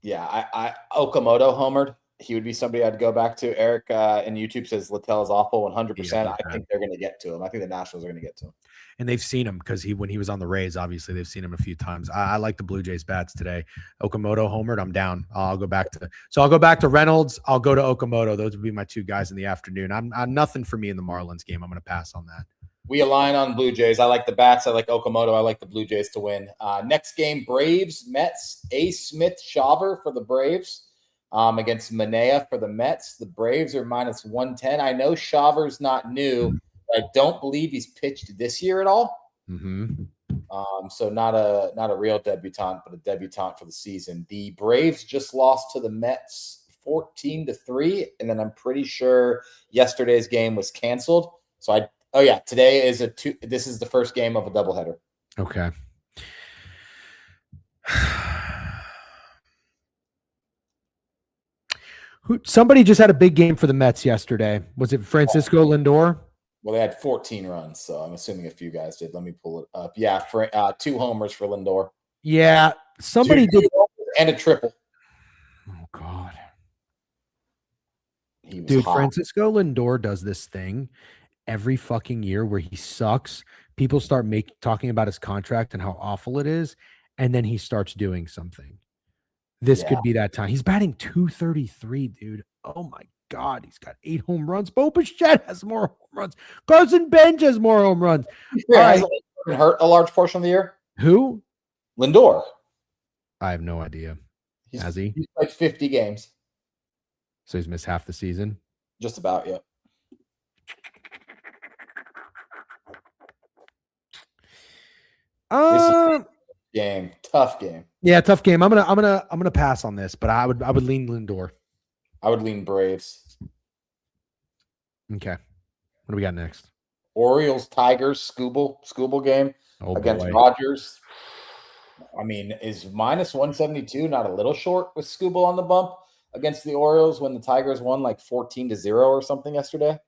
Yeah, I Okamoto homered. He would be somebody I'd go back to. Eric in YouTube says Littell is awful 100%. Yeah, I think they're going to get to him. I think the Nationals are going to get to him. And they've seen him because when he was on the Rays, obviously they've seen him a few times. I like the Blue Jays bats today. Okamoto homered. I'm down. I'll go back to Reynolds. I'll go to Okamoto. Those would be my two guys in the afternoon. I'm nothing for me in the Marlins game. I'm going to pass on that. We align on Blue Jays. I like the bats. I like Okamoto. I like the Blue Jays to win. Next game, Braves, Mets. A. Smith Shaver for the Braves against Manea for the Mets. The Braves are minus 110. I know Shaver's not new. I don't believe he's pitched this year at all. Mm-hmm. So not a real debutante, but a debutante for the season. The Braves just lost to the Mets 14-3, and then I'm pretty sure yesterday's game was canceled. So today is this is the first game of a doubleheader. Okay. Somebody just had a big game for the Mets yesterday. Was it Francisco Lindor? Well, they had 14 runs, so I'm assuming a few guys did. Let me pull it up. Yeah, 2 homers for Lindor. Yeah, somebody did. And a triple. Oh, God. Dude, Francisco Lindor does this thing every fucking year where he sucks. People start talking about his contract and how awful it is, and then he starts doing something. This could be that time. He's batting .233, dude. Oh, my God. He's got 8 home runs. Bo Bichette has more home runs. Carson Bench has more home runs. Has been hurt a large portion of the year? Who? Lindor. I have no idea. Has he? He's played 50 games. So he's missed half the season? Just about, yeah. Game. Tough game. Yeah, tough game. I'm gonna pass on this, but I would lean Lindor. I would lean Braves. Okay. What do we got next? Orioles, Tigers, Scooble game against Rogers. I mean, is minus 172 not a little short with Scooble on the bump against the Orioles when the Tigers won like 14-0 or something yesterday?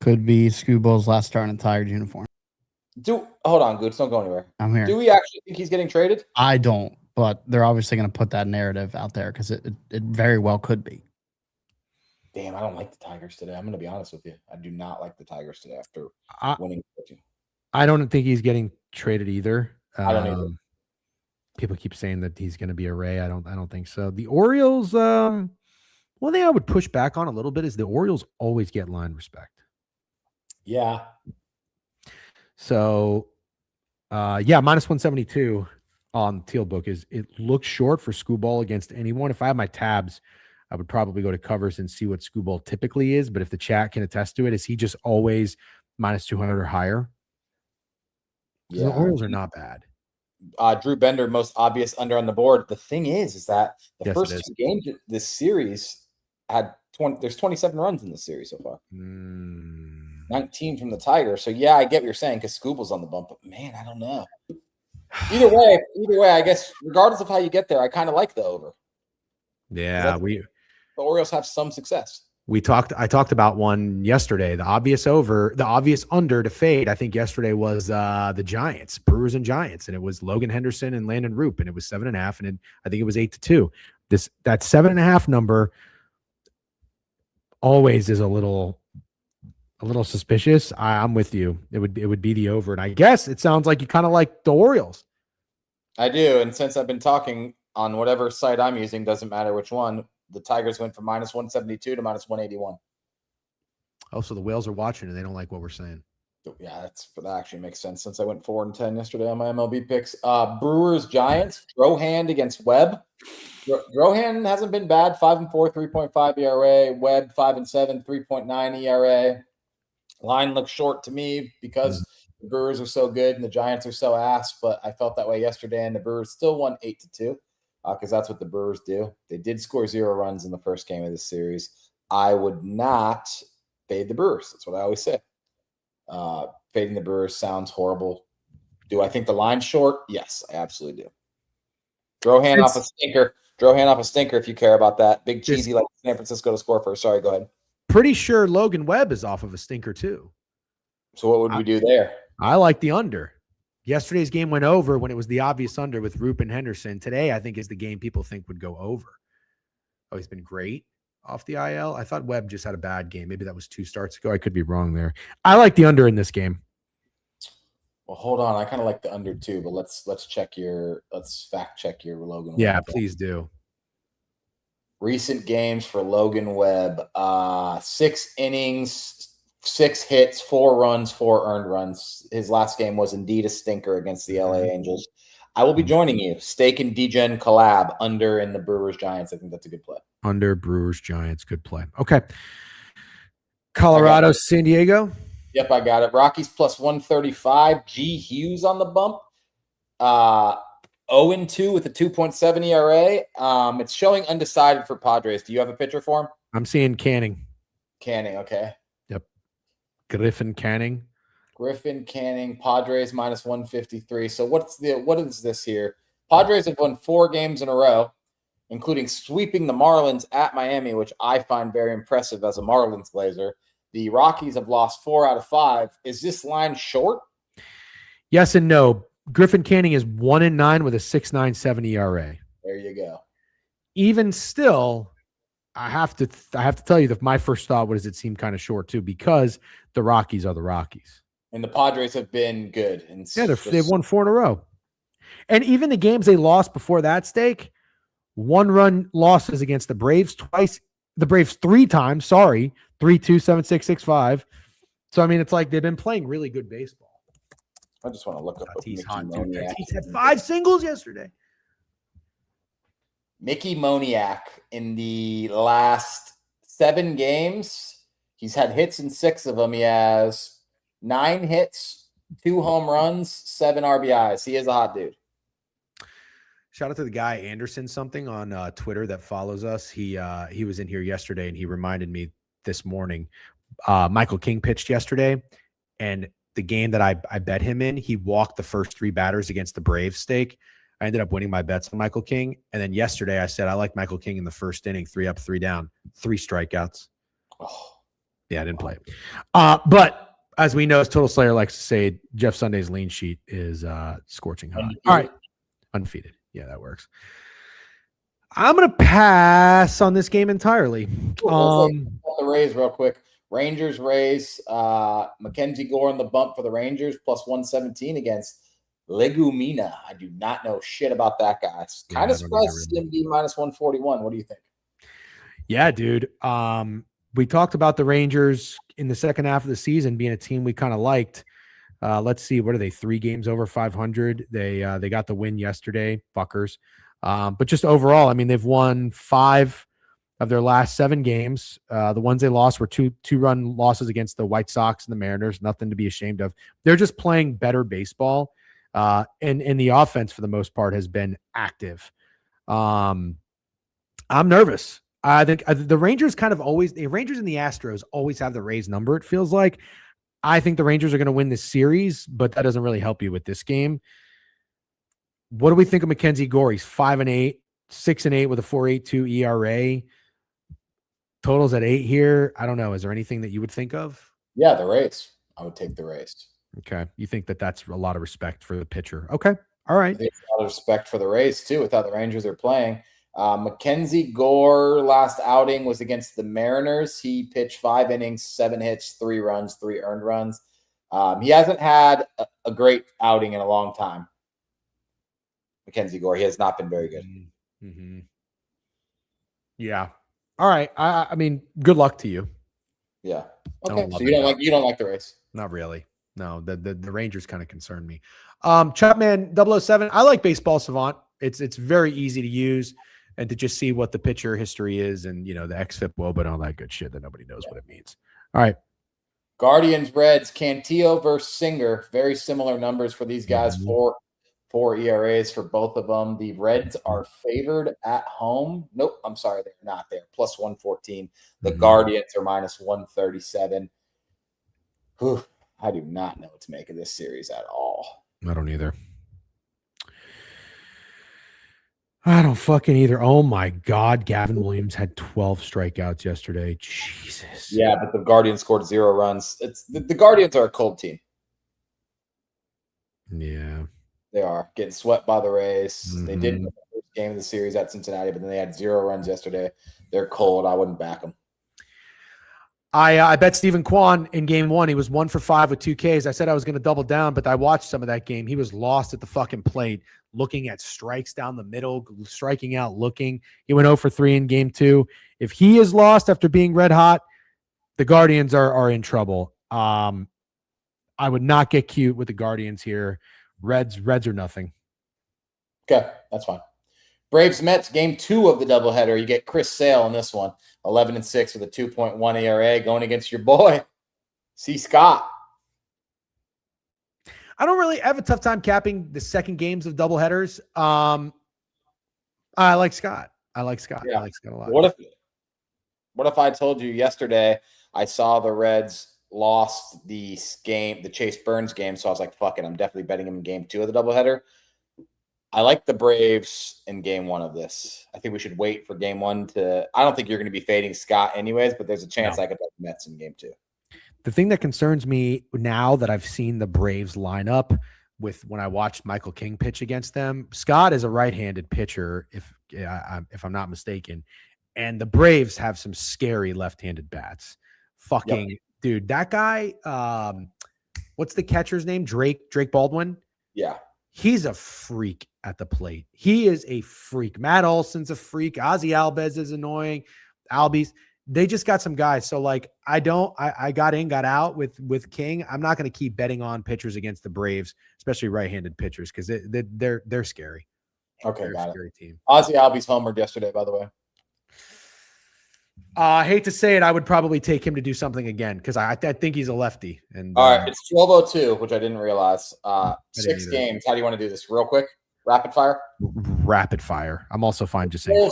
Could be Scooble's last start in a Tigers uniform. Hold on, Goots. Don't go anywhere. I'm here. Do we actually think he's getting traded? I don't, but they're obviously going to put that narrative out there because it very well could be. Damn, I don't like the Tigers today. I'm going to be honest with you. I do not like the Tigers today after winning. I don't think he's getting traded either. I don't either. People keep saying that he's going to be a Ray. I don't think so. The Orioles, one thing I would push back on a little bit is the Orioles always get line respect. Yeah. So, minus 172 on Teal Book it looks short for Scooball against anyone. If I have my tabs, I would probably go to covers and see what Scooball typically is. But if the chat can attest to it, is he just always minus 200 or higher? Yeah. The Orioles are not bad. Drew Bender, most obvious under on the board. The thing is that the first two games of this series had there's 27 runs in the series so far. 19 from the Tigers. So yeah, I get what you're saying because Scooble's on the bump, but man, I don't know. Either way, I guess regardless of how you get there, I kind of like the over. Yeah, the Orioles have some success. I talked about one yesterday, the obvious under to fade. I think yesterday was the Giants, Brewers and Giants, and it was Logan Henderson and Landon Roop, and it was 7.5, and I think it was 8-2. That 7.5 number always is a little suspicious. I'm with you. It would be the over, and I guess it sounds like you kind of like the Orioles. I do, and since I've been talking on whatever site I'm using, doesn't matter which one. The Tigers went from minus 172 to minus 181. Oh, so the whales are watching and they don't like what we're saying. Yeah, that actually makes sense since I went 4-10 yesterday on my MLB picks. Brewers, Giants, Drohan against Webb. Drohan hasn't been bad. 5-4, 3.5 ERA. Webb 5-7, 3.9 ERA. Line looks short to me because the Brewers are so good and the Giants are so ass, but I felt that way yesterday, and the Brewers still won 8-2. Because that's what the Brewers do. They did score 0 runs in the first game of this series. I would not fade the Brewers. That's what I always say. Fading the Brewers sounds horrible. Do I think the line's short? Yes, I absolutely do. Drohan off a stinker if you care about that. Big cheesy like San Francisco to score first. Sorry, go ahead. Pretty sure Logan Webb is off of a stinker too. So what would we do there? I like the under. Yesterday's game went over when it was the obvious under with Roop and Henderson. Today, I think, is the game people think would go over. Oh, he's been great off the IL. I thought Webb just had a bad game. Maybe that was 2 starts ago. I could be wrong there. I like the under in this game. Well, hold on. I kind of like the under too, but let's fact check your Logan Webb. Yeah, please do. Recent games for Logan Webb. 6 innings, 6 hits, 4 runs, 4 earned runs. His last game was indeed a stinker against the LA Angels. I will be joining you. Steak and Degen collab under in the Brewers Giants. I think that's a good play. Under Brewers Giants, good play. Okay. Colorado, San Diego. Yep, I got it. Rockies plus 135. G Hughes on the bump. 0-2 with a 2.7 ERA. It's showing undecided for Padres. Do you have a pitcher for him? I'm seeing Canning. Canning, okay. Griffin Canning, Padres minus 153. So what is this here? Padres have won 4 games in a row, including sweeping the Marlins at Miami, which I find very impressive as a Marlins glazer. The Rockies have lost 4 out of 5. Is this line short? Yes and no. Griffin Canning is 1-9 with a 6.97 ERA. There you go. Even still, I have to tell you that my first thought was it seemed kind of short too, because the Rockies are the Rockies. And the Padres have been good. They've won 4 in a row. And even the games they lost before that stake, 1-run losses against the Braves twice, the Braves 3 times, 3-2, 7-6, 6-5. So, I mean, it's like they've been playing really good baseball. I just want to look up. He's hot, dude. He's had 5 singles yesterday. Mickey Moniak in the last 7 games, he's had hits in 6 of them. He has 9 hits, 2 home runs, 7 RBIs. He is a hot dude. Shout out to the guy Anderson something on Twitter that follows us. He was in here yesterday and he reminded me this morning. Michael King pitched yesterday, and the game that I bet him in, he walked the first 3 batters against the Braves stake. I ended up winning my bets on Michael King. And then yesterday I said, I like Michael King in the first inning, 3 up, 3 down, 3 strikeouts. Oh, yeah, I didn't play. But as we know, as Total Slayer likes to say, Jeff Sunday's lean sheet is scorching hot. All right. Undefeated. Yeah, that works. I'm going to pass on this game entirely. Let's say the Rays real quick. Rangers Rays. Mackenzie Gore on the bump for the Rangers plus 117 against Legumina. I do not know shit about that guy. Kind of surprised CMD minus 141. What do you think? Yeah, dude. We talked about the Rangers in the second half of the season being a team we kind of liked. Let's see, what are they? 3 games over 500. They got the win yesterday, fuckers. But just overall, I mean, they've won 5 of their last 7 games. The ones they lost were two-run losses against the White Sox and the Mariners. Nothing to be ashamed of. They're just playing better baseball. And the offense, for the most part, has been active. I'm nervous. I think the Rangers the Rangers and the Astros always have the Rays number, it feels like. I think the Rangers are going to win this series, but that doesn't really help you with this game. What do we think of Mackenzie Gore? He's 5-8, 6-8 with a 4.82 ERA. Totals at 8 here. I don't know. Is there anything that you would think of? Yeah, the Rays. I would take the Rays. Okay. You think that's a lot of respect for the pitcher. Okay. All right. I think it's a lot of respect for the Rays, too, with how the Rangers are playing. Mackenzie Gore last outing was against the Mariners. He pitched 5 innings, 7 hits, 3 runs, 3 earned runs. He hasn't had a great outing in a long time. Mackenzie Gore, he has not been very good. Mm-hmm. Yeah. All right. I mean, good luck to you. Yeah. Okay. So you don't like the Rays? Not really. No. The Rangers kind of concern me. Chapman 007. I like Baseball Savant. It's very easy to use and to just see what the pitcher history is and the xFIP WOBA and all that good shit that nobody knows what it means. All right. Guardians Reds, Cantillo versus Singer. Very similar numbers for these guys. 4 ERAs for both of them. The Reds are favored at home. Nope, I'm sorry, they're not. They're plus 114. The Guardians are minus 137. Whew, I do not know what to make of this series at all. I don't either. I don't fucking either. Oh my God, Gavin Williams had 12 strikeouts yesterday. Jesus. Yeah, but the Guardians scored 0 runs. It's the Guardians are a cold team. Yeah. They are getting swept by the Rays. They did win the first game of the series at Cincinnati, but then they had 0 runs yesterday. They're cold. I wouldn't back them. I bet Stephen Kwan in game 1. He was 1 for 5 with 2 Ks. I said I was going to double down, but I watched some of that game. He was lost at the fucking plate, looking at strikes down the middle, striking out, looking. He went 0 for 3 in game 2. If he is lost after being red hot, the Guardians are in trouble. I would not get cute with the Guardians here. Reds are nothing. Okay, that's fine. Braves Mets game 2 of the doubleheader. You get Chris Sale in this one, 11-6 with a 2.1 ERA, going against your boy, C. Scott. I don't really have a tough time capping the second games of doubleheaders. I like Scott. Yeah. I like Scott a lot. What if I told you yesterday I saw the Reds lost the game, the Chase Burns game, so I was like, fuck it, I'm definitely betting him in game 2 of the doubleheader. I like the Braves in game 1 of this. I think we should wait for game 1 to – I don't think you're going to be fading Scott anyways, but there's a chance I could bet the Mets in game 2. The thing that concerns me now that I've seen the Braves line up with when I watched Michael King pitch against them, Scott is a right-handed pitcher, if I'm not mistaken, and the Braves have some scary left-handed bats. Dude, that guy, what's the catcher's name? Drake Baldwin? Yeah. He's a freak at the plate. He is a freak. Matt Olson's a freak. Ozzy Albies is annoying. Albies. They just got some guys. So I got in, got out with King. I'm not going to keep betting on pitchers against the Braves, especially right-handed pitchers, because they're scary. Okay, they're got a scary it. Team. Ozzy Albies homered yesterday, by the way. I hate to say it, I would probably take him to do something again because I think he's a lefty. And all right, it's 12:02, which I didn't realize. 6 games. How do you want to do this? Real quick, rapid fire. Rapid fire. I'm also fine just saying.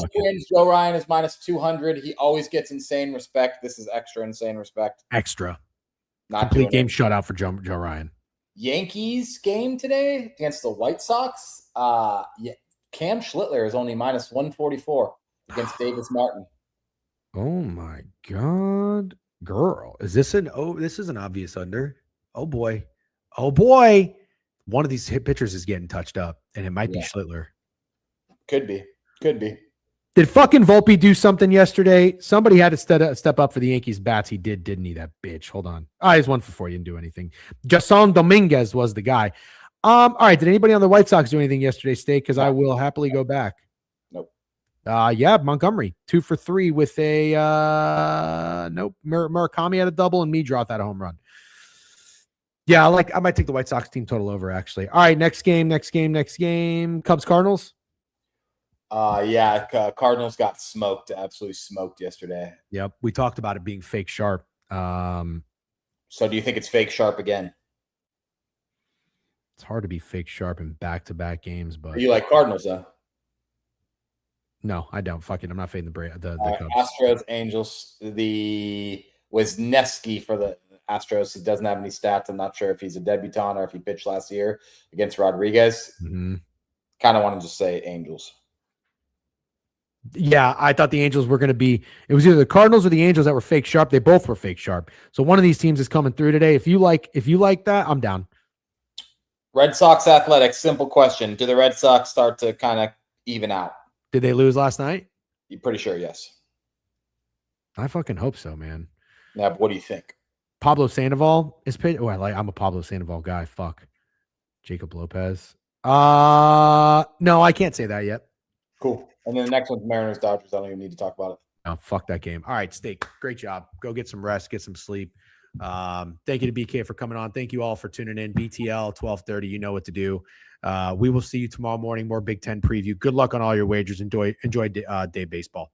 Joe Ryan is minus 200. He always gets insane respect. This is extra insane respect. Extra. Not complete game shutout for Joe Ryan. Yankees game today against the White Sox. Cam Schlittler is only minus 144 against Davis Martin. Oh my God, girl. This is an obvious under. Oh boy. One of these hit pitchers is getting touched up, and it might be Schlittler. Could be. Could be. Did fucking Volpe do something yesterday? Somebody had to step up for the Yankees bats. He did, didn't he? That bitch. Hold on. He's 1 for 4. He didn't do anything. Jason Dominguez was the guy. All right. Did anybody on the White Sox do anything yesterday, Steak? Because I will happily go back. Nope. Yeah, Montgomery 2 for 3 with a nope. Murakami had a double and Medrath had a home run. Yeah, I might take the White Sox team total over, actually. All right, next game. Cubs Cardinals. Cardinals got smoked, absolutely smoked yesterday. Yep, we talked about it being fake sharp. So do you think it's fake sharp again? It's hard to be fake sharp in back-to-back games, but You like Cardinals though? No, I don't. Fuck it, I'm not fading the Cubs. Astros, Angels. The Wisniewski for the Astros. He doesn't have any stats. I'm not sure if he's a debutant or if he pitched last year against Rodriguez. Mm-hmm. Kind of want to just say Angels. Yeah, I thought the Angels were going to be. It was either the Cardinals or the Angels that were fake sharp. They both were fake sharp. So one of these teams is coming through today. If you like that, I'm down. Red Sox Athletics. Simple question: do the Red Sox start to kind of even out? Did they lose last night? You're pretty sure, yes. I fucking hope so, man. Now, what do you think? Pablo Sandoval is pitch. Oh, I'm a Pablo Sandoval guy. Fuck. Jacob Lopez. No, I can't say that yet. Cool. And then the next one's Mariners Dodgers. I don't even need to talk about it. Oh, fuck that game. All right, Steak. Great job. Go get some rest, get some sleep. Thank you to BK for coming on. Thank you all for tuning in. BTL 12:30. You know what to do. We will see you tomorrow morning. More Big Ten preview. Good luck on all your wagers. Enjoy day baseball.